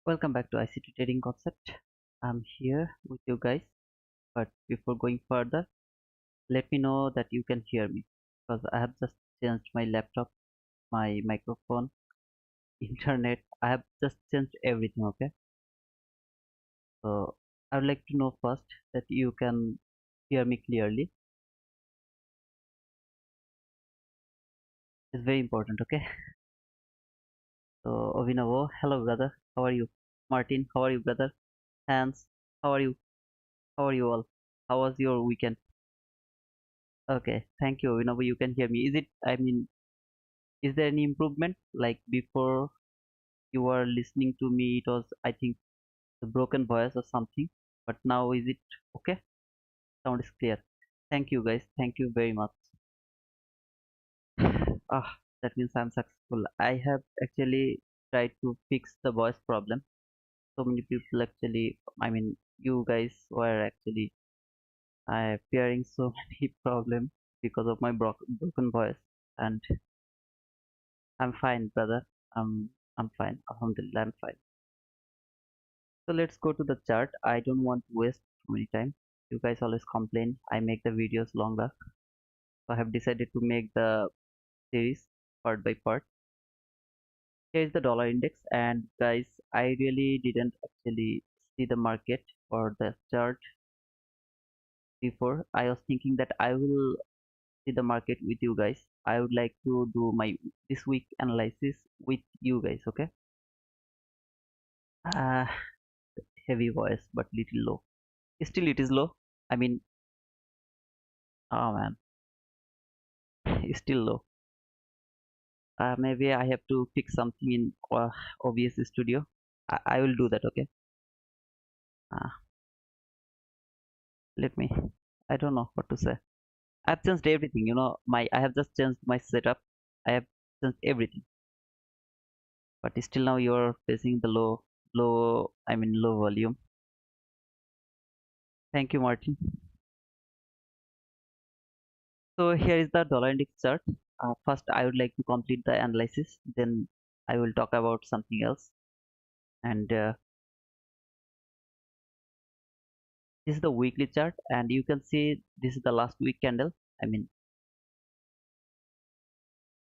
Welcome back to ICT Trading Concept. I'm here with you guys, but before going further, let me know that you can hear me because I have just changed my laptop, my microphone, internet. I have just changed everything. Okay, so I would like to know first that you can hear me clearly. It's very important. Okay, so Abhinavo, hello brother, how are you? Martin, how are you, brother? Hans, how are you? How are you all? How was your weekend? Okay, thank you. You can hear me. Is it? I mean, is there any improvement? Like before you were listening to me, it was, I think, the broken voice or something. But now is it okay? Sound is clear. Thank you guys. Thank you very much. Ah, that means I'm successful. I have actually tried to fix the voice problem. So many people actually, I mean, you guys were actually fearing so many problems because of my broken voice, and I'm fine, brother. I'm fine. Alhamdulillah, I'm fine. So let's go to the chart. I don't want to waste too many time. You guys always complain I make the videos longer. So I have decided to make the series part by part. Here is the dollar index, and guys, I really didn't actually see the market or the chart before. I was thinking that I will see the market with you guys. I would like to do my this week analysis with you guys, okay? Uh, Heavy voice but little low. Still it is low. I mean, oh man, still low. Maybe I have to fix something in OBS Studio. I will do that. Okay. Uh, Let me. I don't know what to say. I've changed everything. I have just changed my setup. I have changed everything. But still now you're facing the low. I mean low volume. Thank you, Martin. So here is the dollar index chart. First, I would like to complete the analysis. Then I will talk about something else. And this is the weekly chart, and you can see this is the last week candle. I mean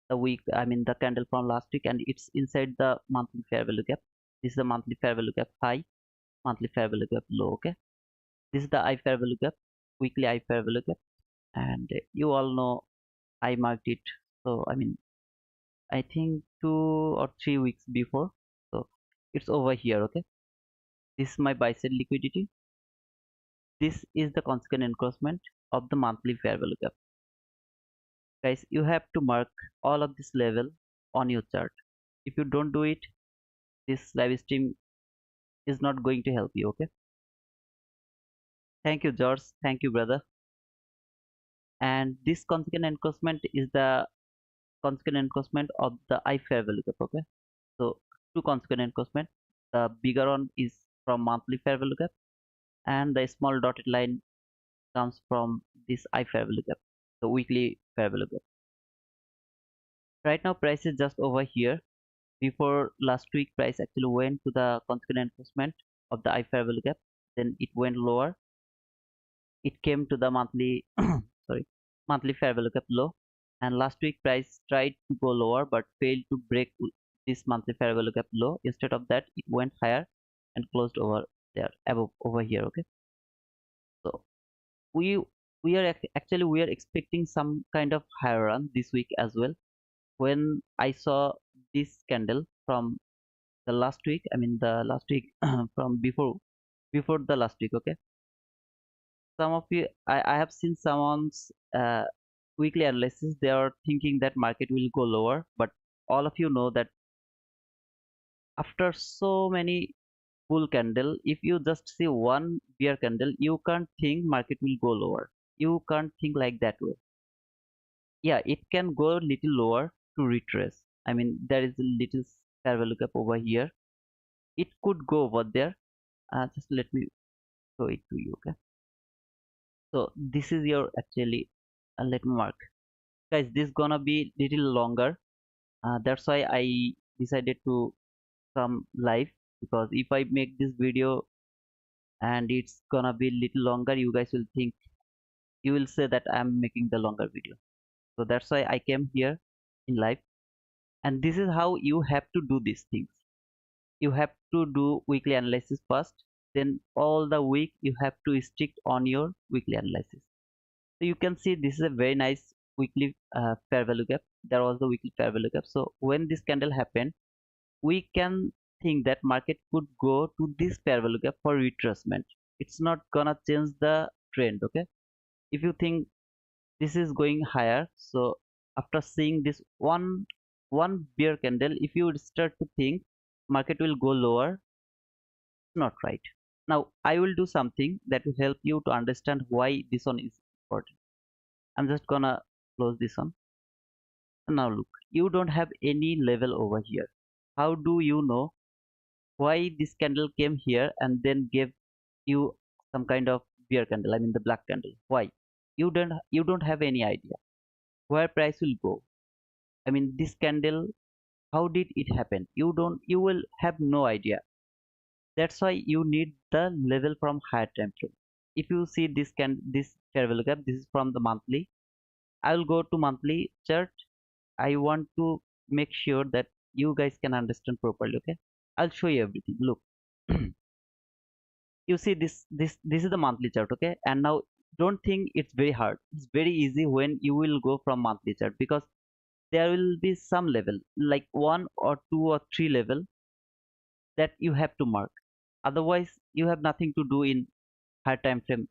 the candle from last week, and it's inside the monthly fair value gap. This is the monthly fair value gap high, monthly fair value gap low. Okay, this is the I fair value gap, weekly I fair value gap, and you all know I marked it. So I think 2 or 3 weeks before. So it's over here. Okay, this is my buy side liquidity. This is the consequent encroachment of the monthly fair value gap. Guys, you have to mark all of this level on your chart. If you don't do it, this live stream is not going to help you. Okay, thank you, George. Thank you, brother. And this consequent encroachment is the consequent encroachment of the I fair value gap. Okay, so two consequent encroachment. The bigger one is from monthly fair value gap, and the small dotted line comes from this I fair value gap, the weekly fair value gap. Right now price is just over here. Before last week price actually went to the consequent encroachment of the I fair value gap, then it went lower. It came to the monthly sorry, monthly fair value gap low, and last week price tried to go lower but failed to break this monthly fair value gap low. Instead of that, it went higher and closed over there, above over here. Okay, so we actually we are expecting some kind of higher run this week as well. When I saw this candle from the last week, the last week from before the last week. Okay, some of you, I have seen someone's weekly analysis. They are thinking that market will go lower, but all of you know that after so many bull candle, if you just see one bear candle, you can't think market will go lower. You can't think like that way. Yeah, it can go a little lower to retrace. There is a little fair value gap over here. It could go over there. Just let me show it to you. Okay, so this is your actually, let me mark. Guys, this gonna be little longer. That's why I decided to come live because if I make this video and it's gonna be little longer, you guys will think, you will say that I'm making the longer video. So that's why I came here in live. And this is how you have to do these things. You have to do weekly analysis first, then all the week you have to stick on your weekly analysis. So you can see this is a very nice weekly fair value gap. There was the weekly fair value gap. So when this candle happened, we can think that market could go to this fair value gap for retracement. It's not gonna change the trend. Okay, if you think this is going higher, so after seeing this one bear candle, if you would start to think market will go lower, not right. Now I will do something that will help you to understand why this one is important. I'm just gonna close this one. Now look, you don't have any level over here. How do you know why this candle came here and then gave you some kind of bear candle, I mean the black candle? Why? You don't have any idea where price will go. I mean this candle, how did it happen? You will have no idea. That's why you need the level from higher time frame. If you see this fair value gap, this is from the monthly. I will go to monthly chart. I want to make sure that you guys can understand properly. Okay, I'll show you everything. Look, you see this is the monthly chart. Okay, and now don't think it's very hard. It's very easy when you will go from monthly chart, because there will be some level like one or two or three level that you have to mark. Otherwise you have nothing to do in higher time frame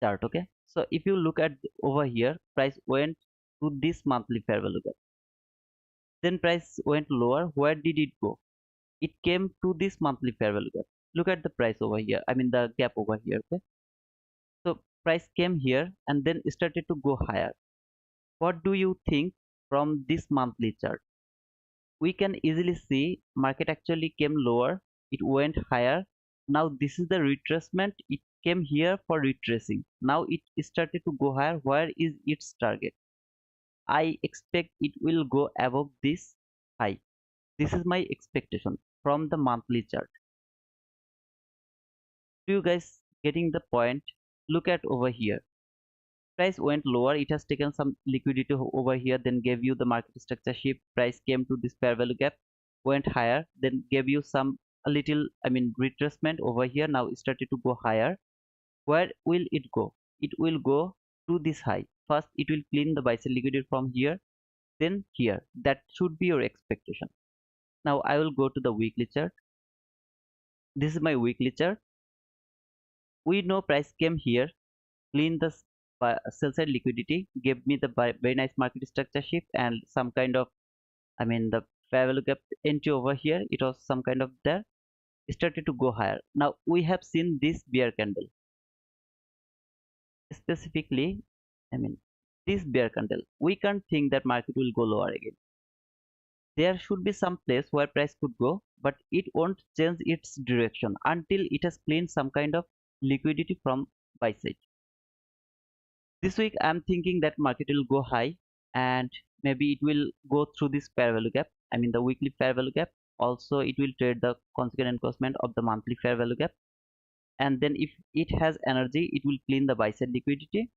chart. Okay, so if you look at over here, price went to this monthly fair value gap, then price went lower. Where did it go? It came to this monthly fair value gap. Look at the price over here, I mean the gap over here. Okay, so price came here and then started to go higher. What do you think? From this monthly chart we can easily see market actually came lower, it went higher. Now this is the retracement. It came here for retracing. Now it started to go higher. Where is its target? I expect it will go above this high. This is my expectation from the monthly chart. Do you guys getting the point? Look at over here, price went lower, it has taken some liquidity over here, then gave you the market structure shift. Price came to this fair value gap, went higher, then gave you some a little, I mean retracement over here. Now it started to go higher. Where will it go? It will go to this high. First it will clean the buy sell liquidity from here, then here. That should be your expectation. Now I will go to the weekly chart. This is my weekly chart. We know price came here, clean the sell side liquidity, gave me the very nice market structure shift and some kind of, I mean the fair value gap entry over here. It was some kind of there, started to go higher. Now we have seen this bear candle specifically, I mean this bear candle. We can't think that market will go lower again. There should be some place where price could go, but it won't change its direction until it has cleaned some kind of liquidity from buy side. This week I'm thinking that market will go high and maybe it will go through this fair value gap, I mean the weekly fair value gap. Also it will trade the consequent encroachment of the monthly fair value gap, and then if it has energy it will clean the buy side liquidity.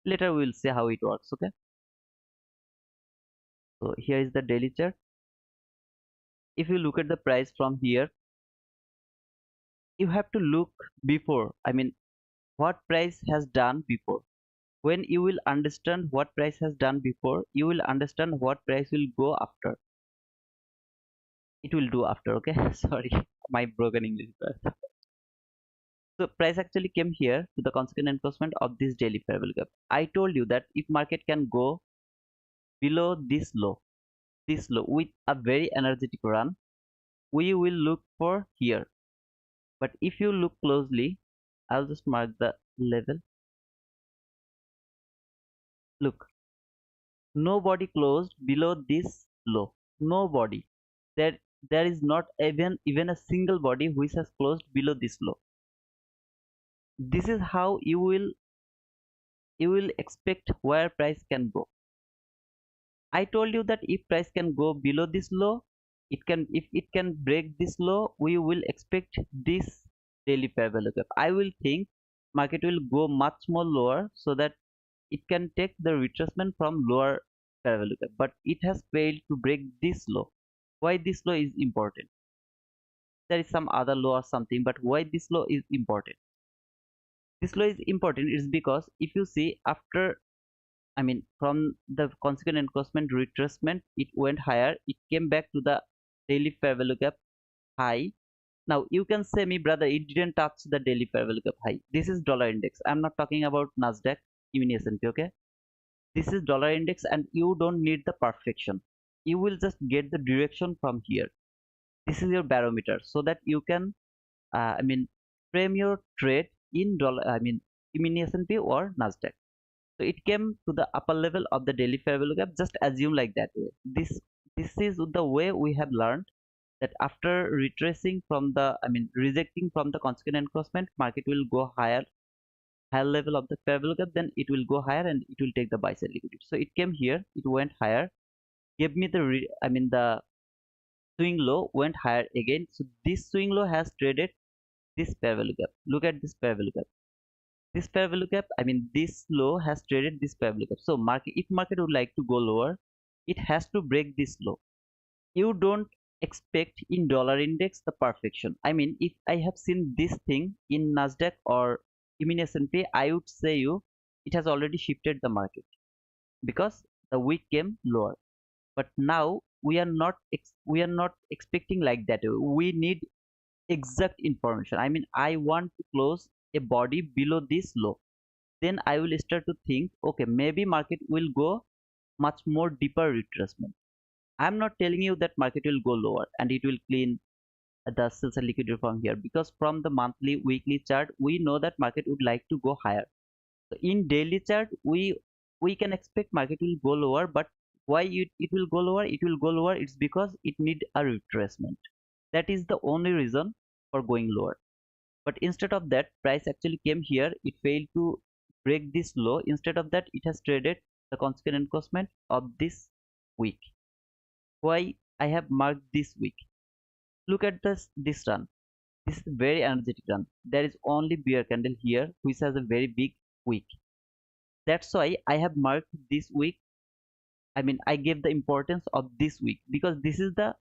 Later we will see how it works. Okay, so here is the daily chart. If you look at the price from here, you have to look before, I mean what price has done before. When you will understand what price has done before, you will understand what price will go after. It will do after. Okay, sorry, my broken English. So price actually came here to the consequent encroachment of this daily fair value gap. I told you that if market can go below this low with a very energetic run, we will look for here. But if you look closely, I'll just mark the level. Look, nobody closed below this low. Nobody. There is not even a single body which has closed below this low. This is how you will expect where price can go. I told you that if price can go below this low, It can, if it can break this low, we will expect this daily fair value gap. I will think market will go much more lower so that it can take the retracement from lower fair value gap, but it has failed to break this low. Why this low is important? There is some other law or something, but why this law is important? This law is important is because if you see after, I mean, from the consequent encroachment retracement, it went higher, it came back to the daily fair value gap high. Now you can say me, brother, it didn't touch the daily fair value gap high. This is dollar index, I'm not talking about Nasdaq, even S&P. Okay, this is dollar index and you don't need the perfection, you will just get the direction from here. This is your barometer so that you can, I mean, frame your trade in dollar, I mean, in S&P or Nasdaq. So it came to the upper level of the daily fair value gap. Just assume like that way. This is the way we have learned that after retracing from the, I mean, rejecting from the consequent encroachment, market will go higher level of the fair value gap. Then it will go higher and it will take the buy side liquidity. So it came here, it went higher, gave me the I mean the swing low, went higher again. So this swing low has traded this fair value gap. Look at this fair value gap. This fair value gap, I mean, this low has traded this fair value gap. So market, if market would like to go lower, it has to break this low. You don't expect in dollar index the perfection. I mean, if I have seen this thing in Nasdaq or even S&P, I would say you it has already shifted the market because the wick came lower. But now we are not expecting like that. We need exact information. I mean, I want to close a body below this low. Then I will start to think, okay, maybe market will go much more deeper retracement. I'm not telling you that market will go lower and it will clean the sales and liquidity from here, because from the monthly, weekly chart, we know that market would like to go higher. So in daily chart, we can expect market will go lower, but why it will go lower? It will go lower. It's because it need a retracement. That is the only reason for going lower. But instead of that, price actually came here, it failed to break this low. Instead of that, it has traded the consequent encroachment of this week. Why I have marked this week? Look at this run. This is a very energetic run. There is only bear candle here which has a very big wick. That's why I have marked this week. I mean, I gave the importance of this week because this is the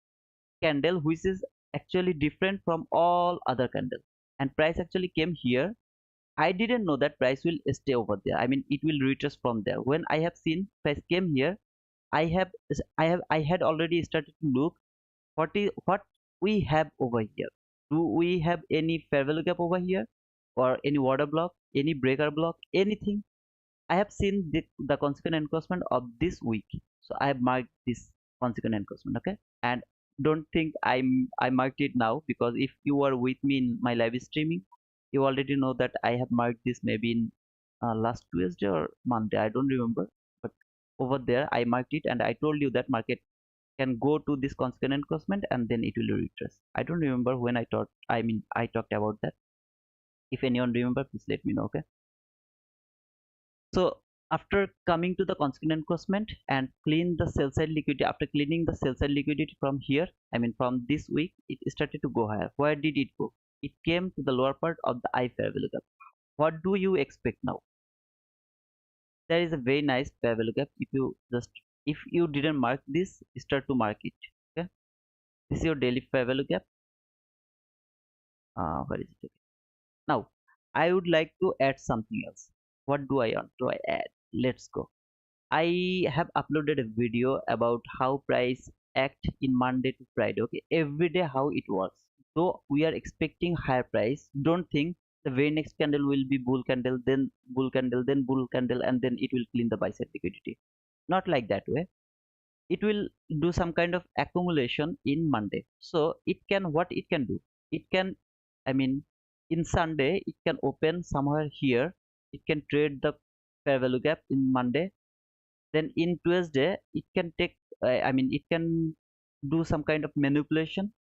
candle which is actually different from all other candles, and price actually came here. I didn't know that price will stay over there. I mean, it will retrace from there. When I have seen price came here, I had already started to look what we have over here. Do we have any fair value gap over here, or any water block, any breaker block, anything? I have seen the consequent encroachment of this week, so I have marked this consequent encroachment. Okay, and don't think I marked it now, because if you are with me in my live streaming, you already know that I have marked this maybe in last Tuesday or Monday. I don't remember, but over there I marked it, and I told you that market can go to this consequent encroachment and then it will retrace. I don't remember when I taught. I mean, I talked about that. If anyone remember, please let me know. Okay. So after coming to the consequent encroachment and clean the sell side liquidity, after cleaning the sell side liquidity from here, I mean from this week, it started to go higher. Where did it go? It came to the lower part of the I fair value gap. What do you expect now? There is a very nice fair value gap. If you didn't mark this, start to mark it. Okay, this is your daily fair value gap. Where is it? Now I would like to add something else. What do I want to add? Let's go. I have uploaded a video about how price act in Monday to Friday. Okay, every day how it works. So we are expecting higher price. Don't think the very next candle will be bull candle, then bull candle, then bull candle, and then it will clean the buy side liquidity. Not like that way. It will do some kind of accumulation in Monday. So it can, what it can do? It can, I mean, in Sunday it can open somewhere here. It can trade the fair value gap in Monday. Then in Tuesday it can take, I mean, it can do some kind of manipulation.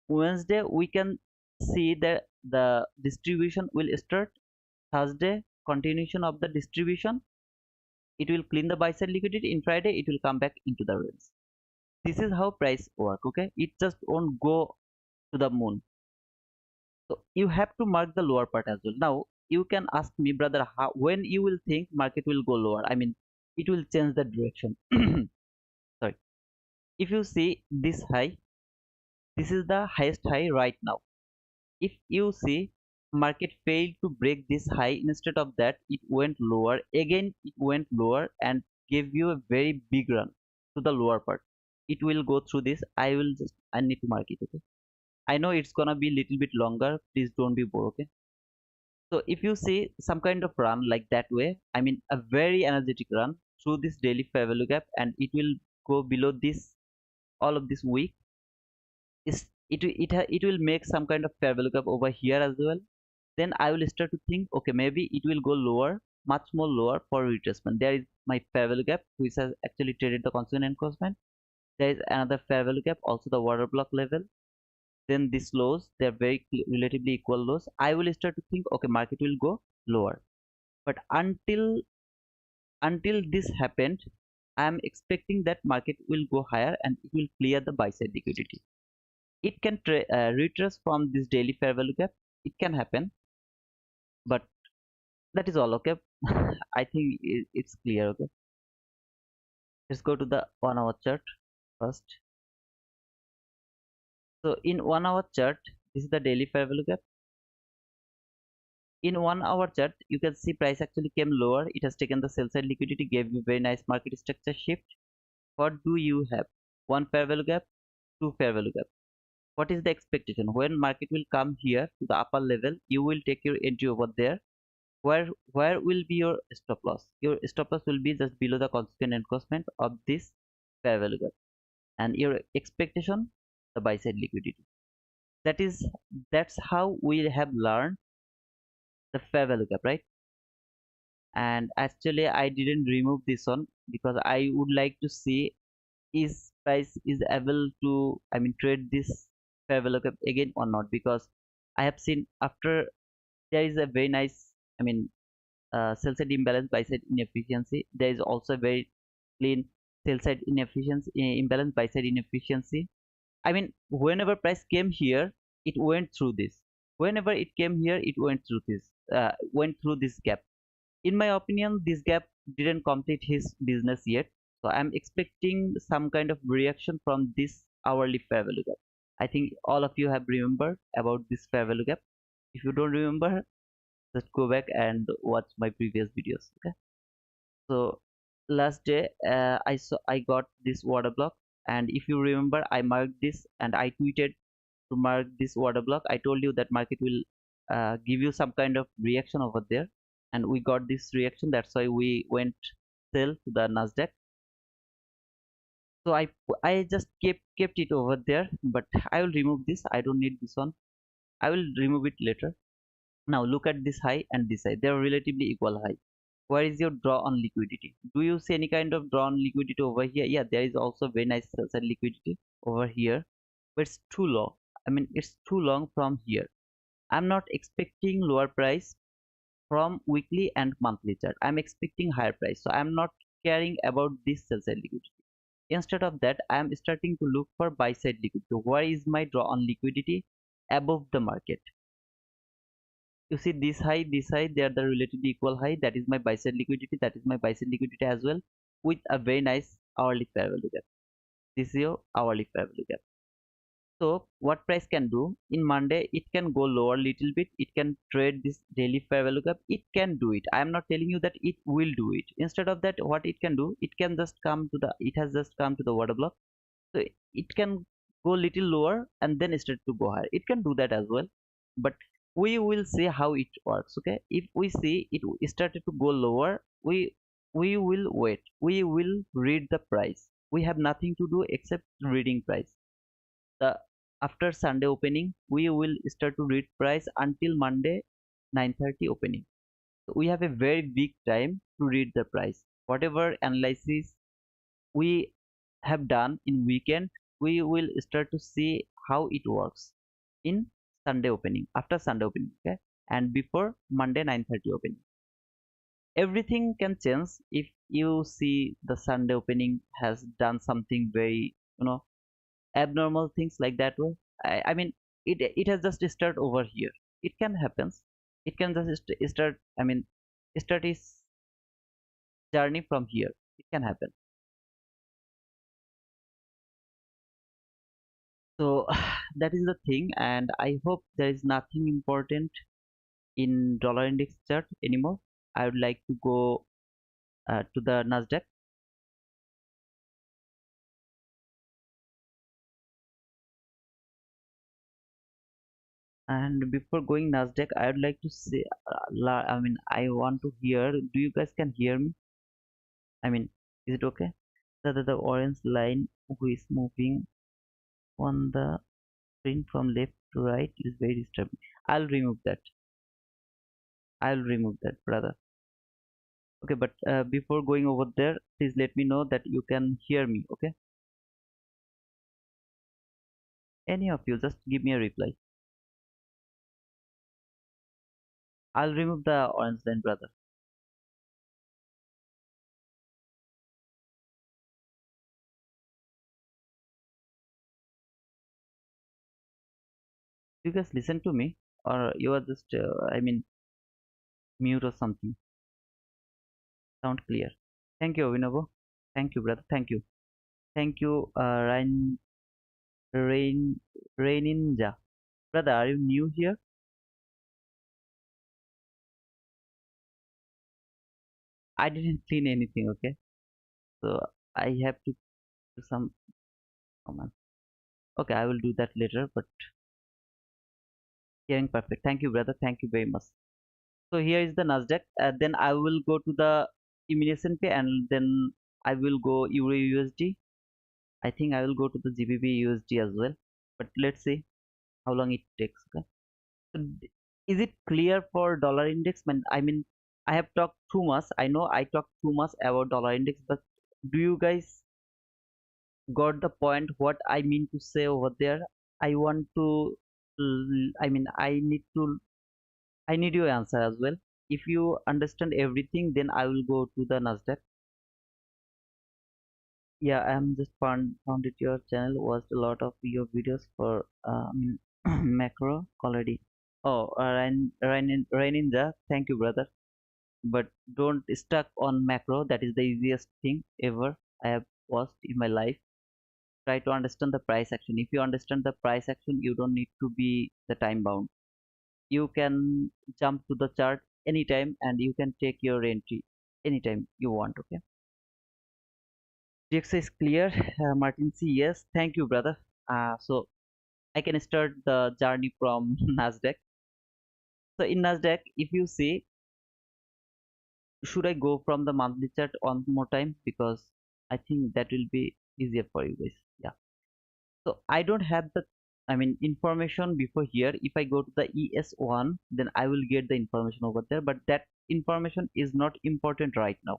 Wednesday we can see that the distribution will start. Thursday, continuation of the distribution, it will clean the buy side liquidity. In Friday it will come back into the range. this is how price work. Okay, it just won't go to the moon. So you have to mark the lower part as well. Now you can ask me, brother, how, when you will think market will go lower, I mean it will change the direction. Sorry, if you see this high, this is the highest high right now. If you see market failed to break this high, instead of that it went lower again, it went lower and gave you a very big run to the lower part. It will go through this. I need to mark it. Okay, I know it's gonna be little bit longer, please don't be bored. Okay, so if you see some kind of run like that way, I mean a very energetic run through this daily fair value gap, and it will go below this, all of this week is it will make some kind of fair value gap over here as well. Then I will start to think, okay, maybe it will go lower, much more lower for retracement. There is my fair value gap, which has actually traded the constant encroachment. There is another fair value gap, also the water block level. Then these lows, they're very relatively equal lows. I will start to think, okay, market will go lower. But until this happened, I am expecting that market will go higher and it will clear the buy side liquidity. It can retrace from this daily fair value gap. It can happen, but that is all. Okay, I think it's clear. Okay, let's go to the 1 hour chart first. So in 1 hour chart, this is the daily fair value gap. In 1 hour chart, you can see price actually came lower. It has taken the sell side liquidity, gave you very nice market structure shift. What do you have? One fair value gap, two fair value gap. What is the expectation? When market will come here to the upper level, you will take your entry over there. Where will be your stop loss? Your stop loss will be just below the constant encroachment of this fair value gap, and your expectation, the buy side liquidity. That's how we have learned the fair value gap, right? And actually I didn't remove this one because I would like to see is price is able to, I mean, trade this fair value gap again or not, because I have seen after there is a very nice, I mean, sell side imbalance, buy side inefficiency. There is also a very clean sell side inefficiency, imbalance, buy side inefficiency. I mean, whenever price came here, it went through this. Whenever it came here, it went through this gap. In my opinion, this gap didn't complete his business yet. So I'm expecting some kind of reaction from this hourly fair value gap. I think all of you have remembered about this fair value gap. If you don't remember, just go back and watch my previous videos. Okay. So last day, I got this water block, and if you remember, I marked this and I tweeted to mark this water block. I told you that market will give you some kind of reaction over there, and we got this reaction. That's why we went sell to the Nasdaq. So I just kept it over there, but I will remove this. I don't need this one. I will remove it later. Now look at this high and this high. They are relatively equal high. Where is your draw on liquidity? Do you see any kind of draw on liquidity over here? Yeah, there is also very nice sell side liquidity over here, but it's too low. I mean, it's too long from here. I'm not expecting lower price from weekly and monthly chart. I'm expecting higher price, so I'm not caring about this sell side liquidity. Instead of that, I am starting to look for buy side liquidity. Where is my draw on liquidity? Above the market. You see this high, they are the relatively equal high. That is my buy side liquidity. That is my buy side liquidity as well, with a very nice hourly fair value gap. This is your hourly fair value gap. So what price can do in Monday? It can go lower little bit. It can trade this daily fair value gap. It can do it. I am not telling you that it will do it. Instead of that, what it can do, it can just come to the. It has just come to the water block. So it can go little lower and then start to go higher. It can do that as well, but we will see how it works. Okay, if we see it started to go lower, we will wait. We will read the price. We have nothing to do except reading price. The After Sunday opening, we will start to read price until Monday 9:30 opening. So we have a very big time to read the price. Whatever analysis we have done in weekend, we will start to see how it works in Sunday opening, after Sunday opening. Okay, and before Monday 9:30 opening. Everything can change if you see the Sunday opening has done something very you know, abnormal things like that way. I mean, it has just start over here. It can happens. It can just start. I mean, start its journey from here. It can happen. So that is the thing, and I hope there is nothing important in dollar index chart anymore. I would like to go to the Nasdaq. And before going Nasdaq, I would like to say, I mean, I want to hear. Do you guys can hear me? I mean, is it okay? The orange line who is moving on the screen from left to right is very disturbing. I'll remove that. I'll remove that, brother. Okay, but before going over there, please let me know that you can hear me. Okay, any of you, just give me a reply. I'll remove the orange line, brother. You guys listen to me, or you are just, I mean, mute or something. Sound clear? Thank you, Vinabo. Thank you, brother. Thank you. Thank you, Rain, Raininja. Brother, are you new here? I didn't clean anything, okay? So I have to do some comments. Okay, I will do that later, but hearing perfect. Thank you, brother. Thank you very much. So here is the Nasdaq. Then I will go to the Emination Pay, and then I will go Euro USD. I think I will go to the GBP USD as well. But let's see how long it takes. Okay. So is it clear for dollar index? I mean, I have talked too much. I know I talked too much about dollar index, but do you guys got the point what I mean to say over there? I want to, I mean, I need your answer as well. If you understand everything, then I will go to the Nasdaq. Yeah, I'm just founded your channel, watched a lot of your videos for macro already. Oh, Ninja, thank you, brother. But don't stuck on macro. That is the easiest thing ever I have watched in my life. Try to understand the price action. If you understand the price action, you don't need to be the time bound. You can jump to the chart anytime and you can take your entry anytime you want. Okay. DXA is clear. Martin C. Yes. Thank you, brother. So I can start the journey from Nasdaq. So in Nasdaq, if you see, should I go from the monthly chart one more time, because I think that will be easier for you guys. Yeah. So I don't have the, I mean, information before here. If I go to the ES1, then I will get the information over there, but that information is not important right now.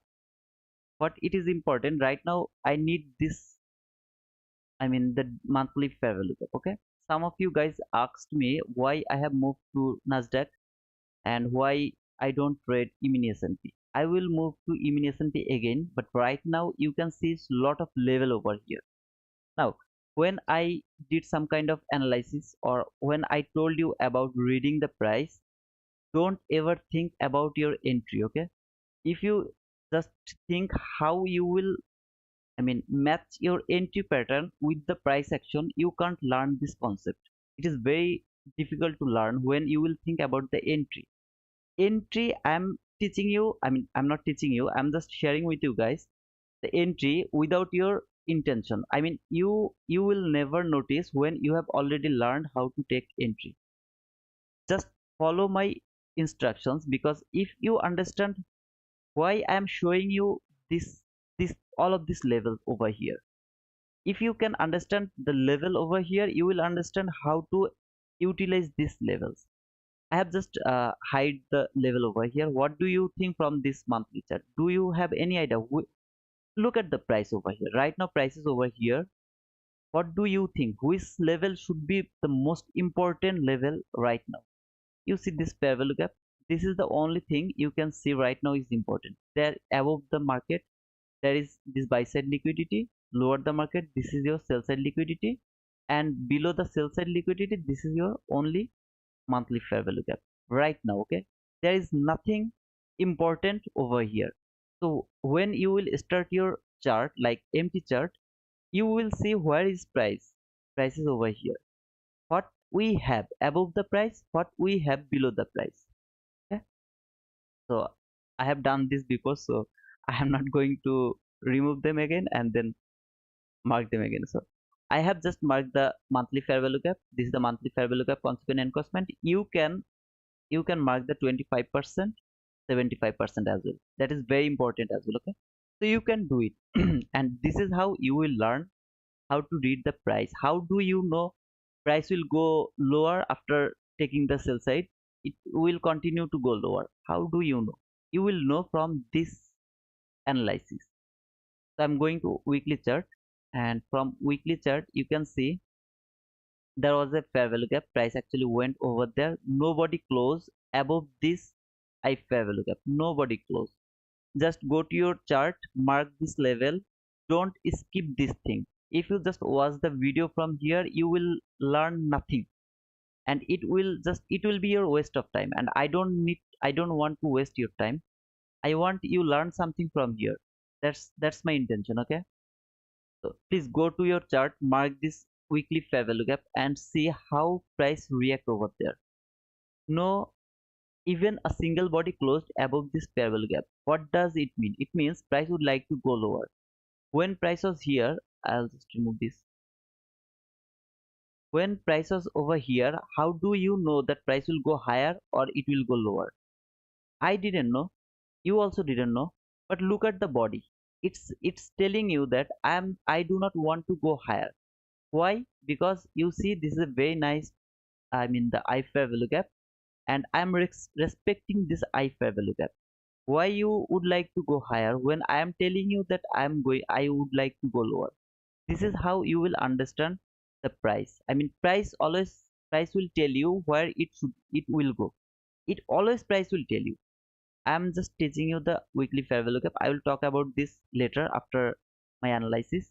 What it is important right now, I need this, I mean, the monthly fair value gap. Okay. Some of you guys asked me why I have moved to Nasdaq and why I don't trade EMINI S&P. I will move to EMINI S&P again, but right now you can see a lot of level over here. Now, when I did some kind of analysis, or when I told you about reading the price, don't ever think about your entry. Okay. If you just think how you will, I mean, match your entry pattern with the price action, you can't learn this concept. It is very difficult to learn when you will think about the entry. Entry, I'm teaching you, I mean, I'm not teaching you, I'm just sharing with you guys the entry without your intention. I mean, you will never notice when you have already learned how to take entry. Just follow my instructions, because if you understand why I am showing you this all of these levels over here, if you can understand the level over here, you will understand how to utilize these levels. I have just hide the level over here. What do you think from this monthly chart? Do you have any idea? Look at the price over here. Right now price is over here. What do you think? Which level should be the most important level right now? You see this fair value gap. This is the only thing you can see right now is important. There above the market, there is this buy side liquidity. lower the market, this is your sell side liquidity, and below the sell side liquidity, this is your only monthly fair value gap right now. Okay, there is nothing important over here. So when you will start your chart like empty chart, you will see where is price is over here, what we have above the price, what we have below the price. Okay, so I have done this before, so I am not going to remove them again and then mark them again. So I have just marked the monthly fair value gap. This is the monthly fair value gap consequent encroachment. You can mark the 25%, 75% as well. That is very important as well. Okay, so you can do it. And this is how you will learn how to read the price. How do you know price will go lower after taking the sell side? It will continue to go lower. How do you know? You will know from this analysis. So I'm going to weekly chart, and from weekly chart you can see there was a fair value gap. Price actually went over there. Nobody closed above this I fair value gap. Nobody closed. Just go to your chart, mark this level. Don't skip this thing. If you just watch the video from here, you will learn nothing, and it will be your waste of time, and I don't want to waste your time. I want you learn something from here. That's my intention. Okay, so please go to your chart, mark this weekly fair value gap, and see how price react over there. No, even a single body closed above this fair value gap. What does it mean? It means price would like to go lower. When price was here, I'll just remove this. When price was over here, how do you know that price will go higher or it will go lower? I didn't know. You also didn't know. But look at the body. It's telling you that I do not want to go higher. Why? Because you see this is a very nice, I mean the I fair value gap, and I'm respecting this I fair value gap. Why you would like to go higher when I am telling you that I would like to go lower? This is how you will understand the price. I mean price will tell you where it will go. It always price will tell you. I'm just teaching you the weekly fair value gap. I will talk about this later after my analysis.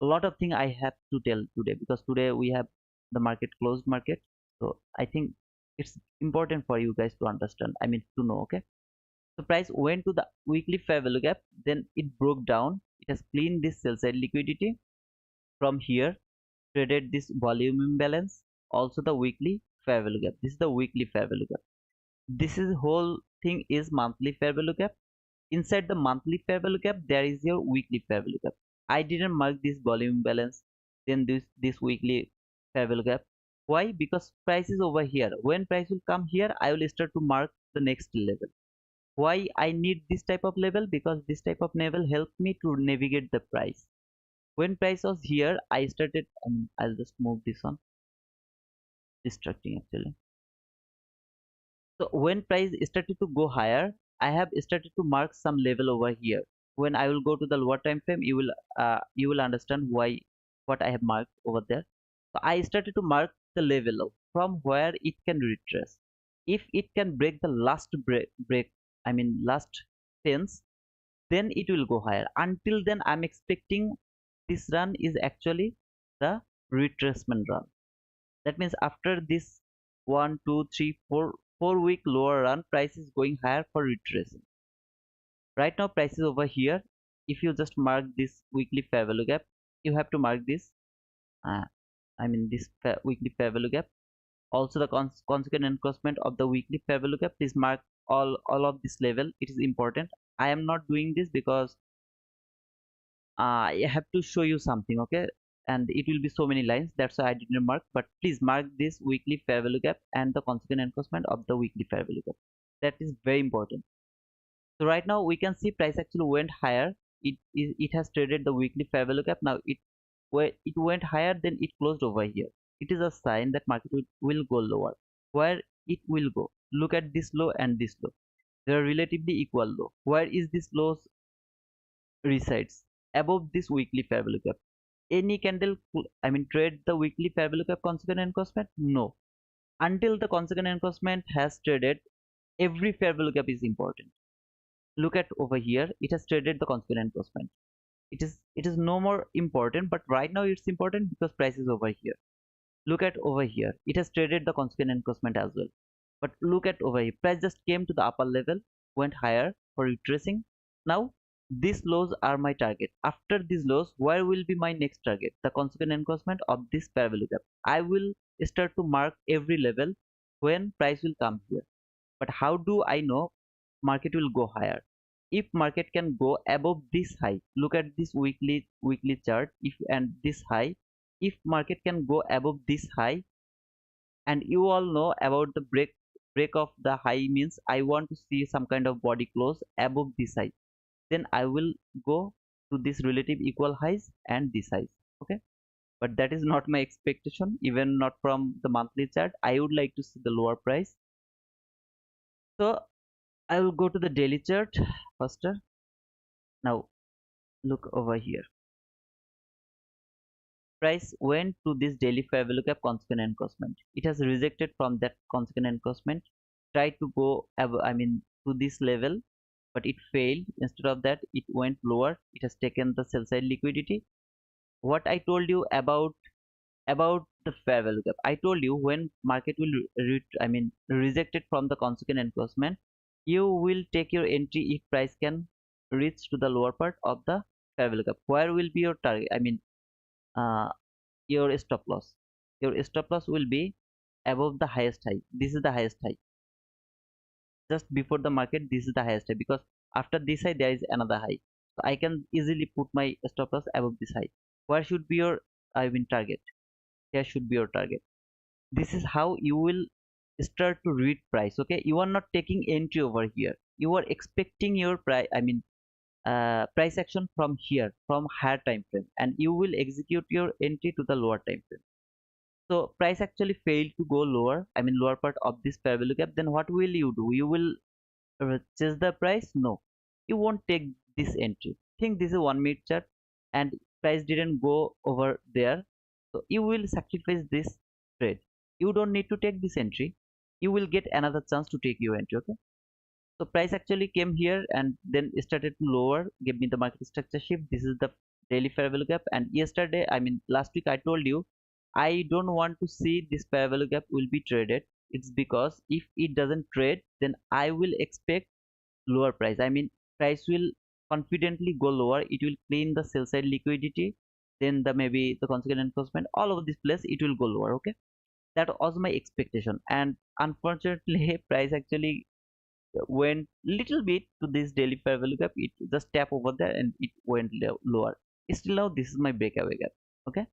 A lot of thing I have to tell today because today we have the market closed market. So I think it's important for you guys to understand. I mean to know. Okay. So price went to the weekly fair value gap, then it broke down. It has cleaned this sell side liquidity. From here, traded this volume imbalance, also the weekly fair value gap. This is the weekly fair value gap. This is whole thing is monthly fair value gap. Inside the monthly fair value gap, there is your weekly fair value gap. I didn't mark this volume imbalance, then this weekly fair value gap. Why? Because price is over here. When price will come here, I will start to mark the next level. Why I need this type of level? Because this type of level helps me to navigate the price. When price was here, I started, I'll just move this one, distracting actually. So when price started to go higher, I have started to mark some level over here. When I will go to the lower time frame, you will understand why what I have marked over there. So I started to mark the level from where it can retrace. If it can break the last break, I mean last fence, then it will go higher. Until then, I'm expecting this run is actually the retracement run. That means after this 1 2 3 4 4 week lower run, price is going higher for retracing. Right now price is over here. If you just mark this weekly fair value gap, you have to mark this uh, I mean this weekly fair value gap, also the consequent encroachment of the weekly fair value gap. Please mark all of this level. It is important. I am not doing this because I have to show you something. Okay, and it will be so many lines, that's why I didn't mark. But please mark this weekly fair value gap and the consequent encroachment of the weekly fair value gap. That is very important. So right now we can see price actually went higher. It has traded the weekly fair value gap. Now it went higher, then it closed over here. It is a sign that market will go lower. Where it will go? Look at this low and this low. They are relatively equal low. Where is this low resides? Above this weekly fair value gap. Any candle, I mean trade the weekly fair value gap consequent encroachment? No. Until the consequent encroachment has traded, every fair value gap is important. Look at over here, it has traded the consequent encroachment. it is no more important, but right now it's important because price is over here. Look at over here, it has traded the consequent encroachment as well. But look at over here, price just came to the upper level, went higher for retracing. Now these lows are my target. After these lows, where will be my next target? The consequent encroachment of this parallel gap. I will start to mark every level when price will come here. But how do I know market will go higher? If market can go above this high, look at this weekly chart. If and this high, if market can go above this high, and you all know about the break of the high means I want to see some kind of body close above this high, then I will go to this relative equal highs and this highs. Okay, but that is not my expectation, even not from the monthly chart. I would like to see the lower price. So I will go to the daily chart faster. Now look over here. Price went to this daily fair value gap consequent encroachment. It has rejected from that consequent encroachment, tried to go to this level, but it failed. Instead of that, it went lower. It has taken the sell side liquidity. What I told you about the fair value gap, I told you when market will reject it from the consequent encroachment, you will take your entry if price can reach to the lower part of the fair value gap. Where will be your target? Uh, your stop loss. Your stop loss will be above the highest high. This is the highest high. Just before the market, this is the highest high, because after this high there is another high. So I can easily put my stop loss above this high. Where should be your target? Here should be your target. This is how you will start to read price. Okay, you are not taking entry over here. You are expecting your price. Price action from here, from higher time frame, and you will execute your entry to the lower time frame. So price actually failed to go lower, lower part of this fair value gap. Then what will you do? You will chase the price? No, you won't take this entry. Think this is 1 minute chart, and price didn't go over there, so you will sacrifice this trade. You don't need to take this entry. You will get another chance to take your entry. Okay. So price actually came here and then started to lower, give me the market structure shift. This is the daily fair value gap. And yesterday, last week, I told you I don't want to see this fair value gap will be traded. It's because if it doesn't trade, then I will expect lower price. Price will confidently go lower. It will clean the sell side liquidity. Then the maybe the consequent enforcement, all over this place, it will go lower. Okay, that was my expectation. And unfortunately, price actually went little bit to this daily fair value gap. It just tap over there and it went lower. Still now this is my breakaway gap. Okay,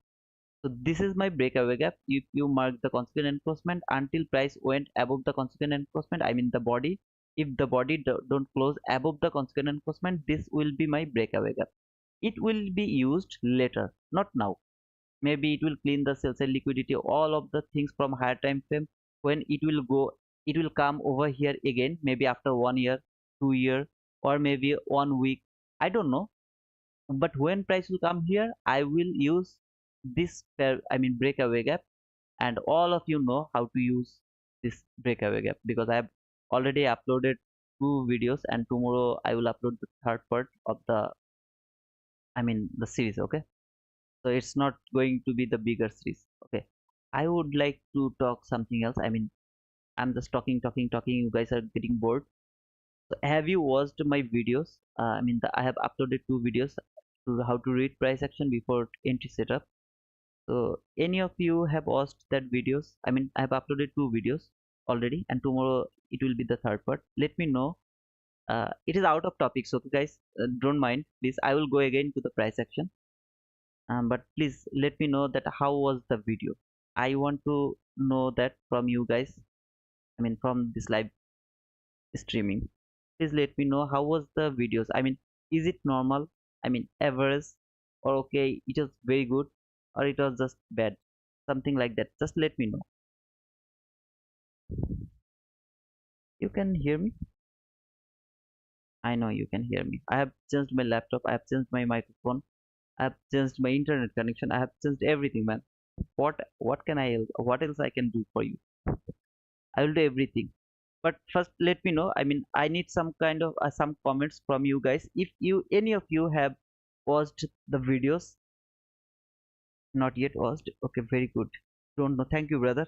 so this is my breakaway gap. If you mark the consequent encroachment until price went above the consequent encroachment, the body, if the body don't close above the consequent encroachment, this will be my breakaway gap. It will be used later, not now. Maybe it will clean the sell side liquidity, all of the things from higher time frame. When it will go, it will come over here again, maybe after 1 year, 2 year, or maybe 1 week, I don't know. But when price will come here, I will use this breakaway gap. And all of you know how to use this breakaway gap, because I have already uploaded 2 videos, and tomorrow I will upload the third part of the series. Okay, so it's not going to be the bigger series. Okay, I would like to talk something else. I'm just talking, you guys are getting bored. So have you watched my videos? I have uploaded 2 videos to how to read price action before entry setup. So any of you have watched that videos? I have uploaded 2 videos already, and tomorrow it will be the third part. Let me know. It is out of topic, so guys, don't mind, please. I will go again to the price action. But please let me know that how was the video. I want to know that from you guys. From this live streaming. Please let me know how was the videos. Is it normal? Average, or okay, it was very good, or it was just bad, something like that. Just let me know. You can hear me? I know you can hear me. I have changed my laptop. I have changed my microphone. I have changed my internet connection. I have changed everything, man. What else I can do for you? I will do everything. But first, let me know. I need some kind of some comments from you guys. If you any of you have watched the videos? Not yet watched. Okay, very good. Don't know. Thank you, brother.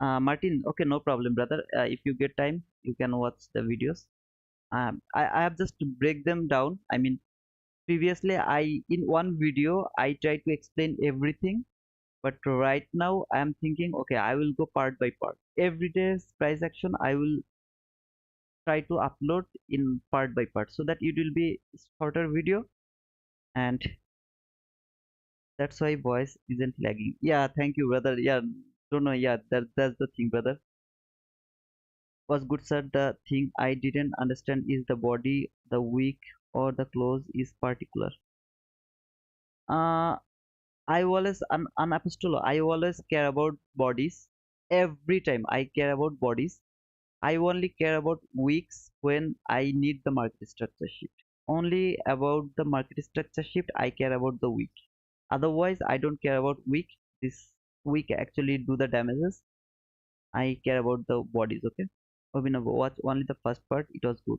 Martin. Okay, no problem, brother. If you get time, you can watch the videos. I have just to break them down. I mean, previously, in one video I tried to explain everything, but right now I am thinking, okay, I will go part by part. Every day's price action I will try to upload in part by part, so that it will be shorter video, and that's why voice isn't lagging. Yeah, thank you, brother. Yeah, don't know. Yeah, that's the thing, brother. Was good, sir. The thing I didn't understand is the body, the wick, or the clothes is particular. Uh, I always an apostle. I always care about bodies. Every time I care about bodies. I only care about weeks when I need the market structure shift. Only about the market structure shift I care about the week. Otherwise, I don't care about week. This week actually do the damages. I care about the bodies. Okay. Abhinav, watch only the first part. It was good.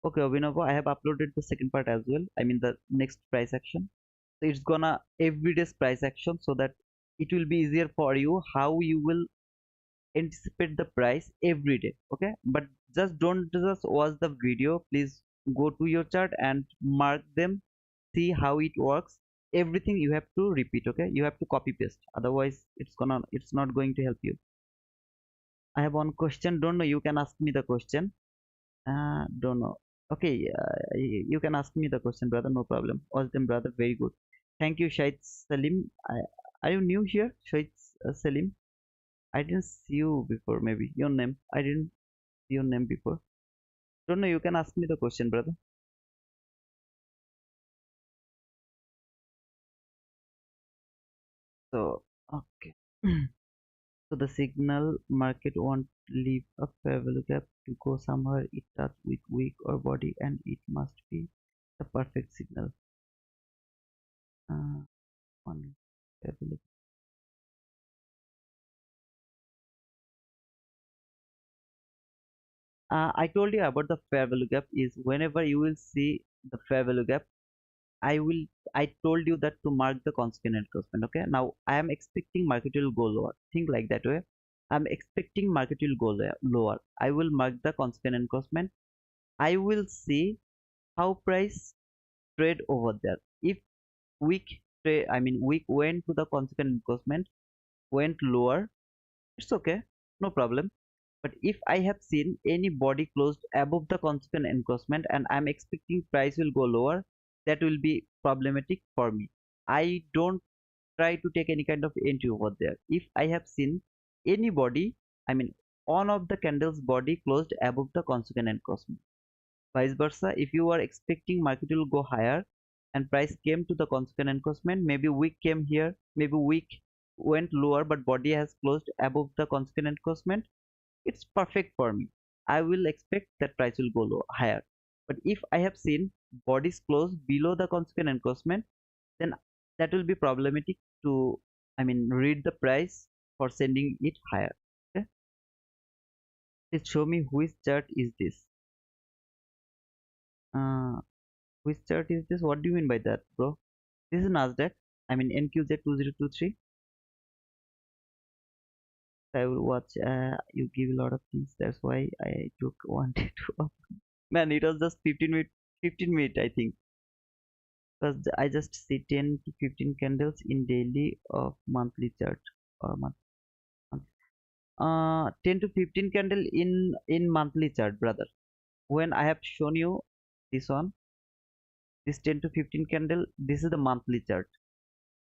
Okay, Abhinav, I have uploaded the second part as well. I mean the next price action. So it's gonna everyday's price action, so that it will be easier for you how you will anticipate the price every day. Okay, but just don't just watch the video. Please go to your chart and mark them, see how it works. Everything you have to repeat. Okay, you have to copy paste, otherwise it's not going to help you. I have one question. Don't know, you can ask me the question. Don't know. Okay, you can ask me the question, brother. No problem. All them, brother. Very good. Thank you, Shahid Salim. Are you new here, Shahid Salim? I didn't see you before. Maybe your name. I didn't see your name before. Don't know. You can ask me the question, brother. So, okay. So the signal market won't leave a fair value gap to go somewhere. It starts with weak or body, and it must be the perfect signal. Uh, on fair value. I told you about the fair value gap is whenever you will see the fair value gap, I will I told you that to mark the consequent encroachment. Okay, now I am expecting market will go lower. Think like that way. I'm expecting market will go lower. I will mark the consequent encroachment. I will see how price trade over there. If weak trade, I mean weak went to the consequent encroachment, went lower, it's okay, no problem. But if I have seen any body closed above the consequent encroachment and I'm expecting price will go lower, that will be problematic for me. I don't try to take any kind of entry over there. If I have seen any body, I mean one of the candles body closed above the consequent encroachment. Vice versa, if you are expecting market will go higher and price came to the consequent encroachment, maybe wick came here, maybe wick went lower but body has closed above the consequent encroachment, it's perfect for me. I will expect that price will go low, higher. But if I have seen bodies close below the consequent encroachment, then that will be problematic to, I mean, read the price for sending it higher. Okay, please show me which chart is this. Uh, which chart is this? What do you mean by that, bro? This is Nasdaq. I mean NQZ2023. I will watch. You give a lot of things. That's why I took wanted to. Man, it was just 15 minutes. 15 minutes, I think. Because I just see 10 to 15 candles in daily of monthly chart or month. 10 to 15 candle in monthly chart, brother. When I have shown you this one, this 10 to 15 candle, this is the monthly chart.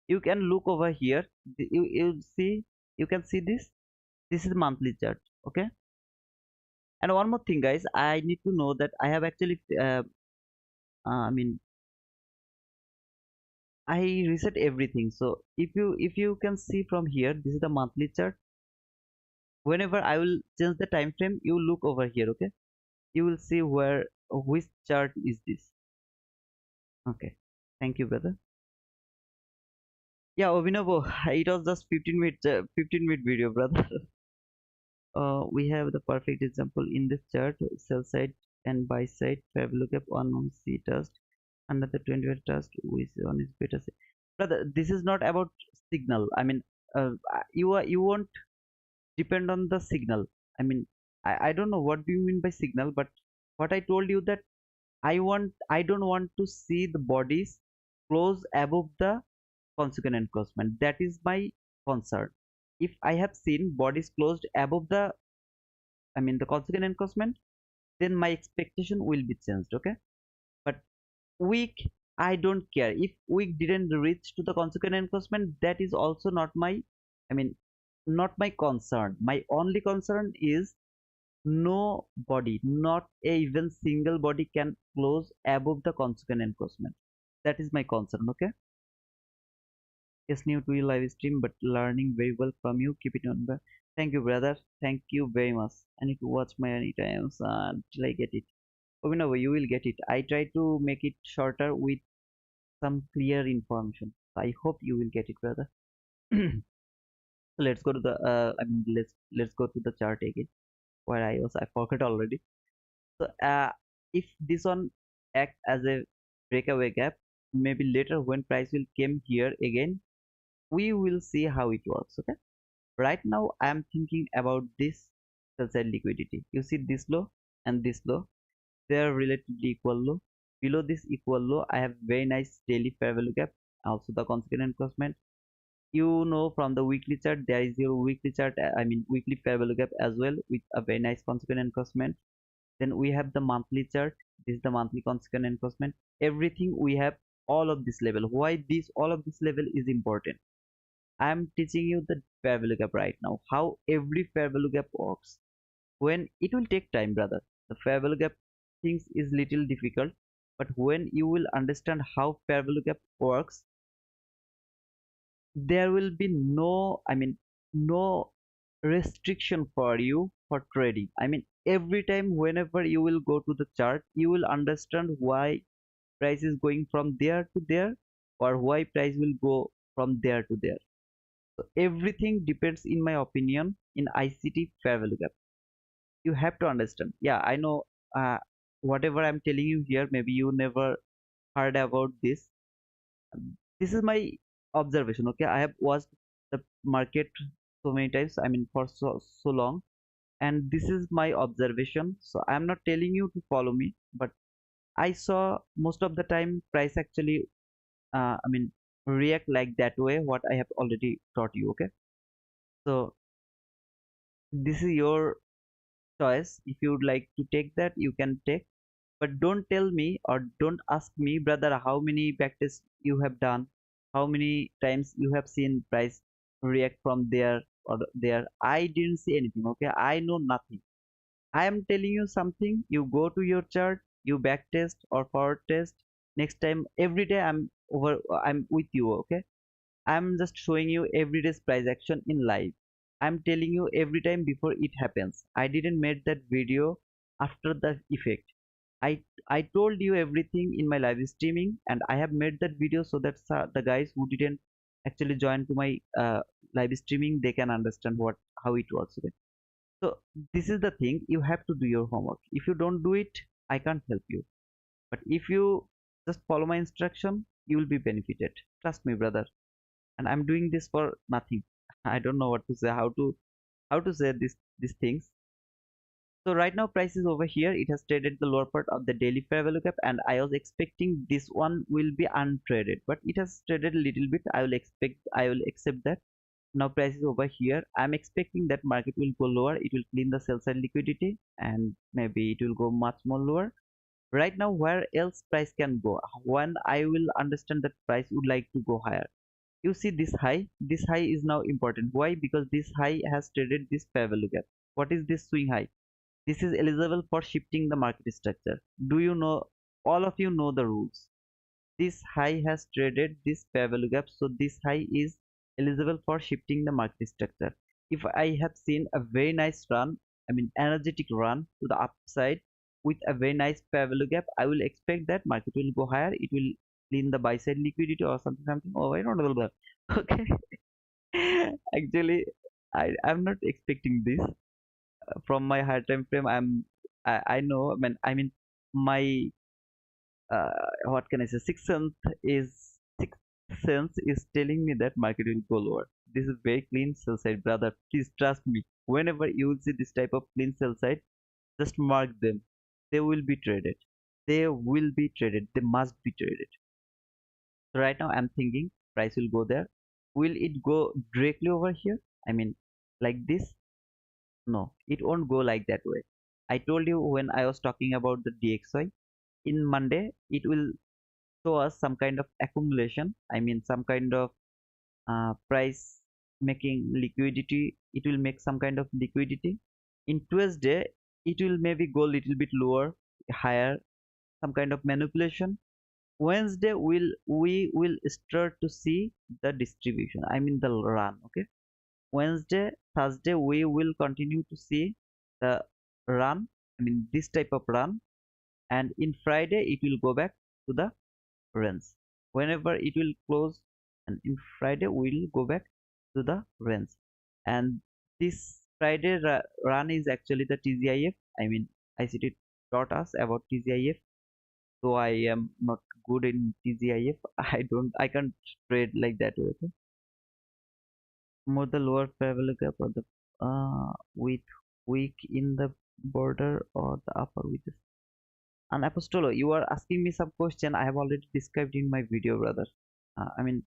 You can look over here. You see, you can see this. This is the monthly chart. Okay. And one more thing, guys, I need to know that I have actually, I mean, I reset everything. So if you can see from here, this is the monthly chart. Whenever I will change the time frame, you look over here. Okay, you will see where which chart is this. Okay, thank you, brother. Yeah, Obinabo, it was just 15-minute video, brother. We have the perfect example in this chart: sell side and buy side. Fair value gap on C test. another 20 task which one is better. Brother, this is not about signal. I mean, you won't depend on the signal. I mean, I don't know what do you mean by signal, but what I told you that I don't want to see the bodies close above the consequent encroachment. That is my concern. If I have seen bodies closed above the, I mean, the consequent encroachment, then my expectation will be changed. Okay, but weak, I don't care. If weak didn't reach to the consequent encroachment, that is also not my, I mean, not my concern. My only concern is no body, not a even single body can close above the consequent encroachment. That is my concern. Okay. Yes, new to your live stream, but learning very well from you. Keep it on. Thank you, brother. Thank you very much. I need to watch my anytimes until I get it. Abhinav, you will get it. I try to make it shorter with some clear information. I hope you will get it, brother. Let's go to the I mean let's go to the chart again where I forgot already. So if this one act as a breakaway gap, maybe later when price will come here again, we will see how it works. Okay. Right now I am thinking about this sell side liquidity. You see this low and this low, they are relatively equal low. Below this equal low, I have very nice daily fair value gap, also the consequent encroachment. You know from the weekly chart, there is your weekly chart, I mean weekly fair value gap as well with a very nice consequent encroachment. Then we have the monthly chart. This is the monthly consequent encroachment. Everything we have all of this level. Why this all of this level is important? I am teaching you the fair value gap right now. How every fair value gap works. When it will take time, brother. The fair value gap things is little difficult, but when you will understand how fair value gap works, there will be no, I mean, no restriction for you for trading. I mean, every time whenever you will go to the chart, you will understand why price is going from there to there or why price will go from there to there. So everything depends, in my opinion, in ICT fair value gap. You have to understand. Yeah, I know whatever I'm telling you here, maybe you never heard about this. This is my observation. Okay, I have watched the market so many times, I mean for so long, and this is my observation. So I'm not telling you to follow me, but I saw most of the time price actually I mean react like that way what I have already taught you. Okay, so this is your choice. If you would like to take that, you can take, but don't tell me or don't ask me, brother, how many backtests you have done, how many times you have seen price react from there or there. I didn't see anything. Okay, I know nothing. I am telling you something. You go to your chart, you backtest or forward test. Next time, every day I'm with you. Okay, I'm just showing you everyday's price action in live. I'm telling you every time before it happens. I didn't make that video after the effect. I told you everything in my live streaming, and I have made that video so that the guys who didn't actually join to my live streaming, they can understand what how it works. Okay? So this is the thing. You have to do your homework. If you don't do it, I can't help you. But if you just follow my instruction, you will be benefited. Trust me, brother. And I'm doing this for nothing. I don't know what to say, how to say these things. So right now price is over here. It has traded the lower part of the daily fair value gap, and I was expecting this one will be untraded, but it has traded a little bit. I will accept that. Now price is over here. I'm expecting that market will go lower. It will clean the sell side liquidity, and maybe it will go much more lower. Right now, where else price can go? When I will understand that price would like to go higher. You see this high is now important. Why? Because this high has traded this fair value gap. What is this swing high? This is eligible for shifting the market structure. Do you know? All of you know the rules. This high has traded this fair value gap, so this high is eligible for shifting the market structure. If I have seen a very nice run, I mean energetic run to the upside with a very nice fair value gap, I will expect that market will go higher. It will clean the buy side liquidity or something. Oh, I don't know. Okay. Actually, I'm not expecting this from my higher time frame. I know. I mean my what can I say? Sixth sense is telling me that market will go lower. This is very clean sell side, brother. Please trust me. Whenever you will see this type of clean sell side, just mark them. They will be traded. They will be traded. They must be traded. So right now I'm thinking price will go there. Will it go directly over here? I mean, like this? No, it won't go like that way. I told you when I was talking about the DXY, in Monday, it will show us some kind of accumulation. I mean, some kind of price making liquidity. It will make some kind of liquidity. In Tuesday, it will maybe go a little bit lower, higher, some kind of manipulation. Wednesday we will start to see the distribution. I mean the run. Okay. Wednesday, Thursday we will continue to see the run. I mean this type of run, and in Friday it will go back to the range. Whenever it will close, and in Friday we will go back to the range. And this Friday run is actually the TGIF. I mean ICT taught us about TGIF. So I am not good in TGIF. I can't trade like that way. Okay? More the lower fair value gap or the with weak in the border or the upper with the and Apostolo, you are asking me some question I have already described in my video, brother. I mean,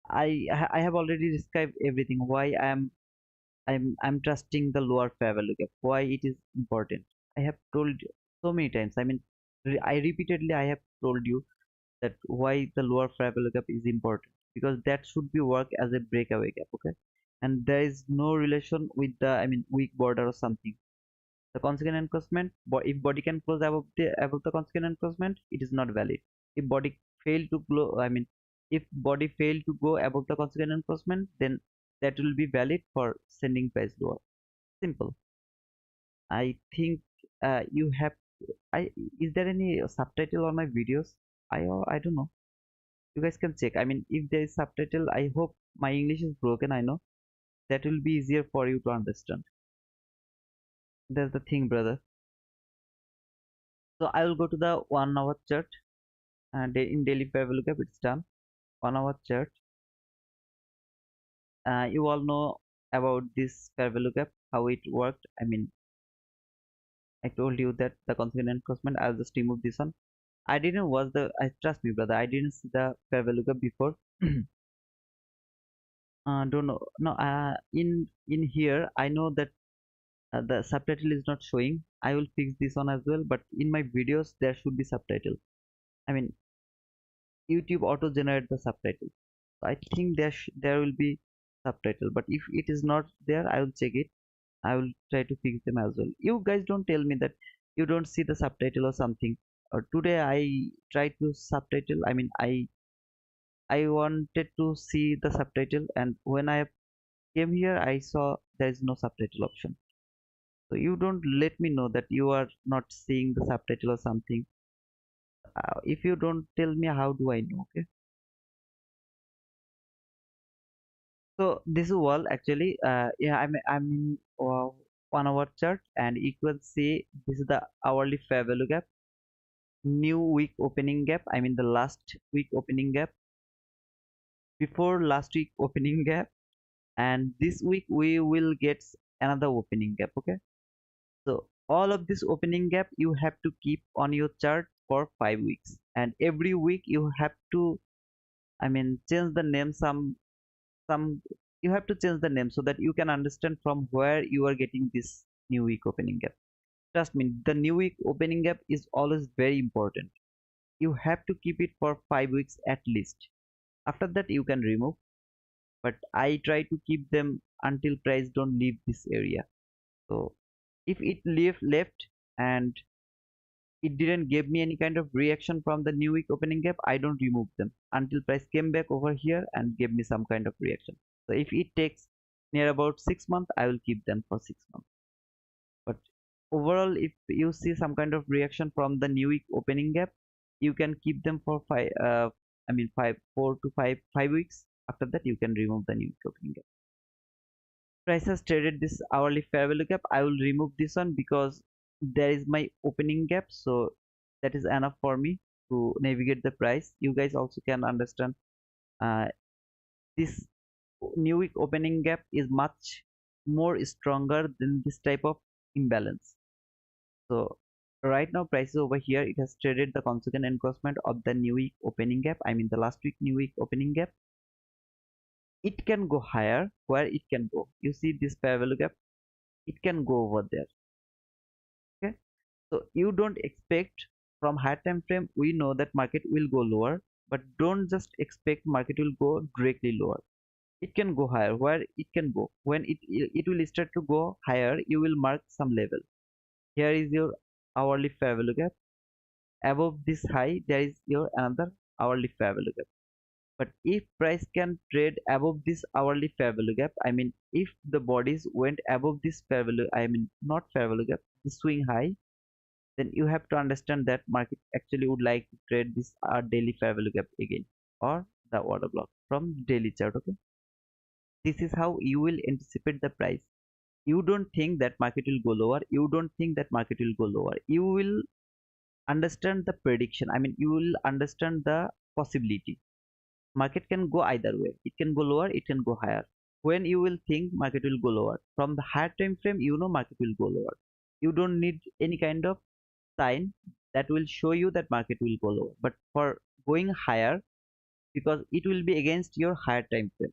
I have already described everything. Why I'm trusting the lower fair value gap. Why it is important. I have told you so many times. I mean, I repeatedly I have told you that why the lower fair value gap is important, because that should be work as a breakaway gap. Okay, and there is no relation with the I mean weak border or something. The consequent encroachment, if body can close above the consequent encroachment, it is not valid. If body fail to close, I mean, if body fail to go above the consequent encroachment, then that will be valid for sending price lower. Simple. I think you have. I Is there any subtitle on my videos? I don't know. You guys can check. I mean, if there is subtitle, I hope my English is broken. I know that will be easier for you to understand. That's the thing, brother. So I will go to the 1 hour chart. In daily fair value gap it's done. 1 hour chart, you all know about this fair value gap, how it worked. I mean, I told you that the consequent encroachment, I'll just remove this one. I didn't watch the I trust me, brother, I didn't see the fair value gap before. Don't know. No, in here I know that the subtitle is not showing. I will fix this one as well, but in my videos there should be subtitle. I mean, YouTube auto generate the subtitle. I think there will be subtitle, but if it is not there, I will check it. I will try to fix them as well. You guys don't tell me that you don't see the subtitle or something. Today I tried to subtitle. I mean, I wanted to see the subtitle, and when I came here, I saw there is no subtitle option. So you don't let me know that you are not seeing the subtitle or something. If you don't tell me, how do I know? Okay. So this is wall actually. Yeah, I'm in 1 hour chart, and you can see this is the hourly fair value gap, new week opening gap. I mean the last week opening gap, before last week opening gap, and this week we will get another opening gap. Okay, so all of this opening gap you have to keep on your chart for 5 weeks, and every week you have to I mean change the name some you have to change the name so that you can understand from where you are getting this new week opening gap. Trust me, the new week opening gap is always very important. You have to keep it for 5 weeks at least. After that you can remove, but I try to keep them until price don't leave this area. So if it left and it didn't give me any kind of reaction from the new week opening gap, I don't remove them until price came back over here and gave me some kind of reaction. So if it takes near about 6 months, I will keep them for 6 months. But overall, if you see some kind of reaction from the new week opening gap, you can keep them for I mean 4 to 5 weeks. After that, you can remove the new week opening gap. Price has traded this hourly fair value gap. I will remove this one because there is my opening gap, so that is enough for me. to navigate the price. You guys also can understand uh, this new week opening gap is much more stronger than this type of imbalance. So right now prices over here, it has traded the consequent encroachment of the new week opening gap. I mean the last week new week opening gap. It can go higher. Where it can go, you see this fair value gap, it can go over there. Okay, so you don't expect from higher time frame. We know that market will go lower, but don't just expect market will go directly lower. It can go higher. Where it can go, when it will start to go higher, you will mark some level. Here is your hourly fair value gap. Above this high, there is your another hourly fair value gap. But if price can trade above this hourly fair value gap, I mean if the bodies went above this fair value, I mean not fair value gap, the swing high, then you have to understand that market actually would like to trade this daily fair value gap again, or the order block from daily chart. Okay, this is how you will anticipate the price. You don't think that market will go lower, you don't think that market will go lower, you will understand the prediction. I mean you will understand the possibility. Market can go either way, it can go lower, it can go higher. When you will think market will go lower from the higher time frame, you know market will go lower. You don't need any kind of sign that will show you that market will go lower. But for going higher, because it will be against your higher time frame,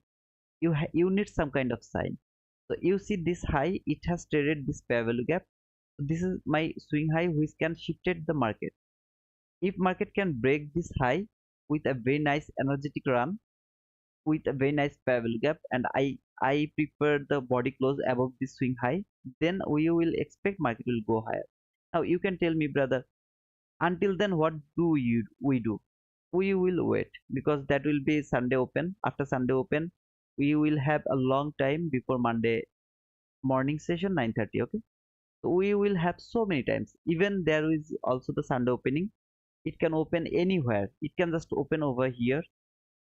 you need some kind of sign. So you see this high, it has traded this fair value gap. So this is my swing high which can shifted the market. If market can break this high with a very nice energetic run, with a very nice fair value gap, and I prefer the body close above this swing high, then we will expect market will go higher. Now you can tell me, brother, until then what do we do? We will wait, because that will be Sunday open. After Sunday open, we will have a long time before Monday morning session 9:30. Okay, so we will have so many times. Even there is also the Sunday opening. It can open anywhere. It can just open over here.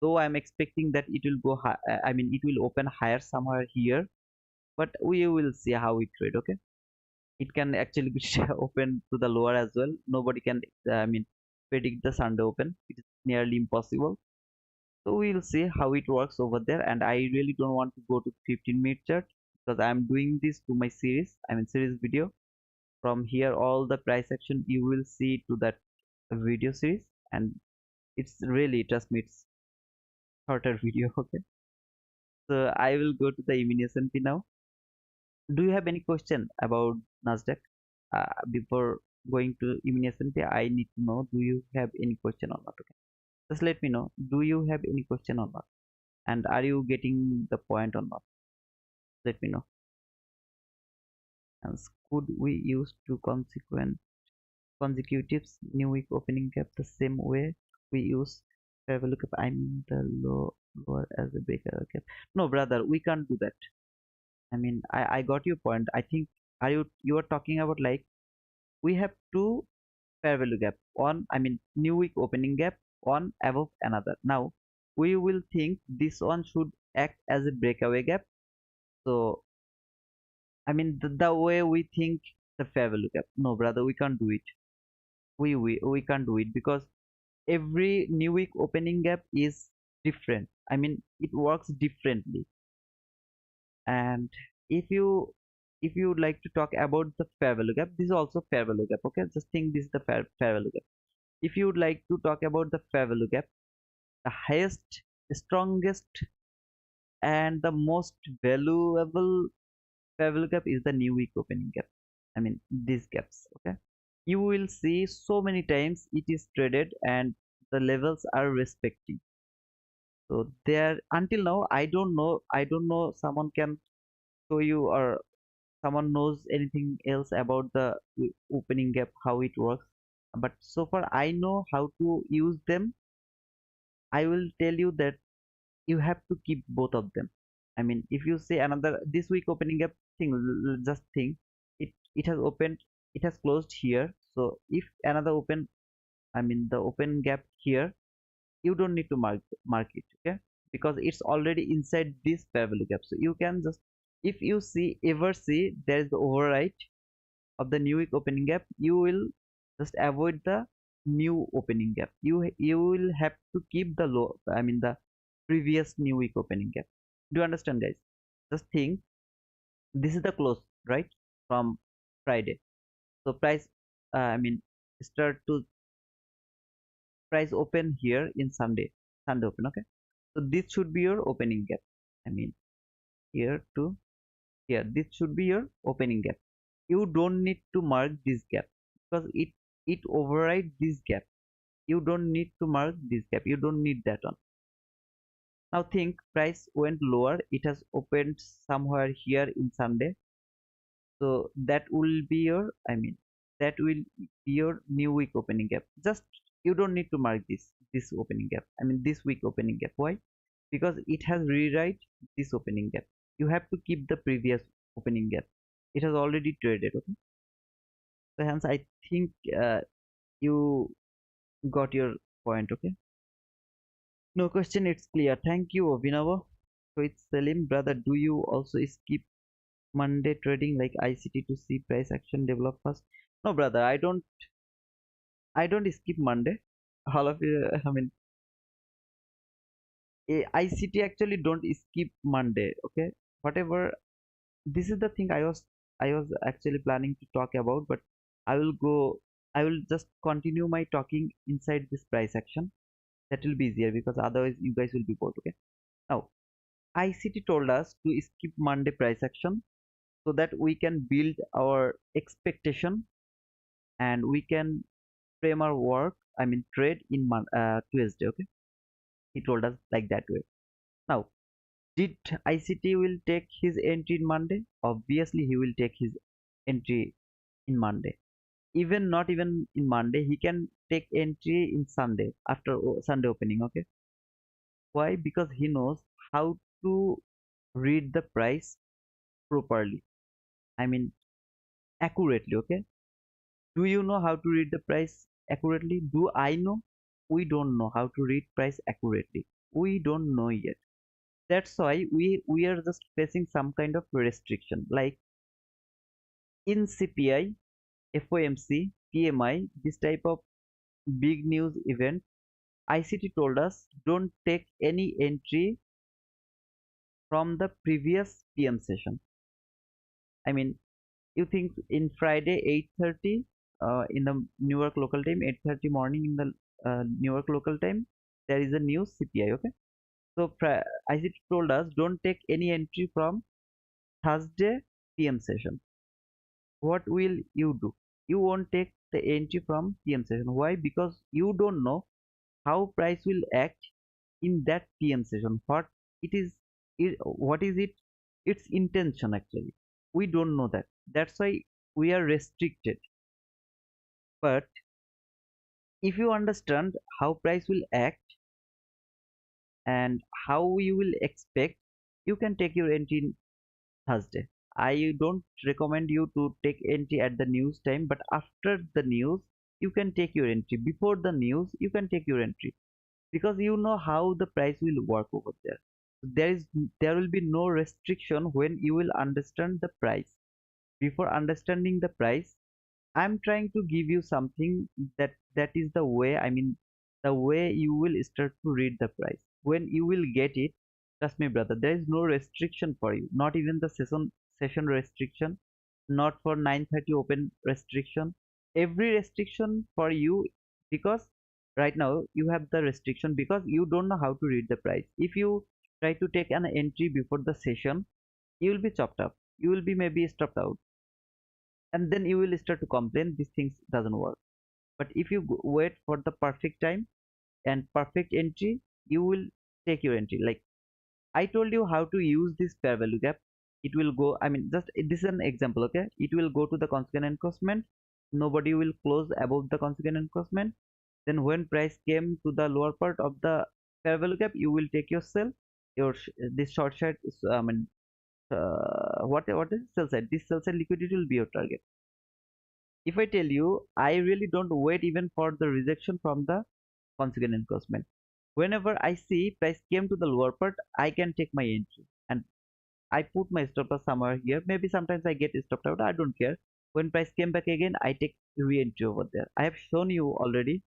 Though I'm expecting that it will go high, I mean it will open higher somewhere here, but we will see how it trade. Okay, it can actually be open to the lower as well. Nobody can I mean predict the Sunday open. It is nearly impossible. So we'll see how it works over there. And I really don't want to go to 15-minute chart, because I'm doing this to my series, I mean series video. From here all the price action you will see to that video series, and it's really, trust me, it's shorter video. Okay, so I will go to the E-mini S&P now. Do you have any question about Nasdaq? Before going to E-mini S&P, I need to know, do you have any question or not? Okay, just let me know, do you have any question or not, and are you getting the point or not? Let me know. And could we use two consecutives new week opening gap the same way we use fair value gap? I mean the lower as a bigger gap. No, brother, we can't do that. I mean I got your point. I think, are you are talking about like we have two fair value gap, one, I mean new week opening gap, one above another. Now we will think this one should act as a breakaway gap. So I mean the way we think the fair value gap. No, brother, we can't do it. We can't do it, because every new week opening gap is different. I mean it works differently. And if you would like to talk about the fair value gap, this is also fair value gap. Okay, just think this is the fair value gap. If you would like to talk about the fair value gap, the highest, strongest, and the most valuable fair value gap is the new week opening gap. I mean these gaps. Okay, you will see so many times it is traded and the levels are respecting. So there, until now, I don't know someone can show you, or someone knows anything else about the opening gap, how it works. But so far I know how to use them. I will tell you that you have to keep both of them. I mean if you say another this week opening gap thing, just think, it has opened, it has closed here. So if another open, I mean the open gap here, you don't need to mark it. Okay, because it's already inside this fair value gap. So you can just, if you ever see there is the override of the new week opening gap, you will just avoid the new opening gap. You will have to keep the low, I mean the previous new week opening gap. Do you understand, guys? Just think, this is the close, right, from Friday. So price, I mean, start to price open here in Sunday open, okay? So this should be your opening gap. I mean, here to here, this should be your opening gap. You don't need to mark this gap because it overrides this gap. You don't need to mark this gap. You don't need that one. Now think, price went lower. It has opened somewhere here in Sunday. So that will be your, I mean, that will be your new week opening gap. Just you don't need to mark this opening gap. I mean this week opening gap. Why? Because it has rewrite this opening gap. You have to keep the previous opening gap. It has already traded. Okay. So hence I think you got your point. Okay. No question. It's clear. Thank you, Abhinava. So it's Selim, brother. Do you also skip Monday trading like ICT to see price action develop first? No, brother. I don't skip Monday. All of you. I mean, ICT actually don't skip Monday. Okay. Whatever. This is the thing I was actually planning to talk about, but I will go. I will just continue my talking inside this price action. That will be easier because otherwise you guys will be bored. Okay. Now ICT told us to skip Monday price action so that we can build our expectation and we can frame our work, I mean trade in Tuesday. Okay, he told us like that way. Now, did ICT will take his entry in Monday? Obviously he will take his entry in Monday. Even not even in Monday, he can take entry in Sunday after Sunday opening. Okay, why? Because he knows how to read the price properly, I mean accurately. Okay, do you know how to read the price accurately? Do I know? We don't know how to read price accurately. We don't know yet. That's why we are just facing some kind of restriction. Like in CPI, FOMC, PMI, this type of big news event, ICT told us don't take any entry from the previous PM session. I mean, you think in Friday 8:30 in the Newark local time, 8:30 morning in the Newark local time, there is a new CPI. Okay, so ICT told us don't take any entry from Thursday PM session. What will you do? You won't take the entry from PM session. Why? Because you don't know how price will act in that PM session. What is it? Its intention actually. We don't know that. That's why we are restricted. But if you understand how price will act and how you will expect, you can take your entry in Thursday. I don't recommend you to take entry at the news time, but after the news you can take your entry. Before the news you can take your entry because you know how the price will work over there. There will be no restriction when you will understand the price. Before understanding the price, I'm trying to give you something that is the way, I mean the way you will start to read the price. When you will get it, trust me brother, there is no restriction for you. Not even the session restriction, not for 9:30 open restriction. Every restriction for you because right now you have the restriction because you don't know how to read the price. If you try to take an entry before the session, you will be chopped up. You will be maybe stopped out and then you will start to complain these things doesn't work. But if you wait for the perfect time and perfect entry, you will take your entry. Like I told you how to use this fair value gap. It will go, I mean just this is an example. Okay, it will go to the consequent encroachment. Nobody will close above the consequent encroachment. Then when price came to the lower part of the fair value gap, you will take your sell, this short side I mean what is sell side, this sell side liquidity will be your target. If I tell you, I really don't wait even for the rejection from the consequent encroachment. Whenever I see price came to the lower part, I can take my entry and I put my stop loss somewhere here. Maybe sometimes I get stopped out. I don't care. When price came back again, I take re-entry over there. I have shown you already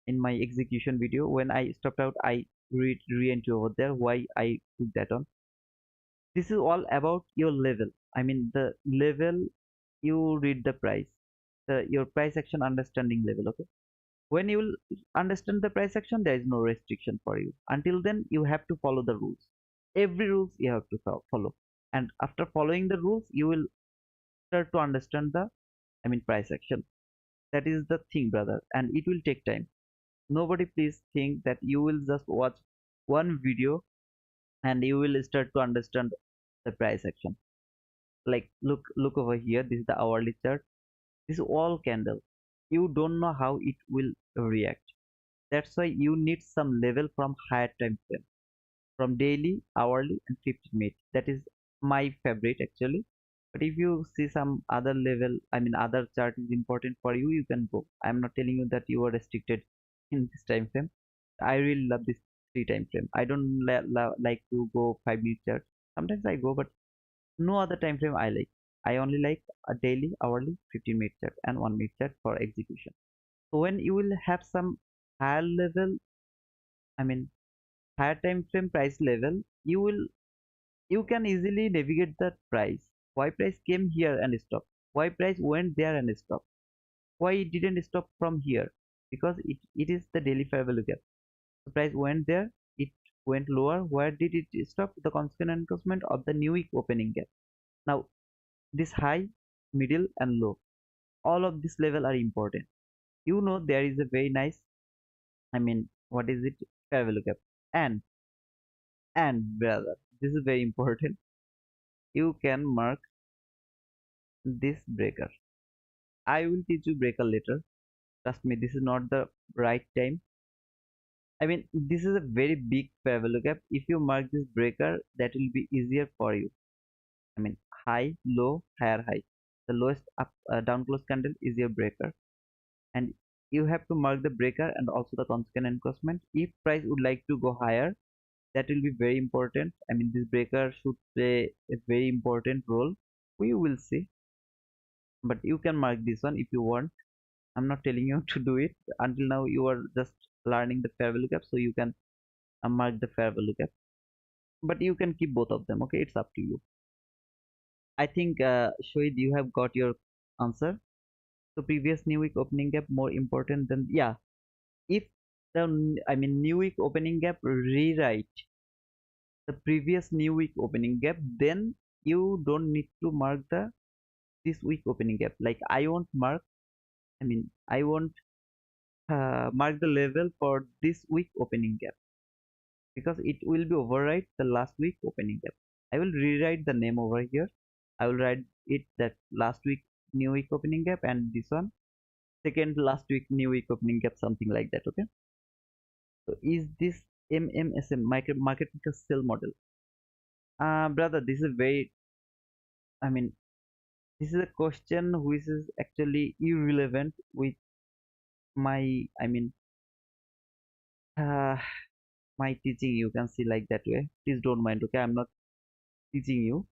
in my execution video. When I stopped out, I re-entry over there. Why I took that on? This is all about your level. I mean the level you read the price, your price action understanding level. Okay, when you will understand the price action, there is no restriction for you. Until then, you have to follow the rules. Every rules you have to follow, and after following the rules, you will start to understand the, I mean, price action. That is the thing, brother, and it will take time. Nobody please think that you will just watch one video and you will start to understand the price action. Like look over here. This is the hourly chart. This is all candle. You don't know how it will react. That's why you need some level from higher time frame, from daily, hourly, and 15 minutes. That is my favorite actually. But if you see some other level, I mean other chart is important for you, you can go. I'm not telling you that you are restricted in this time frame. I really love this three time frame. I don't like to go 5 minute chart. Sometimes I go, but no other time frame I like. I only like a daily, hourly, 15 minute chart and 1 minute chart for execution. So when you will have some higher level, I mean higher time frame price level, you can easily navigate the price. Why price came here and stopped? Why price went there and stopped? Why it didn't stop from here? Because it is the daily fair value gap. The price went there, it went lower. Where did it stop? The constant encroachment of the new week opening gap. Now this high, middle, and low, all of this level are important. You know there is a very nice, I mean, what is it? Fair value gap. And brother, this is very important. You can mark this breaker. I will teach you breaker later. Trust me, this is not the right time. I mean, this is a very big fair value gap. If you mark this breaker, that will be easier for you. I mean, high, low, higher, high. The lowest up down close candle is your breaker, and you have to mark the breaker and also the consequent encroachment. If price would like to go higher, that will be very important. I mean, this breaker should play a very important role. We will see, but you can mark this one if you want. I'm not telling you to do it. Until now, you are just learning the fair value gap, so you can mark the fair value gap. But you can keep both of them. Okay, it's up to you. I think Shoid, you have got your answer. So previous new week opening gap more important than, yeah. If the, I mean, new week opening gap rewrite the previous new week opening gap, then you don't need to mark the this week opening gap. Like I won't mark. I mean, I won't mark the level for this week opening gap because it will be overwrite the last week opening gap. I will rewrite the name over here. I will write it that last week new week opening gap and this one second last week new week opening gap, something like that. Okay. So is this MMSM market maker sell model? Brother, this is very, I mean, this is a question which is actually irrelevant with my, I mean, uh, my teaching. You can see like that way. Please don't mind. Okay, I'm not teaching you,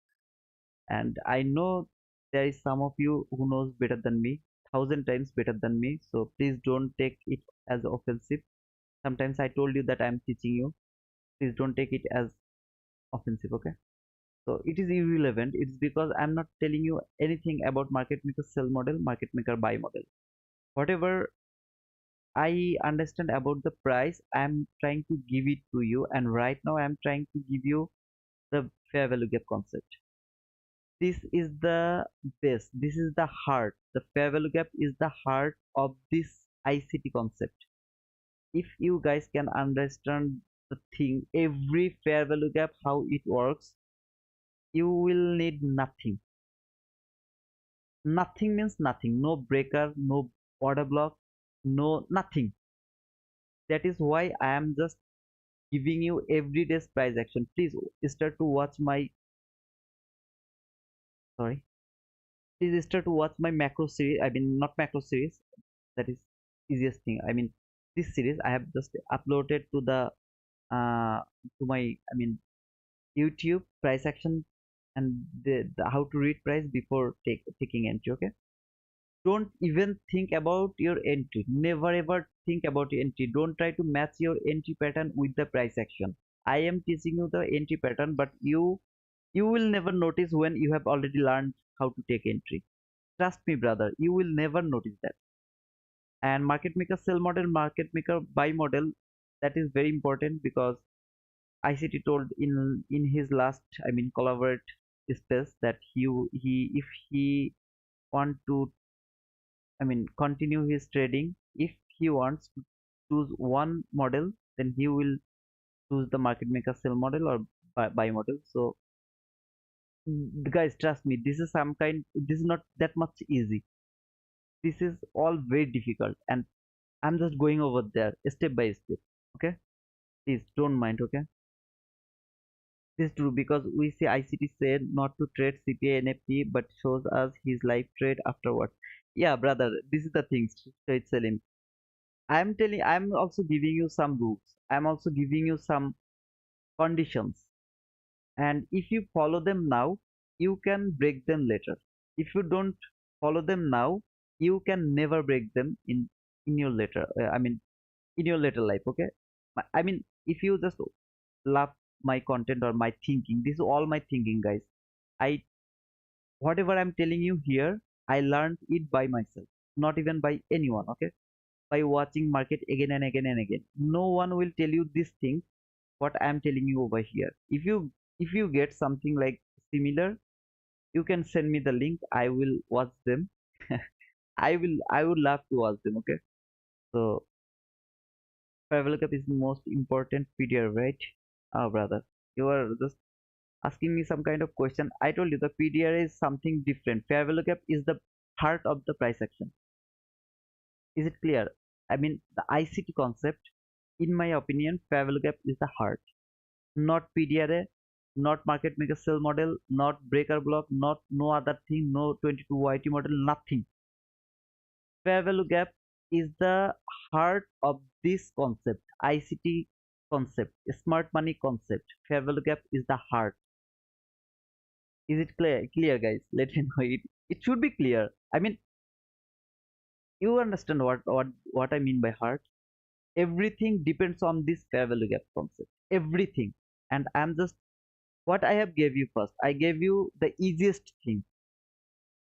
and I know there is some of you who knows better than me, 1,000 times better than me. So please don't take it as offensive. Sometimes I told you that I'm teaching you. Please don't take it as offensive. Okay. So it is irrelevant. It's because I'm not telling you anything about market maker sell model, market maker buy model. Whatever I understand about the price, I'm trying to give it to you. And right now I'm trying to give you the fair value gap concept. This is the base. This is the heart. The fair value gap is the heart of this ICT concept. If you guys can understand the thing, every fair value gap, how it works, you will need nothing. Nothing means nothing. No breaker, no order block, no nothing. That is why I am just giving you everyday's price action. Please start to watch my, sorry, please start to watch my macro series. I mean, not macro series. That is easiest thing. I mean, this series I have just uploaded to the to my, I mean, YouTube price action and the how to read price before taking entry. Okay. Don't even think about your entry. Never ever think about your entry. Don't try to match your entry pattern with the price action. I am teaching you the entry pattern, but you will never notice when you have already learned how to take entry. Trust me, brother, you will never notice that. And market maker sell model, market maker buy model, that is very important because ICT told in his last, I mean, collaborate space that he if he want to, I mean, continue his trading, if he wants to choose one model, then he will choose the market maker sell model or buy model. So guys, trust me, this is some kind, this is not that much easy. This is all very difficult, and I'm just going over there step by step. Okay, please don't mind. Okay, this is true because we see ICT said not to trade CPI NFT, but shows us his live trade afterwards. Yeah, brother, this is the thing. Straight selling. I'm telling, I'm also giving you some rules. I'm also giving you some conditions. And if you follow them now, you can break them later. If you don't follow them now, you can never break them in your later. I mean, in your later life. Okay. I mean, if you just love my content or my thinking, this is all my thinking, guys. I whatever I'm telling you here, I learned it by myself, not even by anyone. Okay, by watching market again and again and again. No one will tell you this thing what I'm telling you over here. If you get something like similar, you can send me the link. I will watch them. I would love to watch them. Okay. So Fair Value Gap is the most important PDR, right? Oh brother. You are just asking me some kind of question. I told you the PDR is something different. Fair Value Gap is the heart of the price action. Is it clear? I mean the ICT concept, in my opinion, Fair Value Gap is the heart, not PDRA, not market maker sell model, not breaker block, not no other thing, no 22 YT model, nothing. Fair value gap is the heart of this concept, ICT concept, smart money concept. Fair value gap is the heart. Is it clear? Clear, guys. Let me know it. It should be clear. I mean, you understand what I mean by heart. Everything depends on this fair value gap concept. Everything. And I'm just what I have gave you first. I gave you the easiest thing,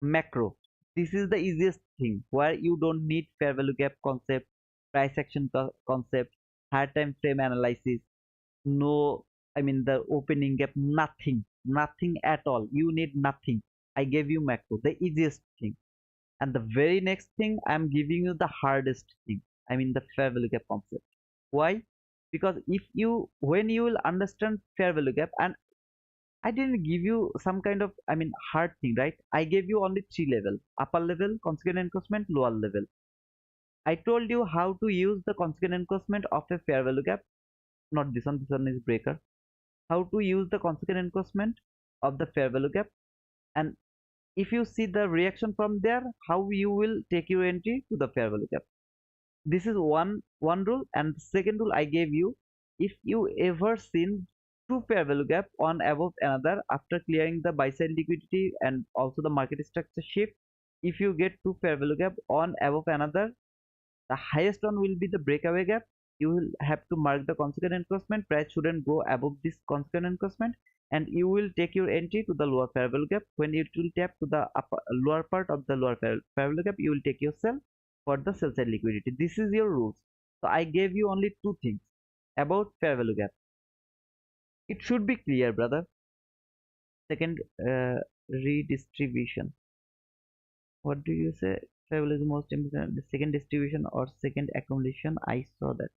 macro. This is the easiest thing where you don't need fair value gap concept, price action concept, higher time frame analysis, no, I mean the opening gap, nothing at all. You need nothing. I gave you macro, the easiest thing. And the very next thing, I'm giving you the hardest thing. I mean the fair value gap concept. Why? Because if you when you will understand fair value gap, and I didn't give you some kind of, I mean, hard thing, right? I gave you only three level: upper level, consequent encroachment, lower level. I told you how to use the consequent encroachment of a fair value gap. Not this one is breaker. How to use the consequent encroachment of the fair value gap, and if you see the reaction from there, how you will take your entry to the fair value gap. This is one rule, and the second rule I gave you: if you ever seen two fair value gap on above another after clearing the buy side liquidity and also the market structure shift, if you get two fair value gap on above another, the highest one will be the breakaway gap. You will have to mark the consequent encroachment. Price shouldn't go above this consequent encroachment, and you will take your entry to the lower fair value gap. When it will tap to the lower part of the lower fair value gap, you will take your sell for the sell side liquidity. This is your rules. So I gave you only two things about fair value gap. It should be clear, brother. Second, redistribution. What do you say? Fair value is most important. The second distribution or second accumulation. I saw that.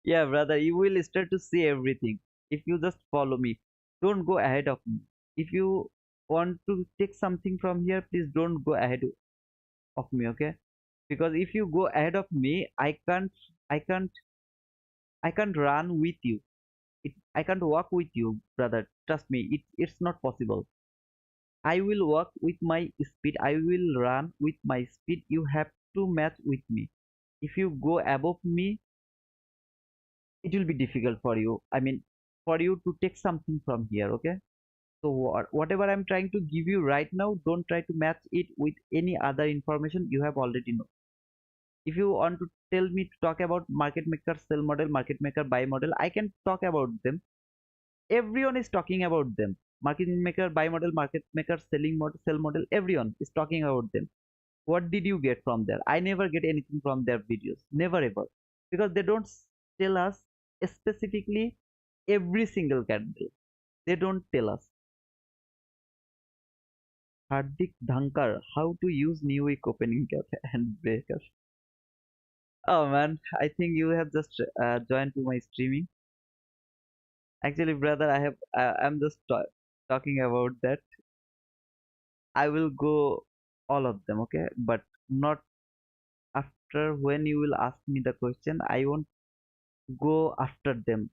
Yeah, brother, you will start to see everything if you just follow me. Don't go ahead of me. If you want to take something from here, please don't go ahead of me, okay? Because if you go ahead of me, I can't, I can't run with you. I can't walk with you, brother. Trust me, it's not possible. I will walk with my speed. I will run with my speed. You have to match with me. If you go above me, it will be difficult for you. I mean, for you to take something from here, okay? So whatever I'm trying to give you right now, don't try to match it with any other information you have already know. If you want to tell me to talk about market maker sell model, market maker buy model, I can talk about them. Everyone is talking about them. Market maker buy model, market maker selling model, sell model, everyone is talking about them. What did you get from there? I never get anything from their videos, never ever, because they don't tell us specifically every single candle. They don't tell us. Hardik Dhankar, how to use new week opening cap and breaker. Oh man, I think you have just joined to my streaming. Actually, brother, I'm just talking about that. I will go all of them, okay, but not after when you will ask me the question. I won't go after them.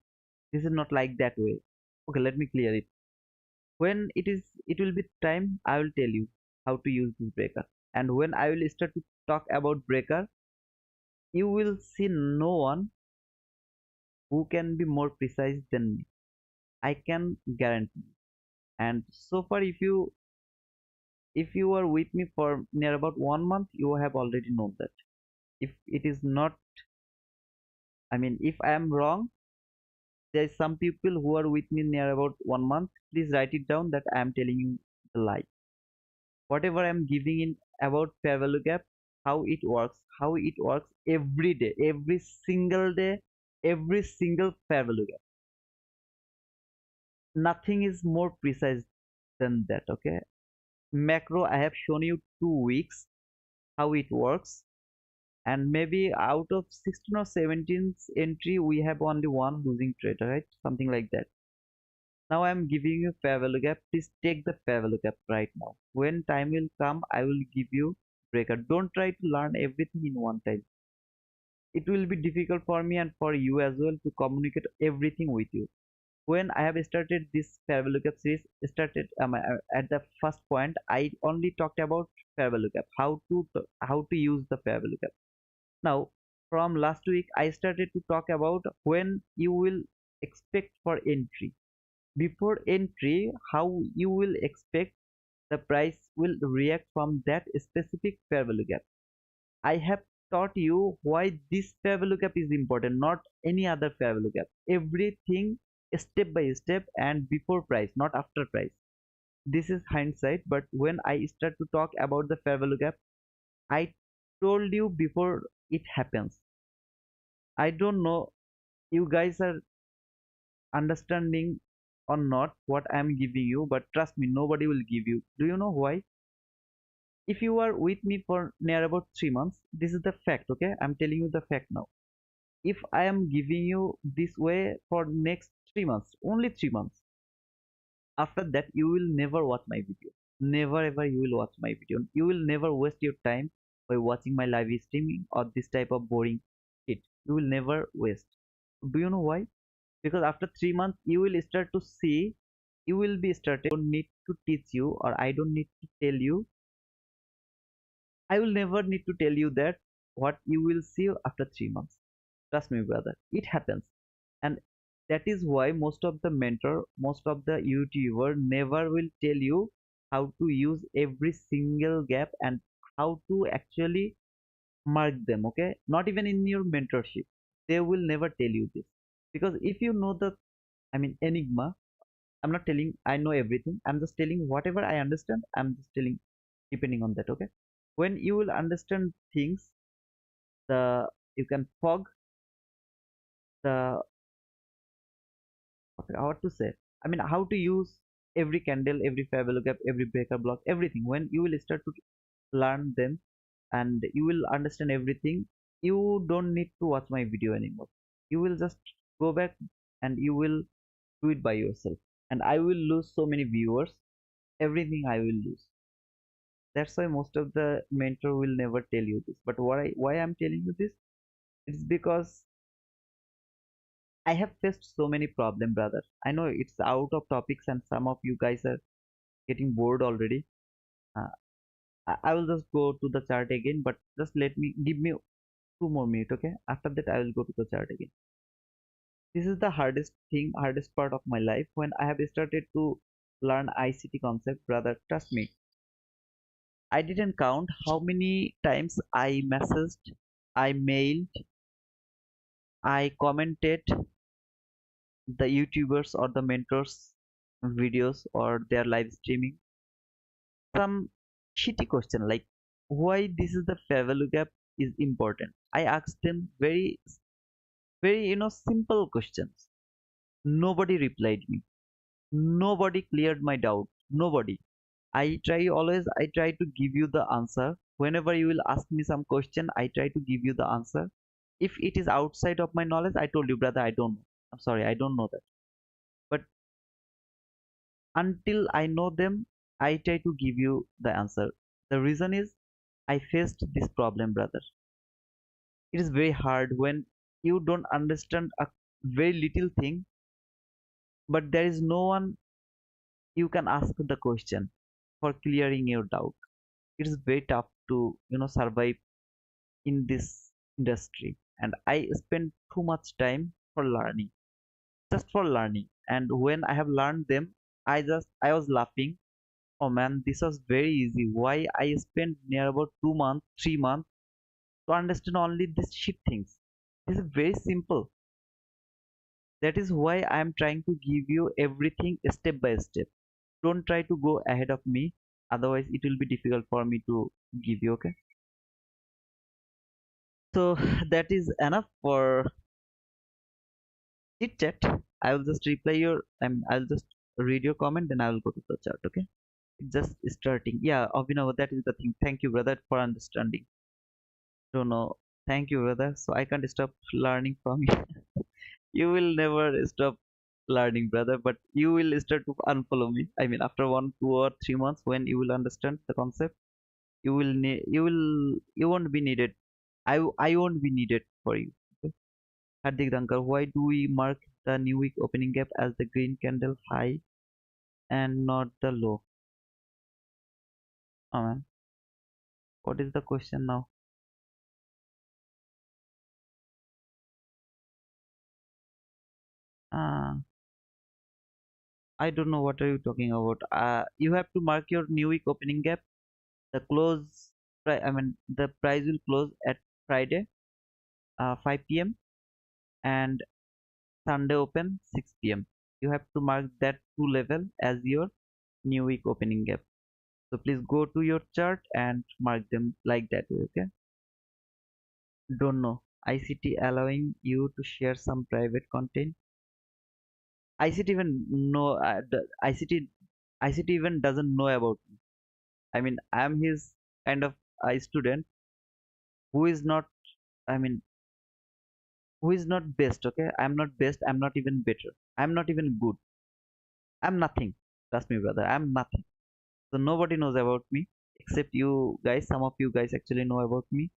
This is not like that way. Okay, let me clear it. When it will be time, I will tell you how to use this breaker. And when I will start to talk about breaker, you will see no one who can be more precise than me. I can guarantee. And so far, if you are with me for near about 1 month, you have already known that. If it is not, I mean, if I am wrong, there is some people who are with me near about 1 month. Please write it down that I am telling you the lie. Whatever I'm giving in about fair value gap, how it works every day, every single fair value gap. Nothing is more precise than that. Okay, macro, I have shown you 2 weeks how it works, and maybe out of 16 or 17 entry we have only one losing trade, right? Something like that. Now I'm giving you fair value gap. Please take the fair value gap right now. When time will come, I will give you breaker. Don't try to learn everything in one time. It will be difficult for me and for you as well to communicate everything with you. When I have started this fair value gap series, started at the first point, I only talked about fair value gap, how to use the fair value gap. Now, from last week, I started to talk about when you will expect for entry. Before entry, how you will expect the price will react from that specific fair value gap. I have taught you why this fair value gap is important, not any other fair value gap. Everything step by step and before price, not after price. This is hindsight, but when I start to talk about the fair value gap, I told you before it happens. I don't know you guys are understanding or not what I'm giving you, but trust me, nobody will give you. Do you know why? If you are with me for near about 3 months, this is the fact, okay? I'm telling you the fact now. If I am giving you this way for next 3 months, only 3 months, after that you will never watch my video. Never ever you will watch my video. You will never waste your time by watching my live streaming or this type of boring shit. You will never waste. Do you know why? Because after 3 months you will start to see, you will be started. I don't need to teach you, or I don't need to tell you. I will never need to tell you that what you will see after 3 months. Trust me, brother, it happens. And that is why most of the mentor, most of the YouTuber never will tell you how to use every single gap and how to actually mark them, okay? Not even in your mentorship. They will never tell you this. Because if you know the, I mean, enigma, I'm not telling I know everything. I'm just telling whatever I understand. I'm just telling depending on that, okay? When you will understand things, the you can fog the what to say. I mean, how to use every candle, every fair value gap, every breaker block, everything. When you will start to learn them and you will understand everything, you don't need to watch my video anymore. You will just go back and you will do it by yourself. And I will lose so many viewers. Everything I will lose. That's why most of the mentor will never tell you this. But why I'm telling you this? It's because I have faced so many problems, brother. I know it's out of topics and some of you guys are getting bored already. Uh, I will just go to the chart again, but just give me 2 more minutes, okay? After that, I will go to the chart again. This is the hardest part of my life when I have started to learn ICT concept, brother. Trust me. I didn't count how many times I messaged, I mailed, I commented the YouTubers or the mentors videos or their live streaming. Some shitty question like why this is the fair value gap is important. I asked them very simple questions. Nobody replied me. Nobody cleared my doubt. Nobody. I try to give you the answer. Whenever you will ask me some question, I try to give you the answer. If it is outside of my knowledge, I told you, brother, I don't know. I'm sorry, I don't know that. But until I know them, I try to give you the answer. The reason is I faced this problem, brother. It is very hard when you don't understand a very little thing, but there is no one you can ask the question for clearing your doubt. It is very tough to survive in this industry, and I spend too much time for learning, just for learning. And when I have learned them, I was laughing. Oh man, this was very easy. Why I spent near about 2 months, 3 months to understand only these shit things? This is very simple. That is why I am trying to give you everything step by step. Don't try to go ahead of me, otherwise it will be difficult for me to give you. Okay, so that is enough for chit chat. I will just reply your I'll just read your comment, then I will go to the chat. Okay, just starting. Yeah, Abhinav, that is the thing. Thank you, brother, for understanding. Don't know. Thank you, brother. So I can't stop learning from you. You will never stop learning, brother, but you will start to unfollow me. I mean, after 1, 2, or 3 months, when you will understand the concept, you won't be needed. I won't be needed for you. Okay? Hardik Dankar, why do we mark the new week opening gap as the green candle high and not the low? Oh man, what is the question now? Uh, I don't know what are you talking about. You have to mark your new week opening gap. The the price will close at Friday, 5 p.m. and Sunday open 6 p.m. You have to mark that two level as your new week opening gap. So please go to your chart and mark them like that way. Okay. Don't know. ICT allowing you to share some private content. ICT even know the ICT even doesn't know about me. I mean, I'm his kind of a student who is not. I mean, who is not best. Okay, I'm not best. I'm not even better. I'm not even good. I'm nothing. Trust me, brother. I'm nothing. So nobody knows about me except you guys. Some of you guys actually know about me.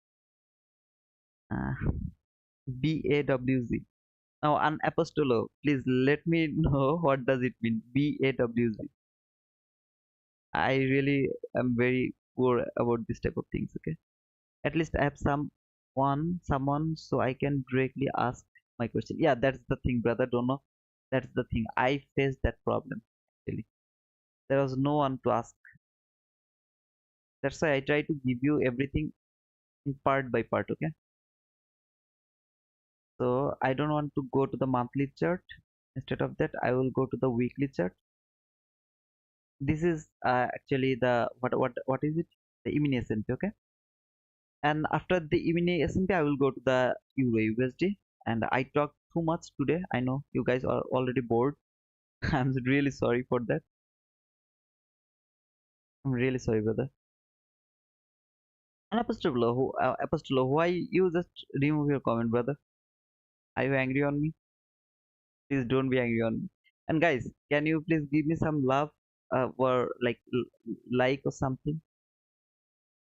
Uh, BAWZ. Now, an apostolo. Please let me know what does it mean. BAWZ. I really am very poor about this type of things. Okay. At least I have someone, so I can directly ask my question. Yeah, that's the thing, brother. Don't know. That's the thing. I faced that problem actually. There was no one to ask. That's why I try to give you everything in part by part. Okay. So I don't want to go to the monthly chart. Instead of that, I will go to the weekly chart. This is actually the what is it? The E-mini S&P. Okay. And after the E-mini S&P, I will go to the Euro USD. And I talked too much today. I know you guys are already bored. I'm really sorry for that. I'm really sorry, brother. And Apostolo, why you just remove your comment, brother? Are you angry on me? Please don't be angry on me. And guys, can you please give me some love, or like or something?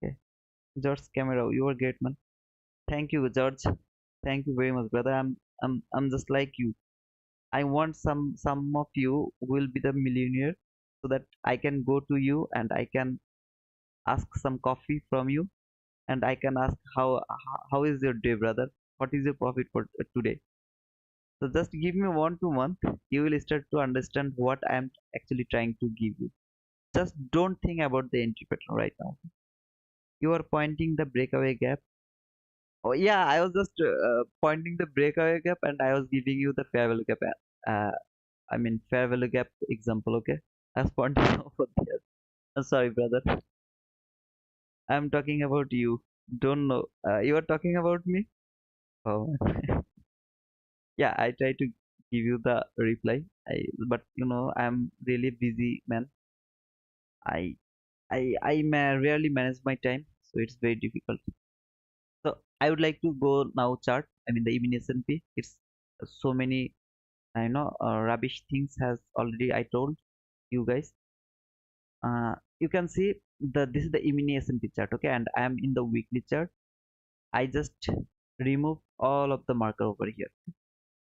Okay, George Camero, you are great, man. Thank you, George. Thank you very much, brother. I'm just like you. I want some of you will be the millionaire, so that I can go to you and I can ask some coffee from you, and I can ask how is your day, brother? What is your profit for today? So just give me 1 2 month, you will start to understand what I am actually trying to give you. Just don't think about the entry pattern right now. You are pointing the breakaway gap. Oh yeah, I was just pointing the breakaway gap and I was giving you the fair value gap. Uh, I mean fair value gap example. Okay, I was pointing over there. Sorry, brother. I'm talking about you. Don't know. You are talking about me. Oh, yeah. I try to give you the reply. But I'm really busy, man. I, rarely manage my time, so it's very difficult. So I would like to go now chart. I mean the even S&P. It's so many rubbish things has already I told you guys. You can see this is the E-mini S&P chart, okay, and I am in the weekly chart. I just remove all of the marker over here.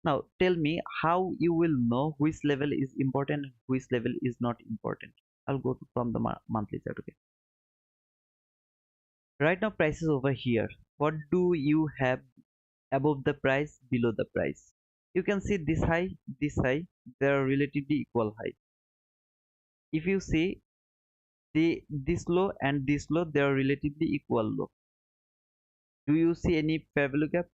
Now tell me how you will know which level is important and which level is not important. I'll go to from the monthly chart, okay. Right now price is over here. What do you have above the price, below the price? You can see this high, they are relatively equal high. If you see this low and this low, they are relatively equal low. Do you see any fair value gap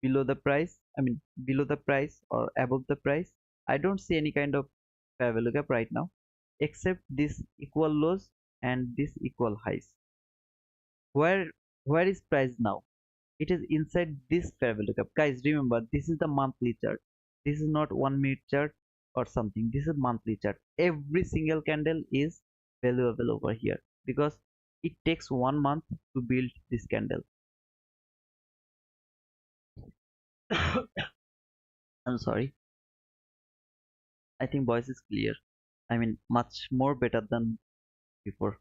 below the price? I mean below the price or above the price? I don't see any kind of fair value gap right now, except this equal lows and this equal highs. Where is price now? It is inside this fair value gap. Guys, remember this is the monthly chart. This is not 1 minute chart or something. This is monthly chart. Every single candle is valuable over here because it takes 1 month to build this candle. I'm sorry. I think voice is clear. I mean much more better than before.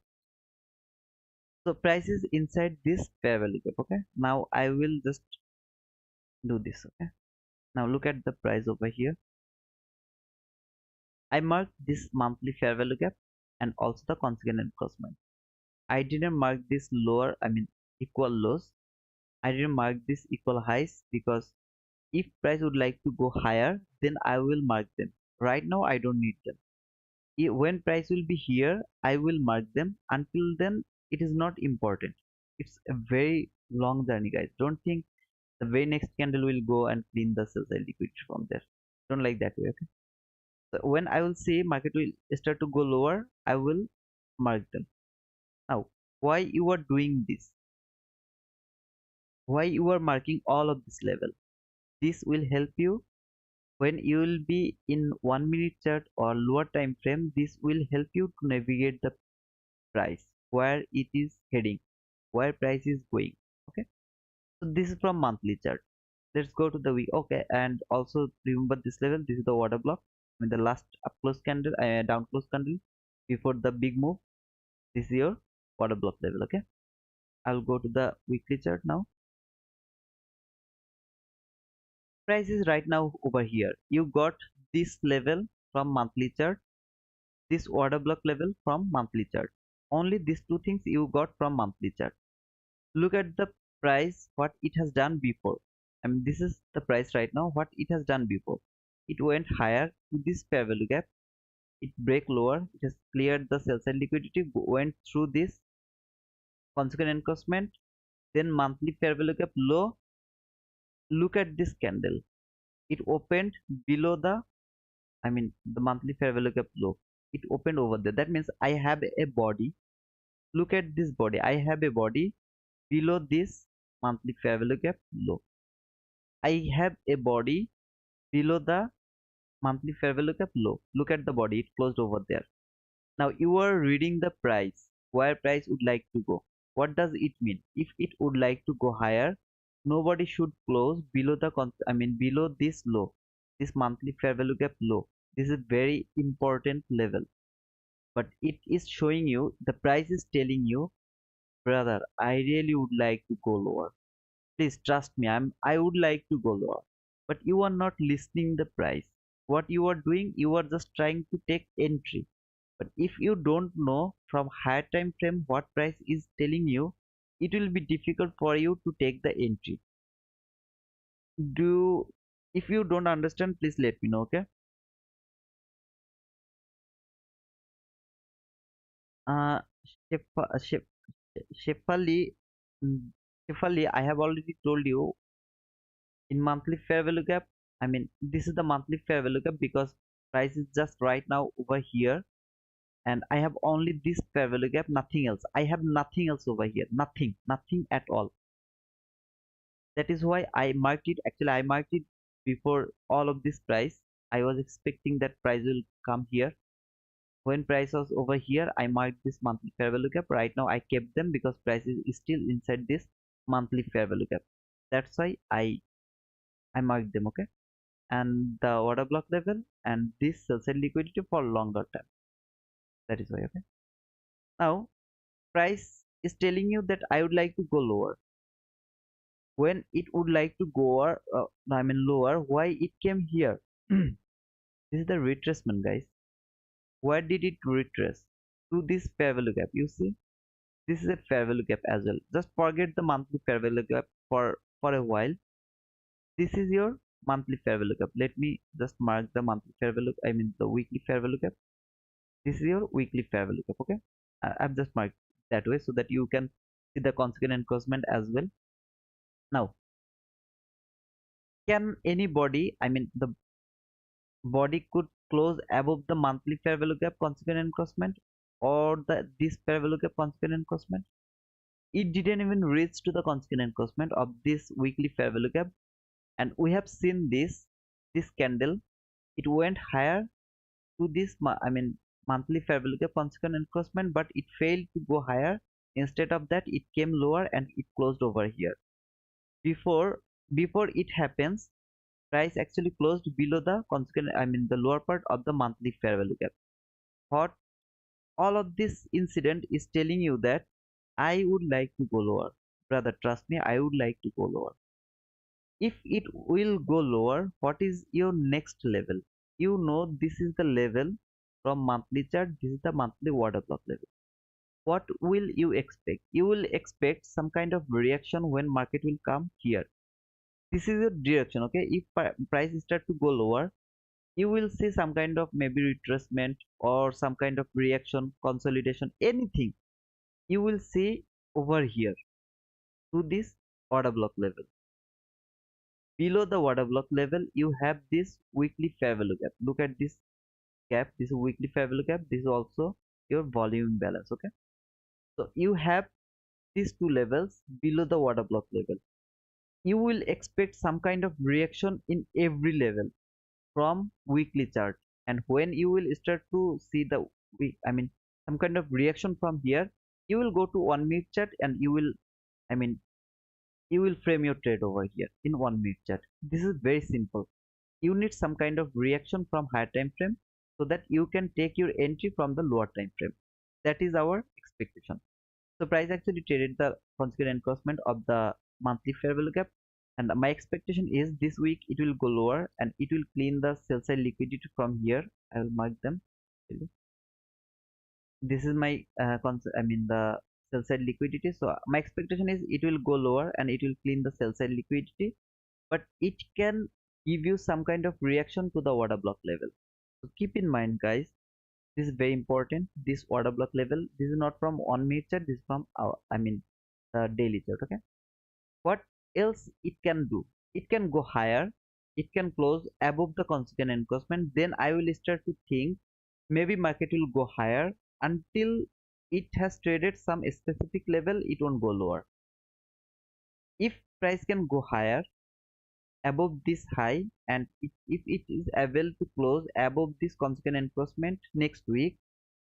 So price is inside this fair value gap. Okay. Now I will just do this. Okay. Now look at the price over here. I marked this monthly fair value gap and also the consequent encroachment. I didn't mark this lower, I mean equal lows. I didn't mark this equal highs because if price would like to go higher, then I will mark them. Right now I don't need them. When price will be here, I will mark them. Until then, it is not important. It's a very long journey, guys. Don't think the very next candle will go and clean the sell side liquidity from there. Don't like that way, okay? So when I will see market will start to go lower, I will mark them. Now, why you are doing this? Why you are marking all of this level? This will help you when you will be in 1 minute chart or lower time frame. This will help you to navigate the price, where it is heading, where price is going. Okay, so this is from monthly chart. Let's go to the week. Okay, and also remember this level. This is the water block. I mean the last up close candle, down close candle before the big move. This is your water block level. Okay, I'll go to the weekly chart now. Price is right now over here. You got this level from monthly chart, this order block level from monthly chart. Only these two things you got from monthly chart. Look at the price, what it has done before. I mean this is the price right now, what it has done before. It went higher to this fair value gap, it break lower, it has cleared the sell side liquidity, went through this consequent encroachment, then monthly fair value gap low. Look at this candle, it opened below the, I mean the monthly fair value gap low. It opened over there. That means I have a body. Look at this body. I have a body below this monthly fair value gap low. I have a body below the monthly fair value gap low. Look at the body. It closed over there. Now you are reading the price. Where price would like to go. What does it mean? If it would like to go higher, nobody should close below the I mean below this low, this monthly fair value gap low. This is a very important level. But it is showing you, the price is telling you, brother, I really would like to go lower. Please trust me, I would like to go lower. But you are not listening the price. What you are doing, you are just trying to take entry. But if you don't know from higher time frame what price is telling you, it will be difficult for you to take the entry. Do If you don't understand, please let me know. Okay. Uh, Shefa- Shef- Shefali, mm, Shefali, I have already told you in monthly fair value gap. I mean, this is the monthly fair value gap because price is just right now over here, and I have only this fair value gap, nothing else. I have nothing else over here, nothing at all. That is why I marked it. Actually, I marked it before all of this price. I was expecting that price will come here. When price was over here, I marked this monthly fair value gap. Right now, I kept them because price is still inside this monthly fair value gap. That's why I marked them. Okay, and the order block level and this sell side liquidity for longer time. That is why. Okay. Now, price is telling you that I would like to go lower. When it would like to go I mean lower, why it came here? This is the retracement, guys. Where did it retrace? To this fair value gap. You see, this is a fair value gap as well. Just forget the monthly fair value gap for a while. This is your monthly fair value gap. Let me just mark the monthly fair value. I mean the weekly fair value gap. This is your weekly fair value gap. Okay, I've just marked that way so that you can see the consequent encroachment as well. Now, can anybody? I mean the body could close above the monthly fair value gap consequent encroachment or the this fair value gap consequent encroachment. It didn't even reach to the consequent encroachment of this weekly fair value gap, and we have seen this candle. It went higher to this I mean monthly fair value gap consequent encroachment, but it failed to go higher. Instead of that, it came lower and it closed over here. Before it happens, price actually closed below the consequent I mean the lower part of the monthly fair value gap. What all of this incident is telling you that I would like to go lower. Brother, trust me, I would like to go lower. If it will go lower, what is your next level? You know this is the level from monthly chart. This is the monthly order block level. What will you expect? You will expect some kind of reaction when market will come here. This is your direction. Okay, if price start to go lower, you will see some kind of maybe retracement or some kind of reaction, consolidation, anything you will see over here to this order block level. Below the order block level, you have this weekly fair value gap. Look at this gap. This is weekly fair value gap. This is also your volume imbalance. Okay, so you have these two levels below the order block level. You will expect some kind of reaction in every level from weekly chart, and when you will start to see the week I mean some kind of reaction from here, you will go to 1 minute chart and I mean you will frame your trade over here in 1 minute chart. This is very simple. You need some kind of reaction from higher time frame so that you can take your entry from the lower time frame. That is our expectation. So price actually traded the consequent encroachment of the monthly fair value gap, and my expectation is this week it will go lower and it will clean the sell side liquidity from here. I will mark them. This is my I mean the sell side liquidity. So my expectation is it will go lower and it will clean the sell side liquidity, but it can give you some kind of reaction to the order block level. So keep in mind, guys, this is very important. This order block level, this is not from 1 minute chart, this is from our I mean the daily chart. Okay, what else it can do? It can go higher, it can close above the consequent encroachment. Then I will start to think maybe market will go higher until it has traded some specific level, it won't go lower. If price can go higher above this high, and if it is able to close above this consequent encroachment next week,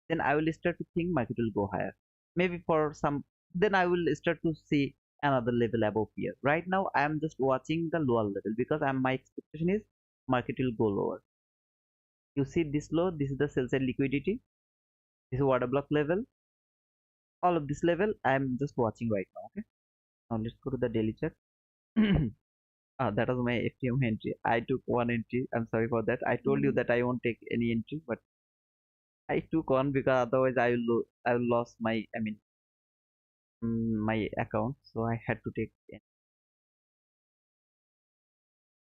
then I will start to think market will go higher. Maybe for some, then I will start to see another level above here. Right now, I am just watching the lower level because my expectation is market will go lower. You see this low, this is the sell side liquidity, this is order block level. All of this level I am just watching right now. Okay, now let's go to the daily chart. That was my FTM entry. I took one entry. I'm sorry for that. I told you that I won't take any entry, but I took one because otherwise I will lose my my account, so I had to take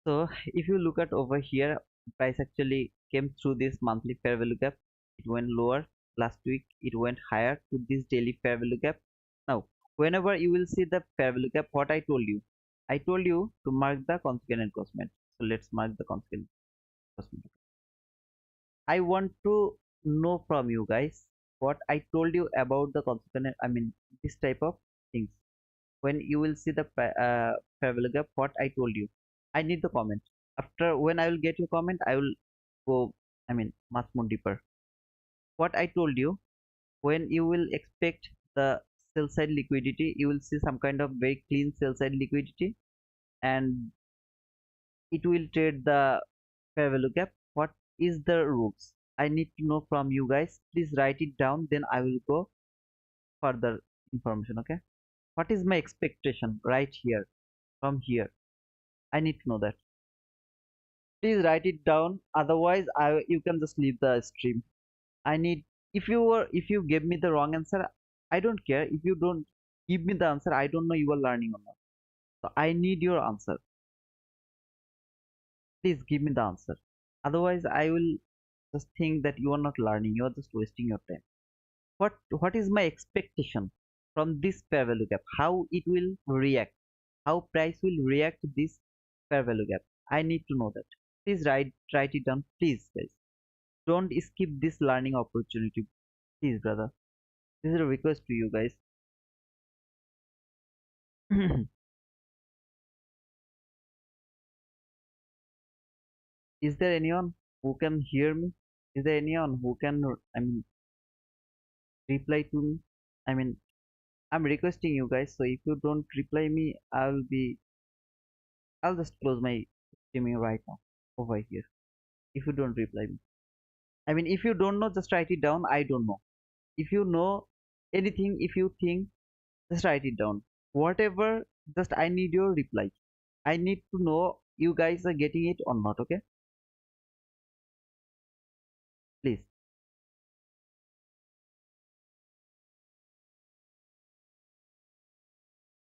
So if you look at over here, price actually came through this monthly fair value gap. It went lower last week. It went higher to this daily fair value gap. Now, whenever you will see the fair value gap, what I told you to mark the consequent encroachment. So let's mark the consequent encroachment. I want to know from you guys what I told you about the consequent. I mean, this type of things. When you will see the fair value gap, what I told you, I need the comment. After when I will get your comment, I will go, I mean, much more deeper. What I told you, when you will expect the sell side liquidity, you will see some kind of very clean sell side liquidity, and it will trade the fair value gap. What is the rules? I need to know from you guys. Please write it down, then I will go further information. Okay, what is my expectation right here from here? I need to know that. Please write it down. Otherwise, you can just leave the stream. I need, if you give me the wrong answer, I don't care. If you don't give me the answer, I don't know you are learning or not. So I need your answer. Please give me the answer. Otherwise, I will just think that you are not learning. You are just wasting your time. What is my expectation from this fair value gap? How it will react? How price will react to this fair value gap? I need to know that. Please write it down, please, guys. Don't skip this learning opportunity, please, brother. This is a request to you guys. Is there anyone who can hear me? Is there anyone who can, I mean, reply to me? I mean, I'm requesting you guys. So if you don't reply me, I'll just close my streaming right now over here. If you don't reply me, I mean, if you don't know, just write it down. I don't know. If you know anything, if you think, just write it down. Whatever, just I need your reply. I need to know you guys are getting it or not. Okay, please.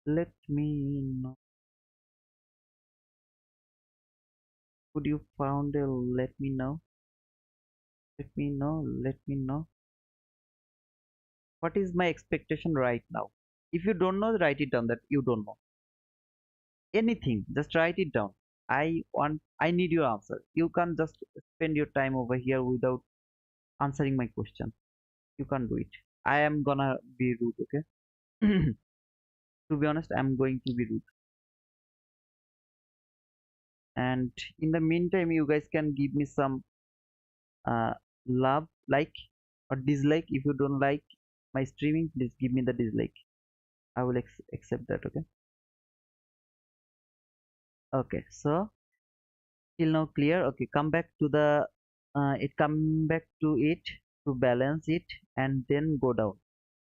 Let me know. Could you found a let me know? Let me know. Let me know. What is my expectation right now? If you don't know, write it down that you don't know. Anything, just write it down. I need your answer. You can't just spend your time over here without answering my question. You can't do it. I am gonna be rude, okay? To be honest, I'm going to be rude. And in the meantime, you guys can give me some love, like or dislike. If you don't like my streaming, please give me the dislike. I will accept that, okay? Okay, so till now clear. Okay, come back to the come back to it to balance it and then go down.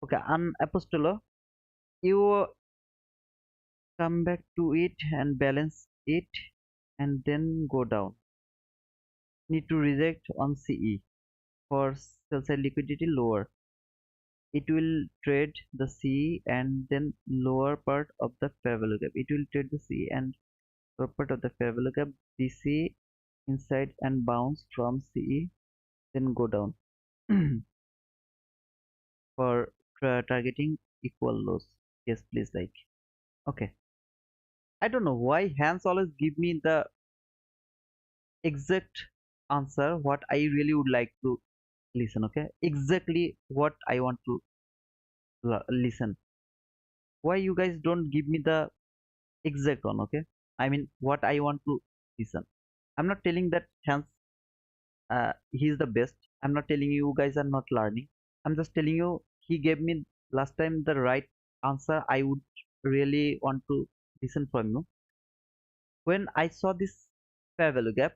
Okay, apostolo, you come back to it and balance it and then go down. Need to reject on CE for sell side liquidity lower. It will trade the CE and then lower part of the fair value gap. It will trade the CE and lower part of the fair value gap. DC inside and bounce from CE, then go down for targeting equal lows. Yes, please, like. Okay. I don't know why hands always give me the exact answer what I really would like to listen. Okay, exactly what I want to listen. Why you guys don't give me the exact one? Okay, I mean what I want to listen. I'm not telling that hands he's the best. I'm not telling you guys are not learning. I'm just telling you he gave me last time the right answer. I would really want to listen from you. When I saw this fair value gap,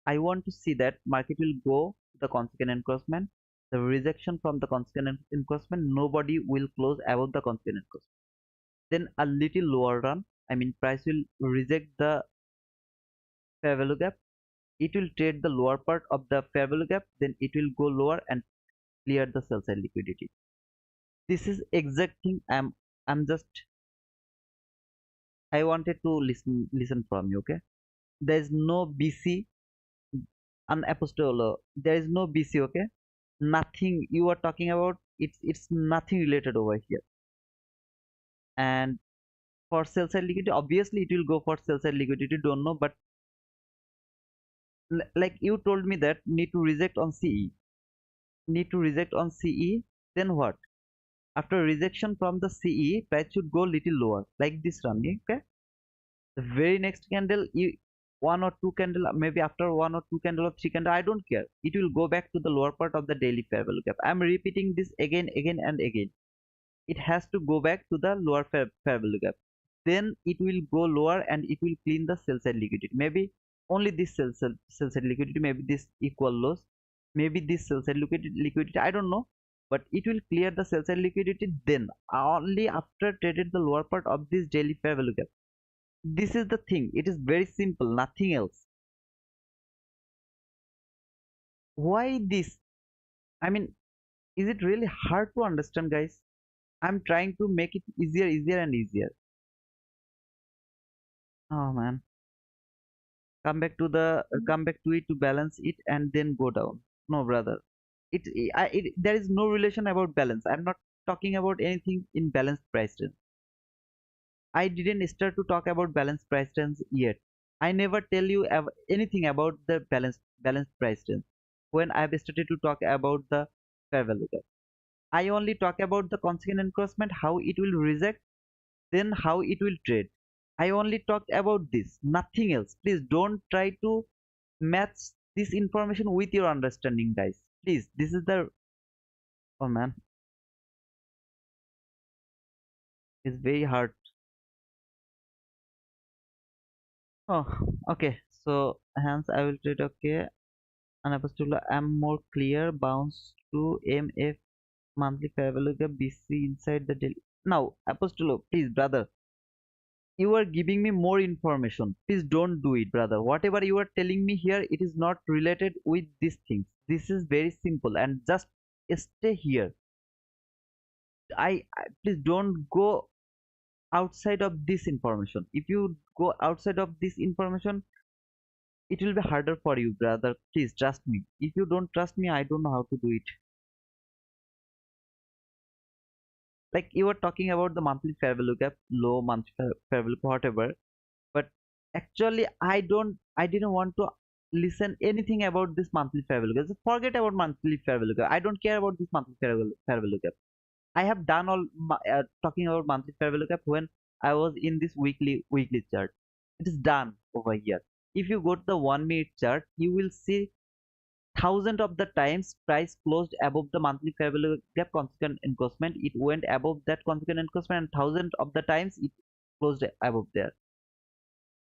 I want to see that market will go to the consequent encroachment. The rejection from the consequent encroachment, nobody will close above the consequent encroachment. Then a little lower run, I mean price will reject the fair value gap. It will trade the lower part of the fair value gap, then it will go lower and clear the sell side liquidity. This is exact thing I'm just I wanted to listen from you, okay? There is no BC, an apostolo. There is no BC, okay? Nothing you are talking about, it's nothing related over here. And for sell side liquidity, obviously it will go for sell side liquidity, don't know, but like you told me that need to reject on CE. Need to reject on CE, then what? After rejection from the CE, price should go little lower, like this running, okay? The very next candle, one or two candle, maybe after one or two candle or three candle, I don't care. It will go back to the lower part of the daily fair value gap. I'm repeating this again and again. It has to go back to the lower fair value gap. Then it will go lower and it will clean the sell side liquidity. Maybe only this sell side liquidity, maybe this equal loss, maybe this sell side liquidity, I don't know. But it will clear the sell side liquidity then only after traded the lower part of this daily fair value gap. This is the thing. It is very simple, nothing else. Why this? I mean, is it really hard to understand, guys? I'm trying to make it easier and easier. Oh man. Come back to it to balance it and then go down. No, brother. There is no relation about balance. I'm not talking about anything in balanced price range. I didn't start to talk about balanced price range yet. I never tell you anything about the balanced price range when I've started to talk about the fair value gap. I only talk about the consequent encroachment, how it will reject, then how it will trade. I only talked about this, nothing else. Please don't try to match this information with your understanding, guys. Please, this is the, oh man, it's very hard. Oh, okay. So hence I will trade, okay. Anapostula, I'm more clear. Bounce to MF monthly fair value gap BC inside the daily. Now, Apostolo, please, brother, you are giving me more information. Please don't do it, brother. Whatever you are telling me here, it is not related with these things. This is very simple and just stay here. Please don't go outside of this information. If you go outside of this information, it will be harder for you, brother. Please trust me. If you don't trust me, I don't know how to do it. Like you were talking about the monthly fair value gap, low monthly fair value, whatever. But actually, I didn't want to listen anything about this monthly fair value gap. Just forget about monthly fair value gap. I don't care about this monthly fair value gap. I have done all talking about monthly fair value gap when I was in this weekly chart. It is done over here. If you go to the 1 minute chart, you will see thousand of the times price closed above the monthly fair value gap consequent encroachment. It went above that consequent encroachment, and thousand of the times it closed above there.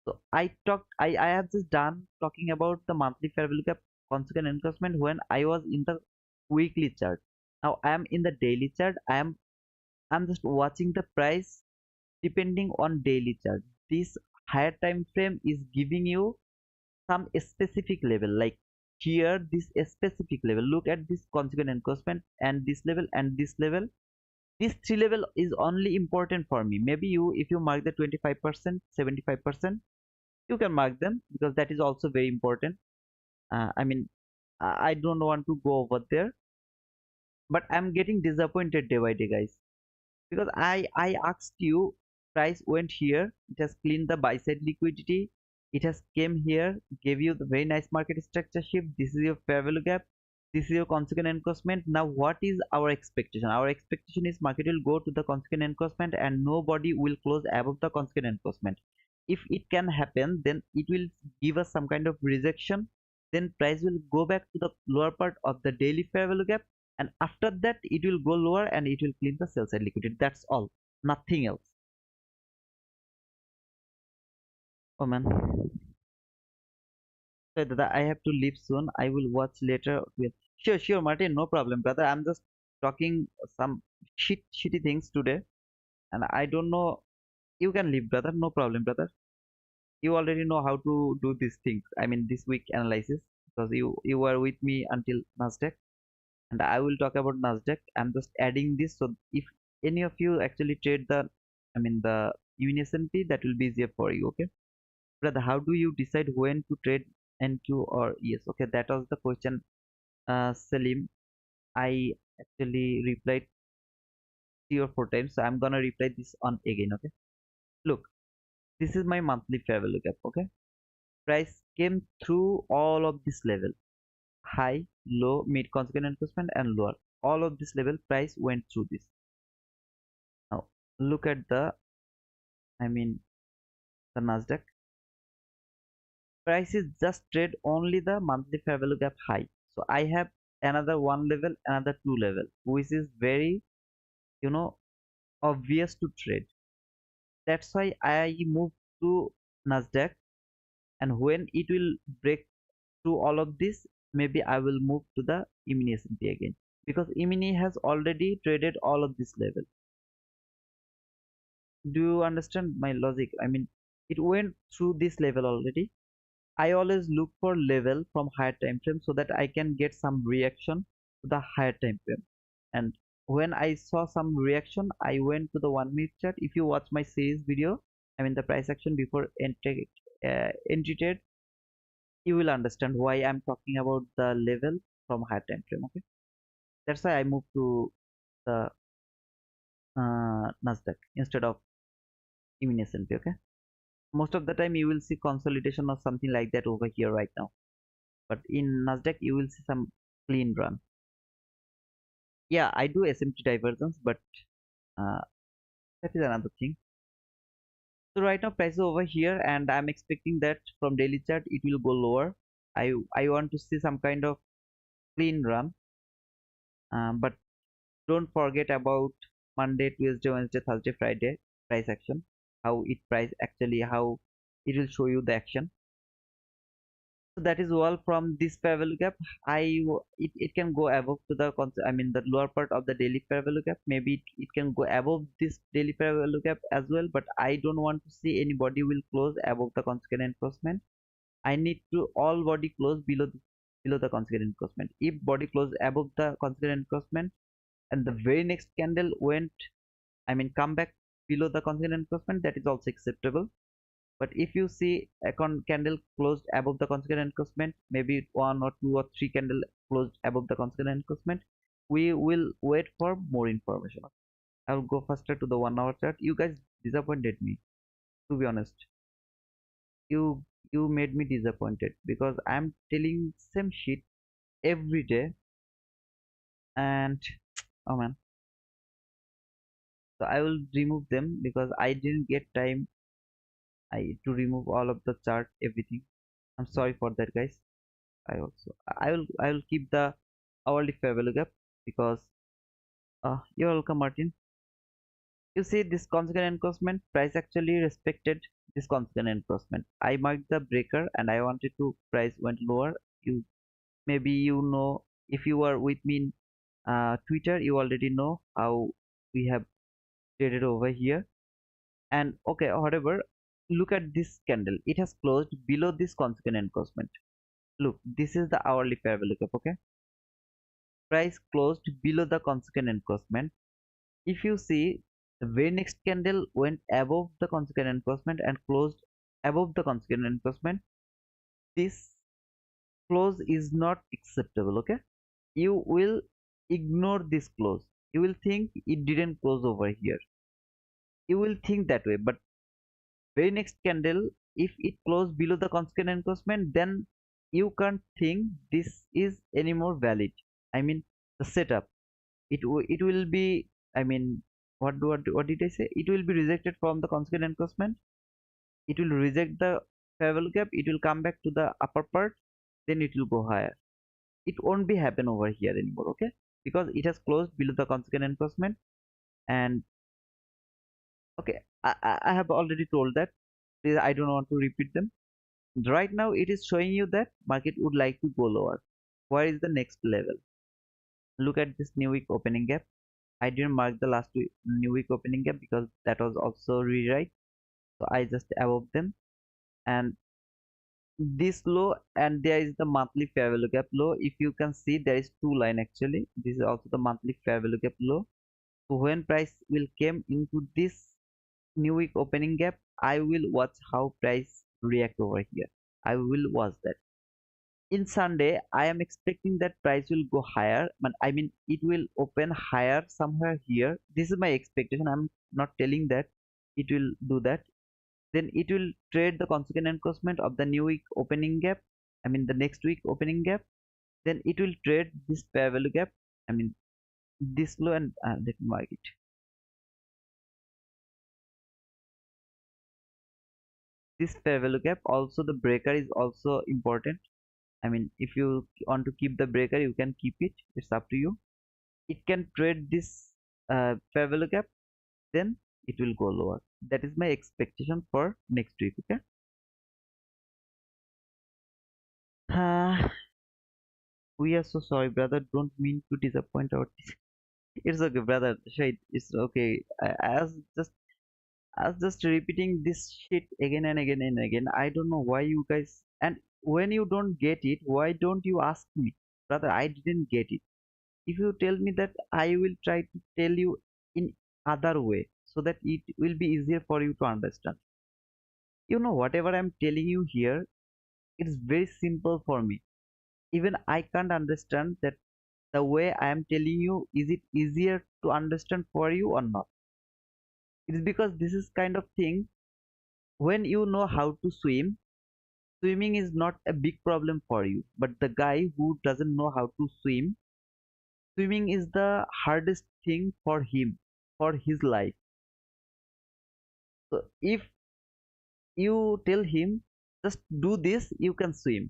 So I have just done talking about the monthly fair value gap consequent encroachment when I was in the weekly chart. Now I am in the daily chart. I'm just watching the price depending on daily chart. This higher time frame is giving you some specific level, like here this specific level. Look at this consequent encroachment and this level and this level. This three level is only important for me. Maybe you, if you mark the 25%, 75%, you can mark them because that is also very important. I mean, I don't want to go over there, but I'm getting disappointed day by day, guys, because I asked you, price went here, it has cleaned the buy side liquidity, it has came here, gave you the very nice market structure shift. This is your fair value gap, this is your consequent encroachment. Now what is our expectation? Our expectation is market will go to the consequent encroachment and nobody will close above the consequent encroachment. If it can happen, then it will give us some kind of rejection, then price will go back to the lower part of the daily fair value gap, and after that it will go lower and it will clean the sell side liquidity. That's all, nothing else. Oh man, so Dada, I have to leave soon. I will watch later with, sure Martin, no problem, brother. I'm just talking some shitty things today, and I don't know. You can leave, brother, no problem, brother. You already know how to do these things. I mean, this week analysis, because you were with me until Nasdaq, and I will talk about Nasdaq. I'm just adding this, so if any of you actually trade the, I mean the UNSNP, that will be easier for you. Okay. Brother, how do you decide when to trade NQ or ES? Okay, that was the question, Salim. I actually replied 3 or 4 times, so I'm gonna reply this on again. Okay, look, this is my monthly fair value gap. Okay, price came through all of this level: high, low, mid, consequent encroachment, and lower. All of this level, price went through this. Now, look at the, I mean, the Nasdaq. Price is just trade only the monthly fair value gap high. So I have another one level, another two level, which is very, you know, obvious to trade. That's why I move to Nasdaq, and when it will break through all of this, maybe I will move to the E-mini S&P again, because E-mini has already traded all of this level. Do you understand my logic? I mean, it went through this level already. I always look for level from higher time frame so that I can get some reaction to the higher time frame. And when I saw some reaction, I went to the 1 minute chart. If you watch my series video, I mean the price action before entry trade, you will understand why I'm talking about the level from higher time frame. Okay, that's why I moved to the Nasdaq instead of E-mini S&P. Okay, most of the time you will see consolidation or something like that over here right now, but in Nasdaq you will see some clean run. Yeah, I do SMT divergence, but uh, that is another thing. So right now price is over here, and I'm expecting that from daily chart it will go lower. I want to see some kind of clean run, but don't forget about Monday, Tuesday, Wednesday, Thursday, Friday price action. How it price actually, how it will show you the action. So that is all from this fair value gap. It can go above to the I mean the lower part of the daily fair value gap. Maybe it can go above this daily fair value gap as well, but I don't want to see anybody will close above the consequent encroachment. I need to all body close below the consequent encroachment. If body close above the consequent encroachment and the very next candle went, I mean come back below the consequent encroachment, that is also acceptable. But if you see a candle closed above the consequent encroachment, maybe one or two or three candle closed above the consequent encroachment, we will wait for more information. I will go faster to the 1 hour chart. You guys disappointed me, to be honest. You made me disappointed because I'm telling same shit every day, and oh man. So I will remove them because I didn't get time to remove all of the chart, everything. I'm sorry for that, guys. I will keep the hourly fair value gap because you're welcome, Martin. You see this consequent encroachment price actually respected this consequent encroachment. I marked the breaker and I wanted to price went lower. You maybe you know, if you are with me in Twitter, you already know how we have traded over here. And okay, however, look at this candle. It has closed below this consequent encroachment. Look, this is the hourly fair value gap. Okay, price closed below the consequent encroachment. If you see, the very next candle went above the consequent encroachment and closed above the consequent encroachment. This close is not acceptable. Okay, you will ignore this close. You will think it didn't close over here. You will think that way, but very next candle, if it closed below the consequent encroachment, then you can't think this is any more valid. I mean, the setup. It will be, I mean, what did I say? It will be rejected from the consequent encroachment. It will reject the fair value gap. It will come back to the upper part, then it will go higher. It won't be happen over here anymore. Okay, because it has closed below the consequent encroachment. And okay, I have already told that. Please, I don't want to repeat them. Right now it is showing you that market would like to go lower. Where is the next level? Look at this new week opening gap. I didn't mark the last week, new week opening gap because that was also rewrite, so I just above them. And this low, and there is the monthly fair value gap low. If you can see, there is two line actually. This is also the monthly fair value gap low. So when price will came into this new week opening gap, I will watch how price react over here. I will watch that. In Sunday, I am expecting that price will go higher, but I mean it will open higher somewhere here. This is my expectation. I'm not telling that it will do that. Then it will trade the consequent encroachment of the new week opening gap. I mean the next week opening gap. Then it will trade this fair value gap. I mean this low and let me mark it. This fair value gap. Also the breaker is also important. I mean if you want to keep the breaker, you can keep it. It's up to you. It can trade this fair value gap, then it will go lower. That is my expectation for next week. Okay. uh, we are so sorry, brother. Don't mean to disappoint our it's okay, brother. Shade, it's okay. I was just repeating this shit again and again and again. I don't know why you guys, and when you don't get it, why don't you ask me? Brother, I didn't get it. If you tell me that, I will try to tell you in other way so that it will be easier for you to understand. You know, whatever I'm telling you here, it's very simple for me. Even I can't understand that the way I am telling you, is it easier to understand for you or not? It's because this is kind of thing, when you know how to swim, swimming is not a big problem for you. But the guy who doesn't know how to swim, swimming is the hardest thing for him, for his life. So if you tell him just do this, you can swim,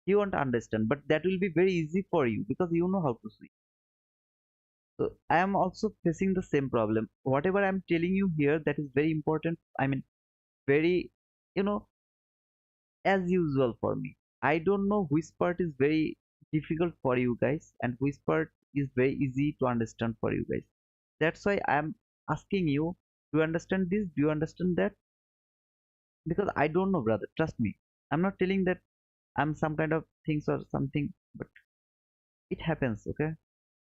he won't understand, but that will be very easy for you because you know how to swim. So I am also facing the same problem. Whatever I'm telling you here, that is very important. I mean, very, you know, as usual for me. I don't know which part is very difficult for you guys and which part is very easy to understand for you guys. That's why I'm asking you, do you understand this? Do you understand that? Because I don't know, brother. Trust me. I'm not telling that I'm some kind of things or something, but it happens, okay?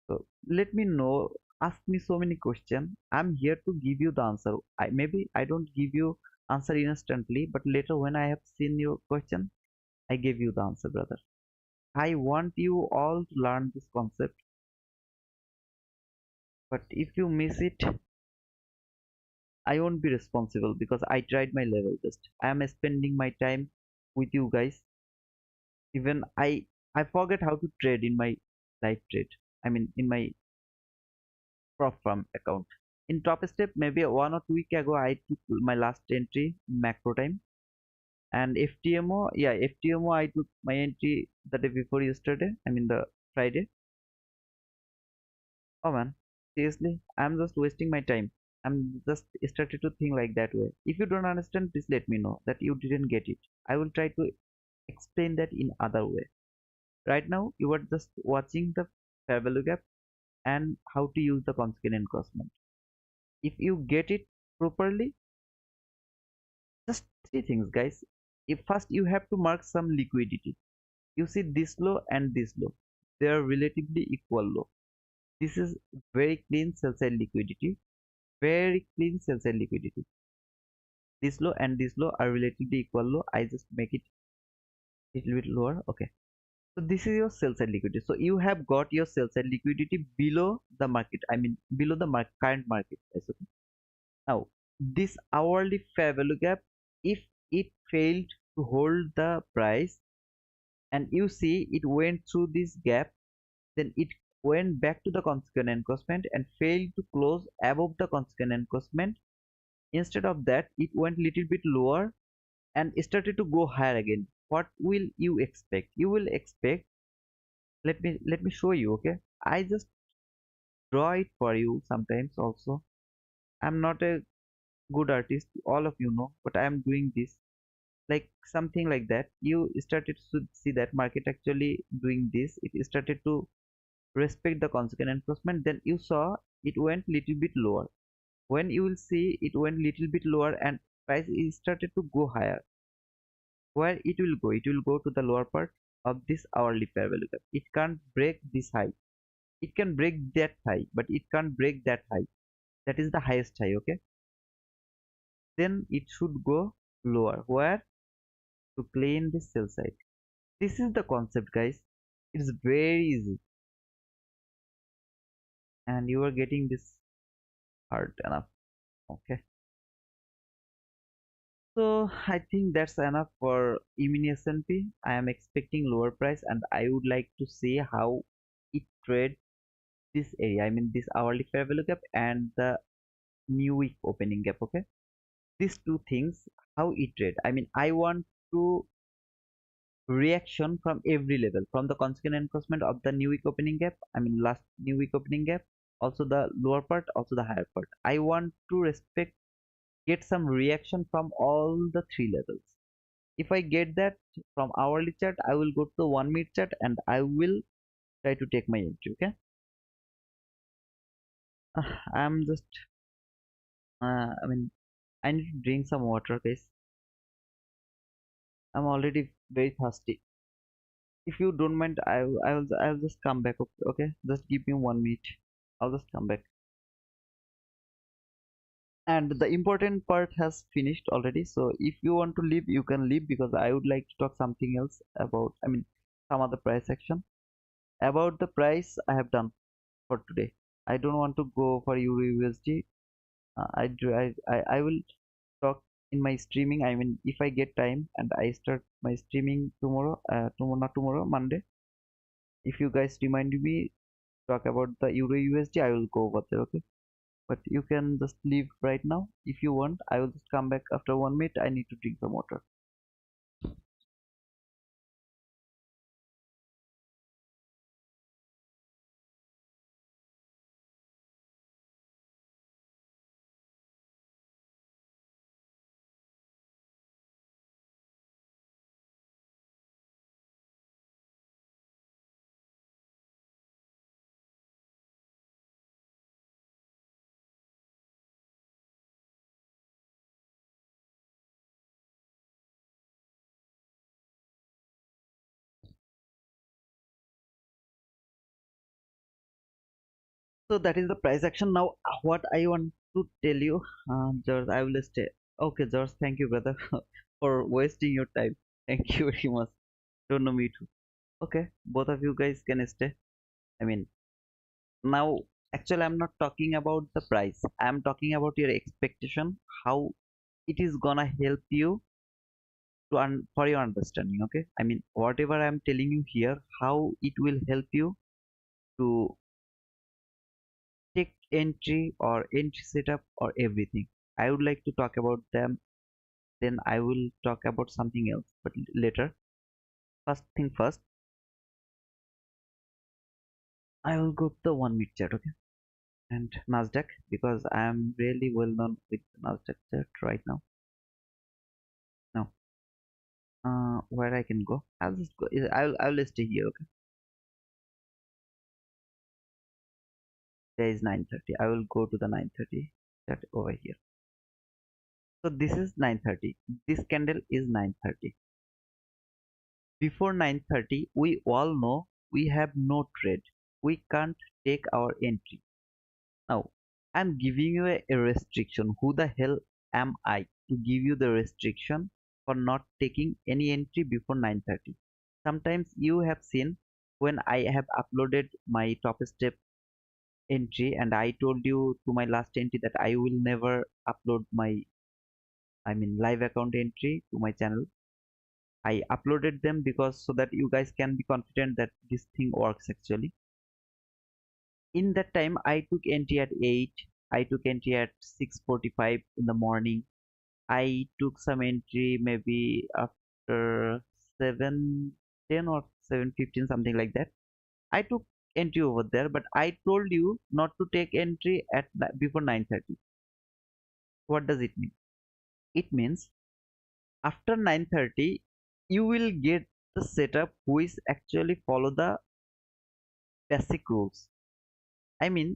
So let me know, ask me so many questions. I'm here to give you the answer. Maybe I don't give you answer instantly, but later when I have seen your question, I give you the answer, brother. I want you all to learn this concept, but if you miss it, I won't be responsible because I tried my level best. I am spending my time with you guys. Even I forget how to trade in my live trade. I mean in my prop farm account. In top step, maybe 1 or 2 week ago, I took my last entry in macro time. And FTMO, yeah, FTMO, I took my entry the day before yesterday. I mean the Friday. Oh man, seriously, I'm just wasting my time. I'm just started to think like that way. If you don't understand, please let me know that you didn't get it. I will try to explain that in other way. Right now, you are just watching the fair value gap and how to use the consequent encroachment. If you get it properly, just three things, guys. If first you have to mark some liquidity. You see this low and this low. They are relatively equal low. This is very clean sell side liquidity. Very clean sell side liquidity. This low and this low are relatively equal low. I just make it a little bit lower. Okay. So this is your sell side liquidity. So you have got your sell side liquidity below the market. I mean below the current market price. Okay. Now this hourly fair value gap, if it failed to hold the price and you see it went through this gap, then it went back to the consequent encroachment and failed to close above the consequent encroachment. Instead of that, it went little bit lower and started to go higher again. What will you expect? You will expect, let me show you, okay? I just draw it for you sometimes also. I'm not a good artist, all of you know, but I am doing this like something like that. You started to see that market actually doing this. It started to respect the consequent encroachment, then you saw it went little bit lower. When you will see it went little bit lower and price is started to go higher, where it will go, it will go to the lower part of this hourly fair value gap. It can't break this high. It can break that high, but it can't break that high. That is the highest high. Okay, then it should go lower, where to clean this sell side. This is the concept, guys. It's very easy, and you are getting this hard enough. Okay, so I think that's enough for E-mini S&P. I am expecting lower price, and I would like to see how it trade this area. I mean this hourly fair value gap and the new week opening gap. Okay, these two things, how it trade. I mean I want to reaction from every level, from the consequent encroachment of the new week opening gap, I mean last new week opening gap, also the lower part, also the higher part. I want to respect, get some reaction from all the three levels. If I get that from hourly chart, I will go to the 1 minute chart and I will try to take my entry. Okay, I'm just I mean I need to drink some water, guys. I'm already very thirsty. If you don't mind, I'll just come back. Okay, okay, just give me 1 minute. I'll just come back. And the important part has finished already, so if you want to leave you can leave, because I would like to talk something else about, I mean some other price action. About the price I have done for today, I don't want to go for euro USD. I will talk in my streaming. I mean if I get time and I start my streaming tomorrow, not tomorrow, Monday, if you guys remind me talk about the euro USD, I will go over there. Okay, but you can just leave right now if you want. I will just come back after 1 minute. I need to drink some water. So that is the price action. Now what I want to tell you, George, I will stay. Okay, George, thank you, brother, for wasting your time. Thank you very much. Don't know me too. Okay, both of you guys can stay. I mean now actually I'm not talking about the price, I'm talking about your expectation, how it is gonna help you to for your understanding. Okay, I mean whatever I'm telling you here, how it will help you to take entry or entry setup or everything. I would like to talk about them, then I will talk about something else, but later. First thing first, I will go to the 1 minute chart. Okay, and Nasdaq, because I am really well known with Nasdaq chart right now. Now where I can go, I'll just go, I'll stay here. Okay, there is 9:30. I will go to the 9:30 chart over here. So this is 9:30. This candle is 9:30. Before 9:30, we all know we have no trade. We can't take our entry. Now, I'm giving you a restriction. Who the hell am I to give you the restriction for not taking any entry before 9:30? Sometimes you have seen when I have uploaded my top step entry and I told you to my last entry that I will never upload my, I mean live account entry to my channel. I uploaded them because so that you guys can be confident that this thing works actually. In that time, I took entry at 8. I took entry at 6:45 in the morning. I took some entry maybe after 7:10 or 7:15, something like that. I took entry over there, but I told you not to take entry at before 9:30. What does it mean? It means after 9:30, you will get the setup which actually follow the basic rules. I mean,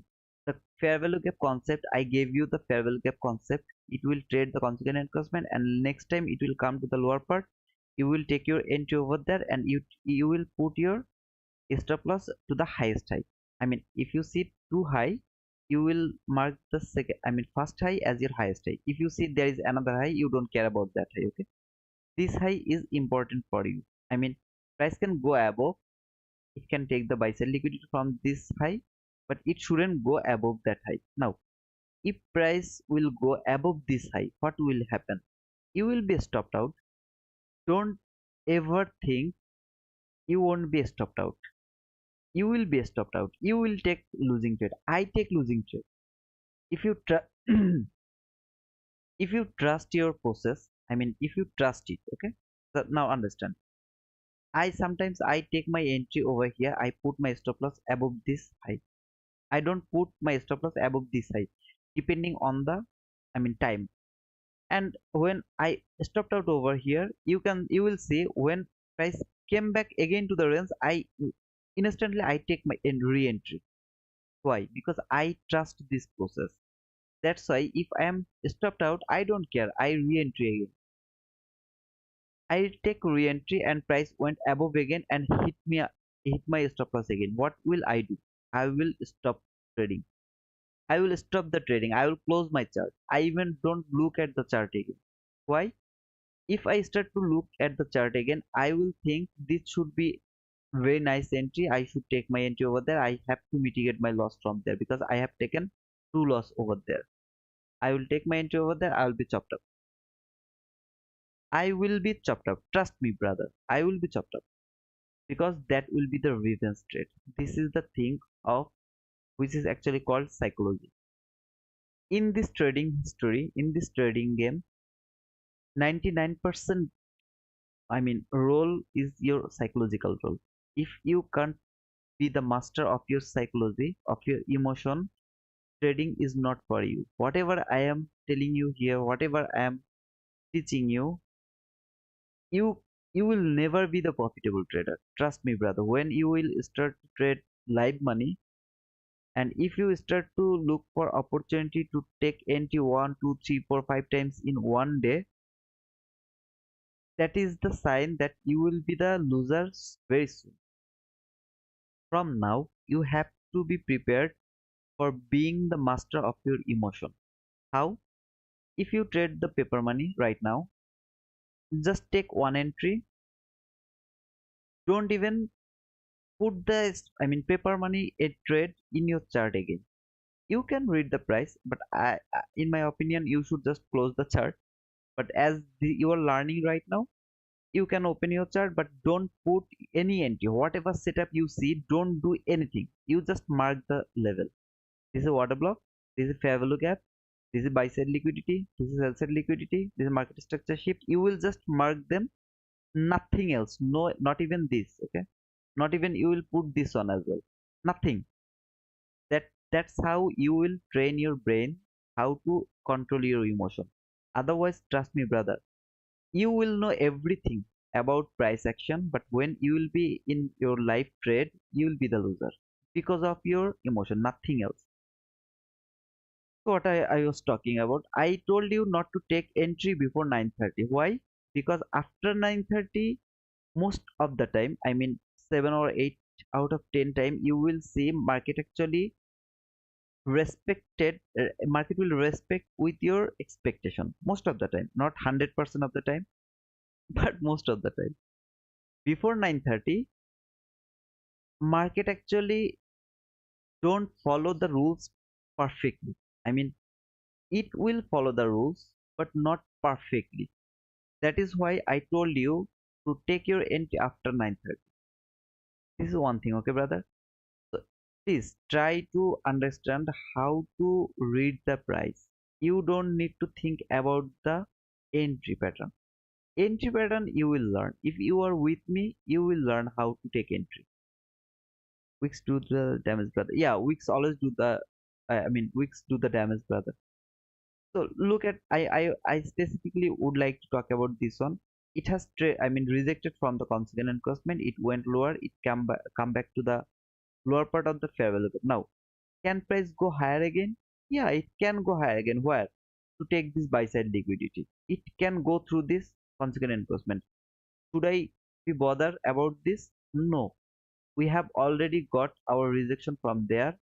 the fair value gap concept, I gave you the fair value gap concept. It will trade the consequent encroachment, and next time it will come to the lower part. You will take your entry over there and you will put your stop loss to the highest high. I mean, if you see too high, you will mark the second, I mean, first high as your highest high. If you see there is another high, you don't care about that high. Okay. This high is important for you. I mean, price can go above, it can take the buy side liquidity from this high, but it shouldn't go above that high. Now, if price will go above this high, what will happen? You will be stopped out. Don't ever think you won't be stopped out. You will be stopped out. You will take losing trade. I take losing trade. If you if you trust your process, I mean, if you trust it, okay. So now understand. I sometimes I take my entry over here. I put my stop loss above this high. I don't put my stop loss above this high, depending on the, I mean, time. And when I stopped out over here, you will see when price came back again to the range, I instantly I take my re-entry. Why? Because I trust this process. That's why if I am stopped out, I don't care. I re-entry again. I take re-entry and price went above again and hit my stop loss again. What will I do? I will stop trading. I will stop the trading. I will close my chart. I even don't look at the chart again. Why? If I start to look at the chart again, I will think this should be very nice entry. I should take my entry over there. I have to mitigate my loss from there because I have taken two loss over there. I will take my entry over there. I will be chopped up. I will be chopped up. Trust me, brother. I will be chopped up because that will be the revenge trade. This is the thing of which is actually called psychology. In this trading history, in this trading game, 99% I mean role is your psychological role. If you can't be the master of your psychology, of your emotion, trading is not for you. Whatever I am telling you here, whatever I am teaching you, you you will never be the profitable trader. Trust me, brother. When you will start to trade live money, and if you start to look for opportunity to take entry 1, 2, 3, 4, 5 times in one day, that is the sign that you will be the losers very soon. From now, you have to be prepared for being the master of your emotion. How? If you trade the paper money right now, just take one entry. Don't even put the, I mean, paper money a trade in your chart again. You can read the price, but in my opinion, you should just close the chart. But as you are learning right now, you can open your chart, but don't put any entry. Whatever setup you see, don't do anything. You just mark the level. This is a water block. This is fair value gap. This is buy side liquidity. This is sell side liquidity. This is market structure shift. You will just mark them. Nothing else. No, not even this. Okay. Not even you will put this on as well. Nothing. That's how you will train your brain how to control your emotion. Otherwise, trust me, brother, you will know everything about price action, but when you will be in your life trade, you will be the loser because of your emotion, nothing else. So what I was talking about, I told you not to take entry before 9:30. Why? Because after 9:30, most of the time, I mean 7 or 8 out of 10 time, you will see market will respect with your expectation most of the time, not 100% of the time, but most of the time. Before 9:30, market actually don't follow the rules perfectly. I mean, it will follow the rules, but not perfectly. That is why I told you to take your entry after 9:30. This is one thing, okay, brother? So please try to understand how to read the price. You don't need to think about the entry pattern. Entry pattern you will learn. If you are with me, you will learn how to take entry. Wicks do the damage, brother. Yeah, Wicks always do the. I mean, Wicks do the damage, brother. So look at I specifically would like to talk about this one. It has I mean rejected from the consequent encroachment. It went lower. It come back to the lower part of the fair value. Now, can price go higher again? Yeah, it can go higher again. Where? To take this buy side liquidity. It can go through this consequent encroachment. Should I be bothered about this? No. We have already got our rejection from there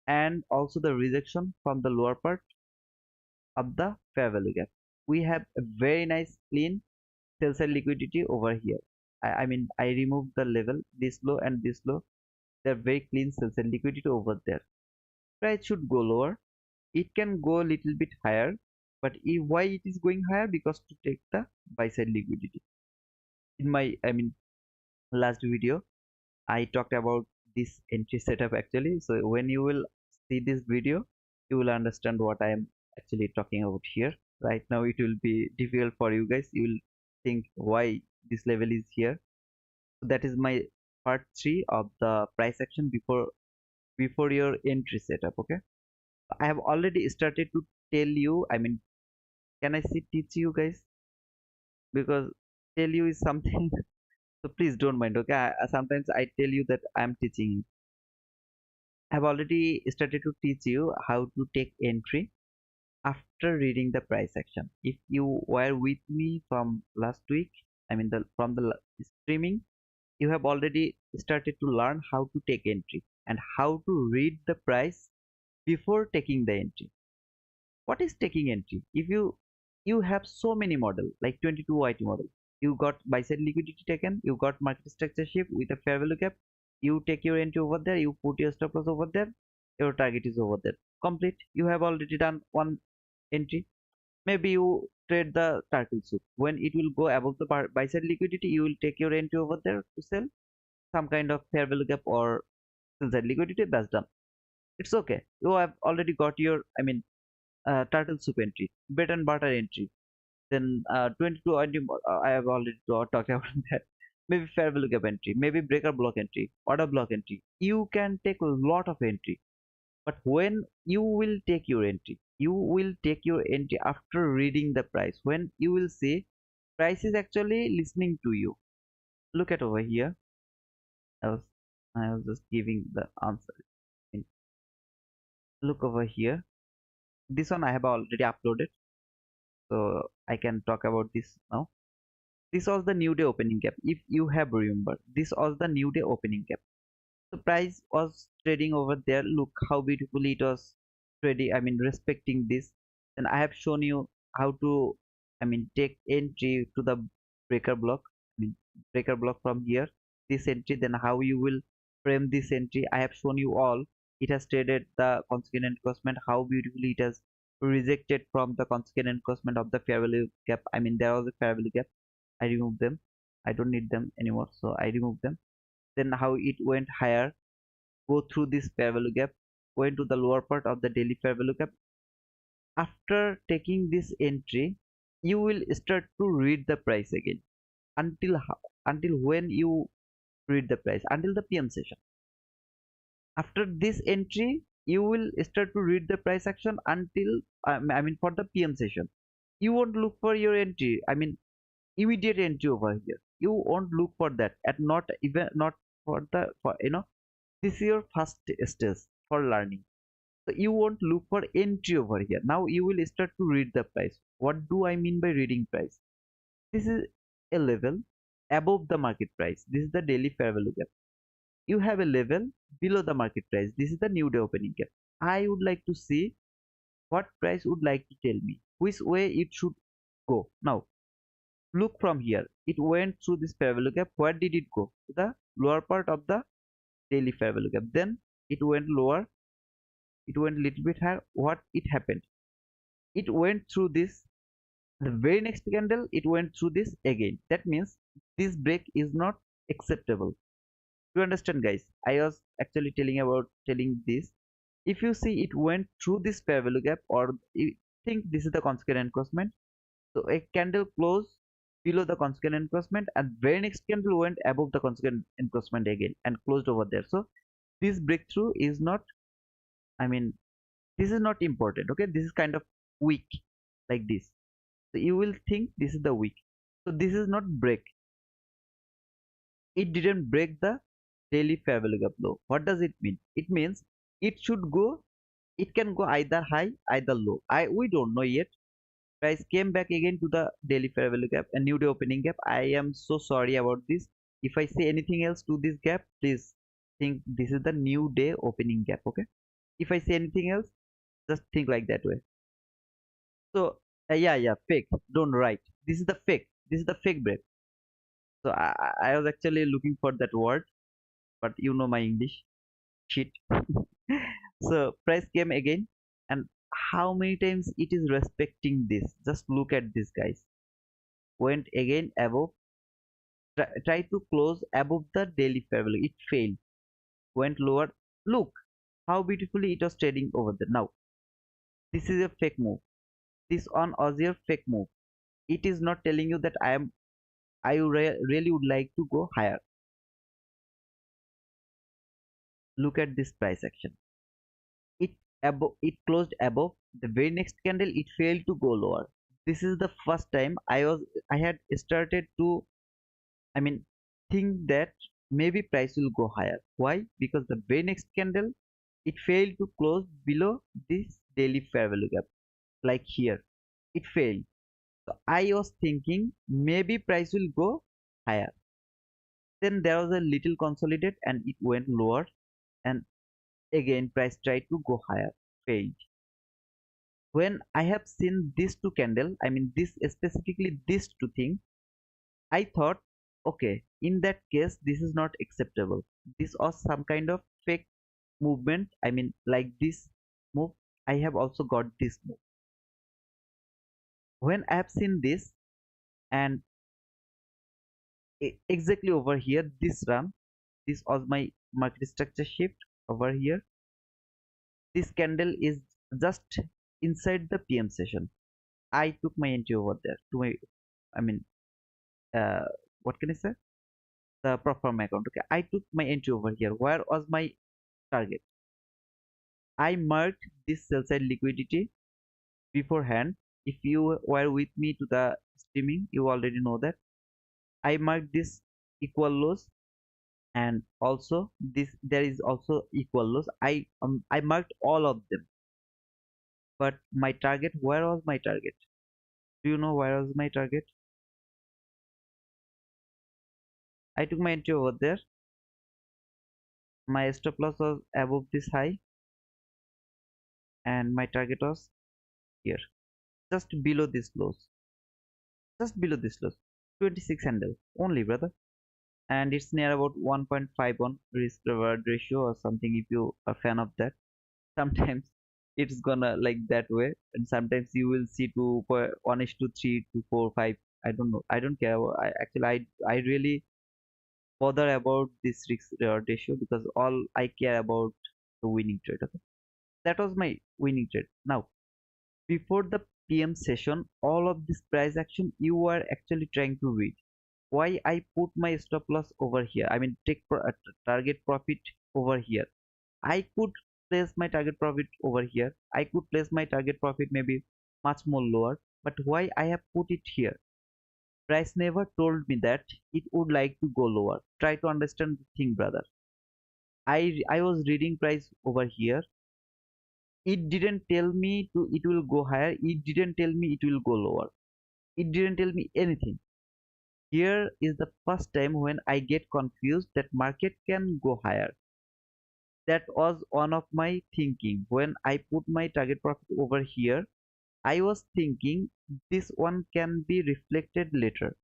and also the rejection from the lower part of the fair value gap. We have a very nice clean sell side liquidity over here. I mean I remove the level, this low and this low. They're very clean sell side liquidity over there. Price should go lower. It can go a little bit higher, but why it is going higher? Because to take the buy side liquidity. In my last video I talked about this entry setup actually. So when you will see this video, you will understand what I am actually talking about here. Right now it will be difficult for you guys. You will think why this level is here. So that is my part 3 of the price action before your entry setup. Okay. I have already started to tell you, can I see teach you guys? Because tell you is something so please don't mind. Okay. Sometimes I tell you that I'm teaching you. I've already started to teach you how to take entry after reading the price action. If you were with me from last week, from the streaming, you have already started to learn how to take entry and how to read the price before taking the entry. What is taking entry? If you have so many model like 22 YT model, you got buy side liquidity taken, you got market structure shift with a fair value gap, you take your entry over there, you put your stop loss over there, your target is over there, complete. You have already done one entry. Maybe you trade the turtle soup. When it will go above the buy side liquidity, you will take your entry over there to sell some kind of fair value gap or sell side liquidity. That's done. It's okay. You have already got your turtle soup entry, bread and butter entry. Then 22 I have already talked about that. Maybe fair value gap entry, maybe breaker block entry, order block entry. You can take a lot of entry, but when you will take your entry, you will take your entry after reading the price. When you will see price is actually listening to you. Look at over here. I was I was just giving the answer. Look over here. This one I have already uploaded, so I can talk about this now. This was the new day opening gap. If you have remembered, this was the new day opening gap. The price was trading over there. Look how beautifully it was trading. Respecting this. And I have shown you how to, take entry to the breaker block. Breaker block from here. This entry. Then how you will frame this entry. I have shown you all. It has traded the consequent encroachment. How beautifully it has rejected from the consequent encroachment of the fair value gap. There was a fair value gap. I removed them. I don't need them anymore, so I removed them. Then how it went higher, go through this fair value gap, went to the lower part of the daily fair value gap. After taking this entry, you will start to read the price again. Until when you read the price? Until the PM session. After this entry, you will start to read the price action until for the PM session. You won't look for your entry. Immediate entry over here. You won't look for that, and not even not for the for this is your first stage for learning. So you won't look for entry over here. Now you will start to read the price. What do I mean by reading price? This is a level above the market price. This is the daily fair value gap. You have a level below the market price. This is the new day opening gap. I would like to see what price would like to tell me which way it should go. Now look from here. It went through this fair value gap. Where did it go? To the lower part of the daily fair value gap. Then it went lower. It went a little bit higher. What it happened? It went through this. The very next candle, it went through this again. That means this break is not acceptable. You understand, guys? I was actually telling this. If you see it went through this fair value gap, or you think this is the consequent encroachment, so a candle closed below the consequent encroachment, and very next candle went above the consequent encroachment again and closed over there. So this breakthrough is not, I mean, this is not important. Okay, this is kind of weak like this. So you will think this is the weak. So this is not break. It didn't break the daily fair value gap low. What does it mean? It means it should go. It can go either high, either low. We don't know yet. Price came back again to the daily fair value gap and new day opening gap. I am so sorry about this. If I say anything else to this gap, please think this is the new day opening gap. Okay, if I say anything else, just think like that way. So yeah, fake, don't write this is the fake. This is the fake break. So I was actually looking for that word, but you know my English shit. So price came again, and how many times it is respecting this? Just look at this, guys. Went again above, try to close above the daily fair value. It failed. Went lower. Look how beautifully it was trading over there. Now this is a fake move. This on Aussier fake move. It is not telling you that really would like to go higher. Look at this price action. It closed above. The very next candle it failed to go lower. This is the first time I had started to, I mean, think that maybe price will go higher. Why? Because the very next candle it failed to close below this daily fair value gap, like here. It failed. So I was thinking maybe price will go higher. Then there was a little consolidate and it went lower, and again price tried to go higher, failed. When I have seen these two candle, I mean this specifically these two things, I thought, okay, in that case this is not acceptable. This was some kind of fake movement. I mean, like this move, I have also got this move. When I have seen this, and exactly over here, this run, this was my market structure shift over here. This candle is just inside the PM session. I took my entry over there to my, I mean, uh, what can I say? The Proform account. Okay, I took my entry over here. Where was my target? I marked this sell side liquidity beforehand. If you were with me to the streaming, you already know that I marked this equal lows, and also this there is also equal lows. I marked all of them, but my target, where was my target? Do you know where was my target? I took my entry over there. My stop loss was above this high, and my target was here, just below this lows, just below this lows. 26 handle only, brother, and it's near about 1.51 risk reward ratio or something. If you are a fan of that, sometimes it's gonna like that way, and sometimes you will see 1 is to 3 to 4 5. I don't know, I don't care. I really bother about this risk reward ratio, because all I care about the winning trade. Okay, that was my winning trade. Now before the PM session, all of this price action you were actually trying to read. Why I put my stop loss over here, I mean target profit over here. I could place my target profit over here. I could place my target profit maybe much more lower, but why I have put it here? Price never told me that it would like to go lower. Try to understand the thing, brother. I was reading price over here. It didn't tell me to it will go higher. It didn't tell me it will go lower. It didn't tell me anything. Here is the first time when I get confused that market can go higher. That was one of my thinking. When I put my target profit over here, I was thinking this one can be reflected later.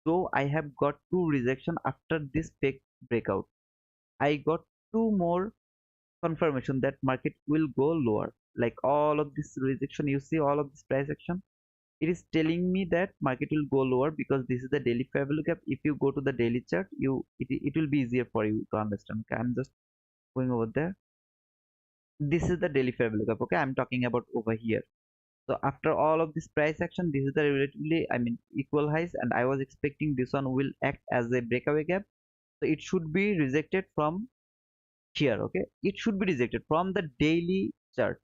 So I have got two rejection after this fake breakout. I got two more confirmation that market will go lower. Like all of this rejection, you see all of this price action, it is telling me that market will go lower because this is the daily fair value gap. If you go to the daily chart, it will be easier for you to understand. Okay, I'm just going over there. This is the daily fair value gap. Okay, I'm talking about over here. So after all of this price action, this is the relatively, I mean, equal highs, and I was expecting this one will act as a breakaway gap. So it should be rejected from here. Okay, it should be rejected from the daily chart.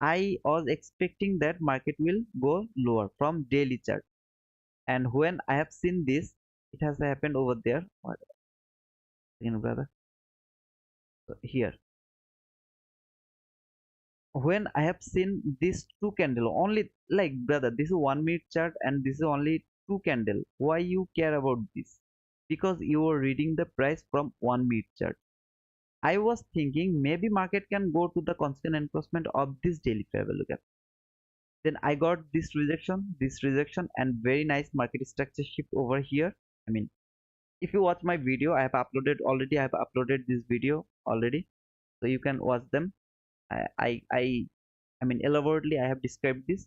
I was expecting that market will go lower from daily chart, and when I have seen this, it has happened over there. What, brother? So here, when I have seen these two candle only, like brother, this is 1 minute chart and this is only two candle. Why you care about this? Because you are reading the price from 1 minute chart. I was thinking maybe market can go to the constant encroachment of this daily fair value gap. Then I got this rejection, and very nice market structure shift over here. I mean, if you watch my video, I have uploaded this video already, so you can watch them. I I I, I mean, elaborately I have described this.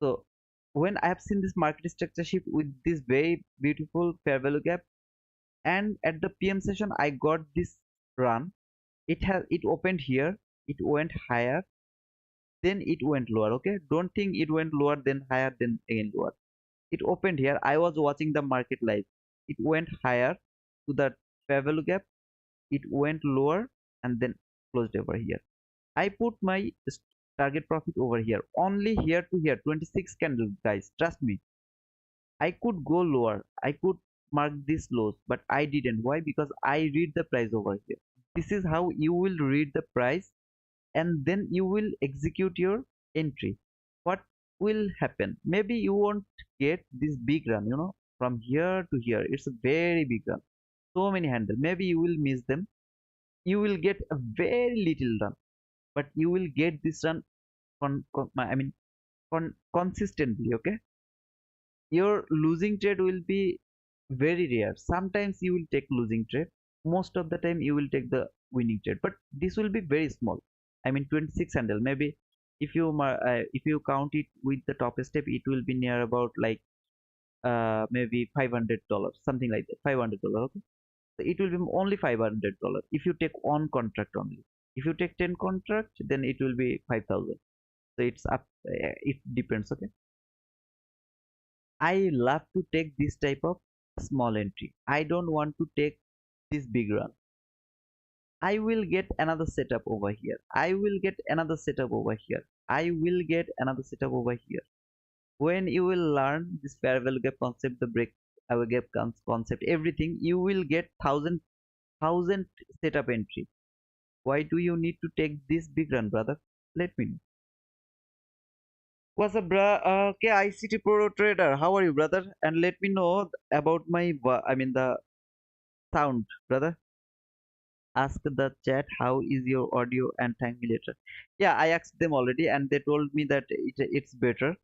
So when I have seen this market structure shift with this very beautiful fair value gap, and at the PM session I got this run. It opened here, it went higher, then it went lower. Okay, don't think it went lower then higher then again lower. It opened here. I was watching the market live. It went higher to the fair value gap. It went lower and then closed over here. I put my target profit over here. Only here to here. 26 candles, guys. Trust me. I could go lower. I could mark this lows, but I didn't. Why? Because I read the price over here. This is how you will read the price, and then you will execute your entry. What will happen? Maybe you won't get this big run, from here to here. It's a very big run. So many handle. Maybe you will miss them. You will get a very little run, but you will get this run consistently. Okay, your losing trade will be very rare. Sometimes you will take losing trade. Most of the time you will take the winning trade, but this will be very small. I mean, 26 handle. Maybe if you count it with the top step, it will be near about like maybe $500, something like that. $500. Okay, so it will be only $500 if you take one contract only. If you take 10 contract, then it will be 5,000. So it's up. It depends. Okay, I love to take this type of small entry. I don't want to take this big run. I will get another setup over here. I will get another setup over here. I will get another setup over here. When you will learn this fair value gap concept, the break our gap concept, everything, you will get thousand setup entry. Why do you need to take this big run, brother? Let me know. What's up, bruh? Okay, ICT Pro Trader. How are you, brother? And let me know about the sound, brother. Ask the chat how is your audio and thank me later. Yeah, I asked them already, and they told me that it's better.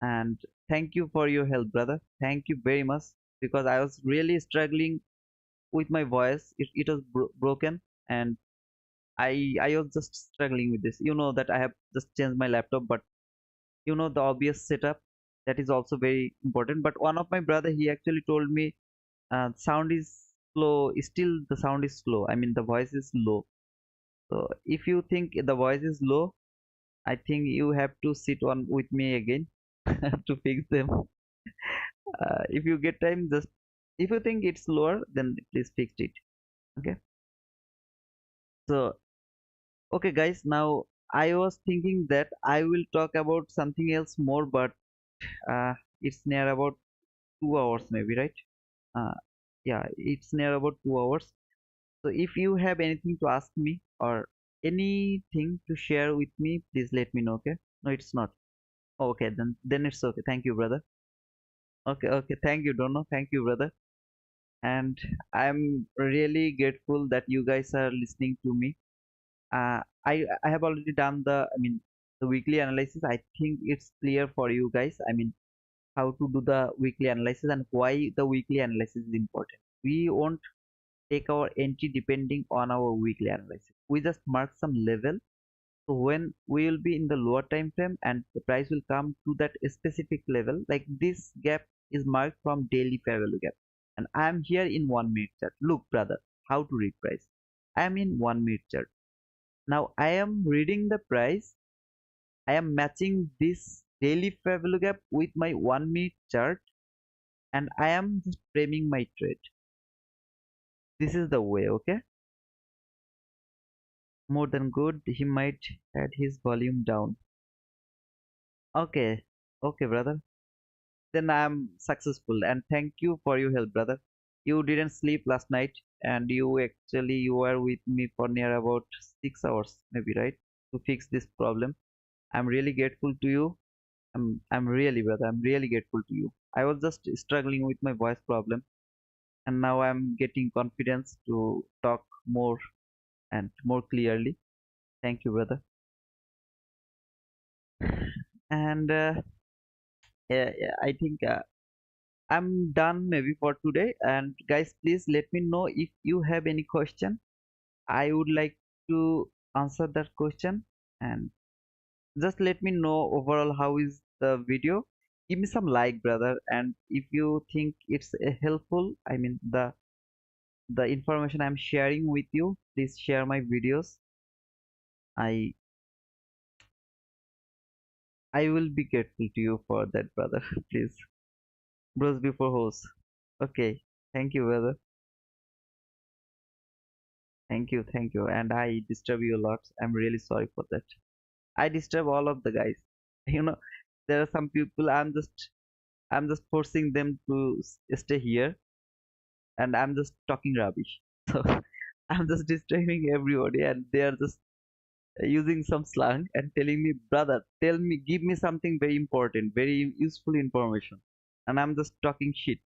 And thank you for your help, brother. Thank you very much, because I was really struggling with my voice. It was broken, and I was just struggling with this. You know that I have just changed my laptop, but the obvious setup, that is also very important. But one of my brother, he actually told me sound is slow. Still the sound is slow. I mean, the voice is low. So if you think the voice is low, I think you have to sit on with me again to fix them. If you get time, just if you think it's lower, then please fix it. Okay. So okay, guys. Now I was thinking that I will talk about something else more, but uh, it's near about 2 hours, maybe, right? Uh, yeah, it's near about 2 hours. So if you have anything to ask me or anything to share with me, please let me know. Okay? No, it's not. Okay, then it's okay. Thank you, brother. Okay, okay. Thank you, Dono. Thank you, brother. And I'm really grateful that you guys are listening to me. I have already done the weekly analysis. I think it's clear for you guys. I mean, how to do the weekly analysis and why the weekly analysis is important. We won't take our entry depending on our weekly analysis. We just mark some level. So when we will be in the lower time frame and the price will come to that specific level, like this gap is marked from daily fair value gap. And I am here in 1 minute chart. Look, brother, how to read price. I am in 1 minute chart. Now I am reading the price. I am matching this daily fair value gap with my 1 minute chart, and I am just framing my trade. This is the way, okay? More than good, he might had his volume down. Okay, okay, brother. Then I am successful, and thank you for your help, brother. You didn't sleep last night, and you were with me for near about 6 hours, maybe, right? To fix this problem. I'm really grateful to you. I'm really, brother. I'm really grateful to you. I was just struggling with my voice problem, and now I'm getting confidence to talk more and more clearly. Thank you, brother. And I think I'm done maybe for today. And guys, please let me know if you have any question. I would like to answer that question, and just let me know overall how is the video. Give me some like, brother, and if you think it's helpful, I mean the information I'm sharing with you, please share my videos. I I will be grateful to you for that, brother. Please, bros before hoes. Okay, thank you, brother. Thank you. And I disturb you a lot. I'm really sorry for that. I disturb all of the guys. You know, there are some people I'm just forcing them to stay here, and I'm just talking rubbish. So I'm just disturbing everybody, and they are just using some slang and telling me, brother, tell me, give me something very important, very useful information. And I'm just talking shit.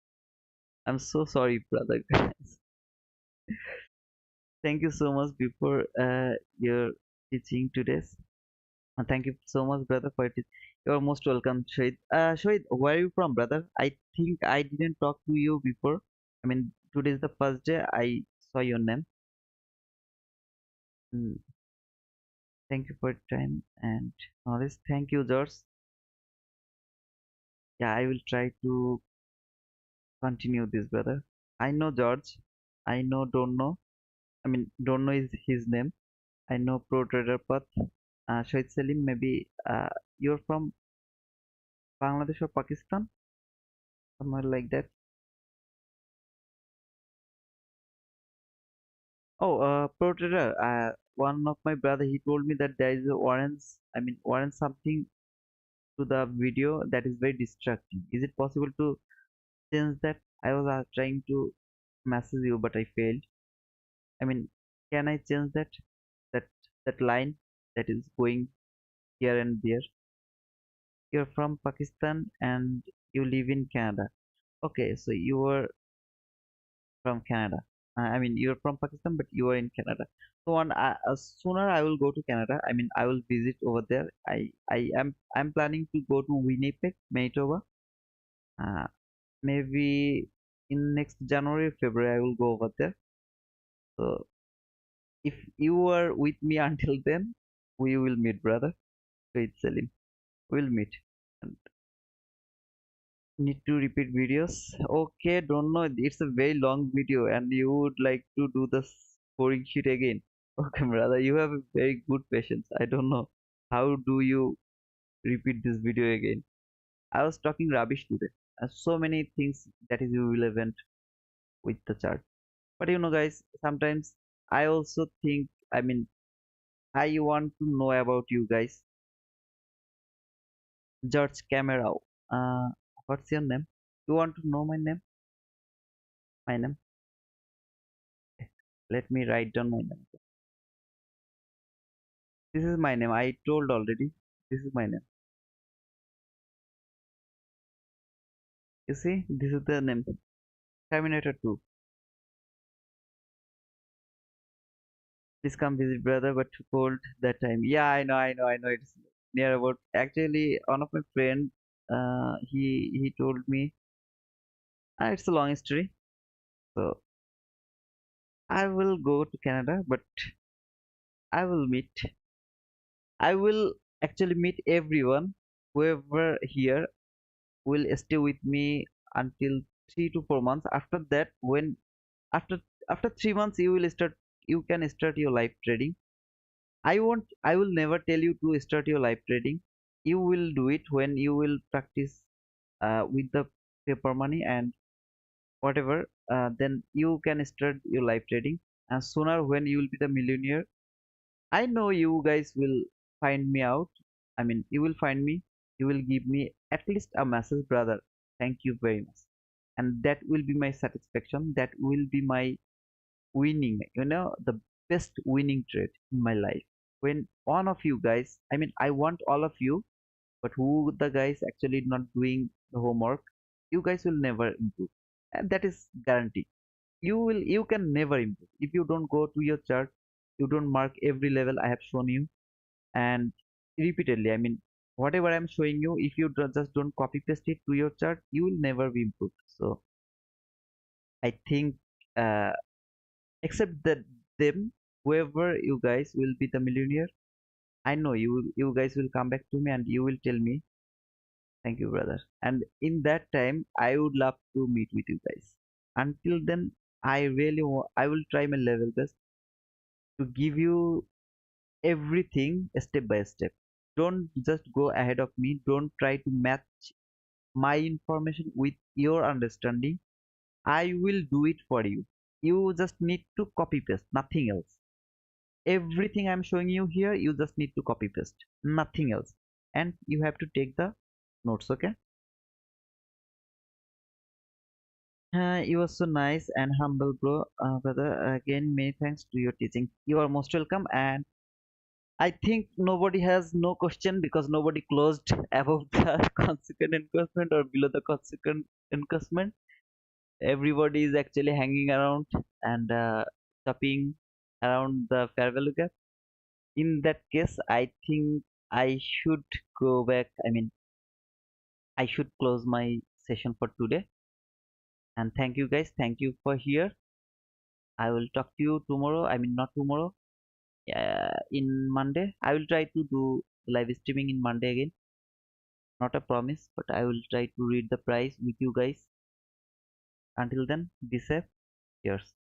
I'm so sorry, brother. Thank you so much before your teaching today. Thank you so much, brother, for it. You're most welcome, Shahid. Shahid, where are you from, brother? I think I didn't talk to you before. I mean, today is the first day I saw your name. Mm, thank you for your time and knowledge. Thank you, George. Yeah, I will try to continue this, brother. I know George. I know don't know. I mean, don't know is his name. I know Pro Trader Path. Shahid Salim, maybe you're from Bangladesh or Pakistan, somewhere like that. Oh, Pro Trader. One of my brother he told me that there is a orange. I mean, orange something to the video that is very distracting. Is it possible to change that? I was trying to message you, but I failed. I mean, can I change that? That that line that is going here and there. You're from Pakistan and you live in Canada. Okay, so you were from Canada. I mean, you're from Pakistan, but you are in Canada. So sooner I will go to Canada. I mean, I will visit over there. I'm planning to go to Winnipeg, Manitoba. Uh, Maybe in next January, February, I will go over there. So if you are with me until then, we will meet, brother. Wait, Selim, we'll meet. And need to repeat videos. Okay, don't know. It's a very long video, and you would like to do the scoring sheet again. Okay, brother, you have a very good patience. I don't know how do you repeat this video again. I was talking rubbish today. So many things that is irrelevant with the chart. But guys, sometimes I also think. I mean, I want to know about you guys. George Camerao. Uh, what's your name? You want to know my name? My name. Let me write down my name. This is my name. I told already. This is my name. You see, this is the name. Terminator 2. Please come visit, brother, but too cold that time. Yeah, I know. It's near about. Actually, one of my friend, he told me. It's a long story. So I will go to Canada, but I will meet. I will actually meet everyone, whoever here will stay with me until 3 to 4 months. After that, when after after 3 months you can start your live trading. I will never tell you to start your live trading. You will do it when you will practice with the paper money and whatever, then you can start your live trading, and sooner when you will be the millionaire. I know you guys will find me out. I mean, you will find me. You will give me at least a message, brother. Thank you very much. And that will be my satisfaction. That will be my winning, the best winning trade in my life. When one of you guys, I mean, I want all of you, but who the guys actually not doing the homework, you guys will never improve. And that is guaranteed. You can never improve if you don't go to your chart, you don't mark every level I have shown you, and repeatedly, I mean, whatever I'm showing you, if you just don't copy paste it to your chart, you will never be improved. So I think, uh, except that them, whoever you guys will be the millionaire, I know you guys will come back to me and you will tell me thank you, brother. And in that time, I would love to meet with you guys. Until then, I will try my level best to give you everything step by step. Don't just go ahead of me. Don't try to match my information with your understanding. I will do it for you. You just need to copy paste, nothing else. Everything I'm showing you here, you just need to copy paste, nothing else. And you have to take the notes, okay? You were so nice and humble, bro. Brother, again, many thanks to your teaching. You are most welcome. And I think nobody has no question because nobody closed above the consequent enforcement or below the consequent enforcement. Everybody is actually hanging around and shopping around the fair value gap. In that case, I think I should go back. I mean, I should close my session for today. And thank you guys. Thank you for here. I will talk to you tomorrow. I mean, not tomorrow. In Monday. I will try to do live streaming in Monday again. Not a promise, but I will try to read the price with you guys. Until then, be safe. Cheers.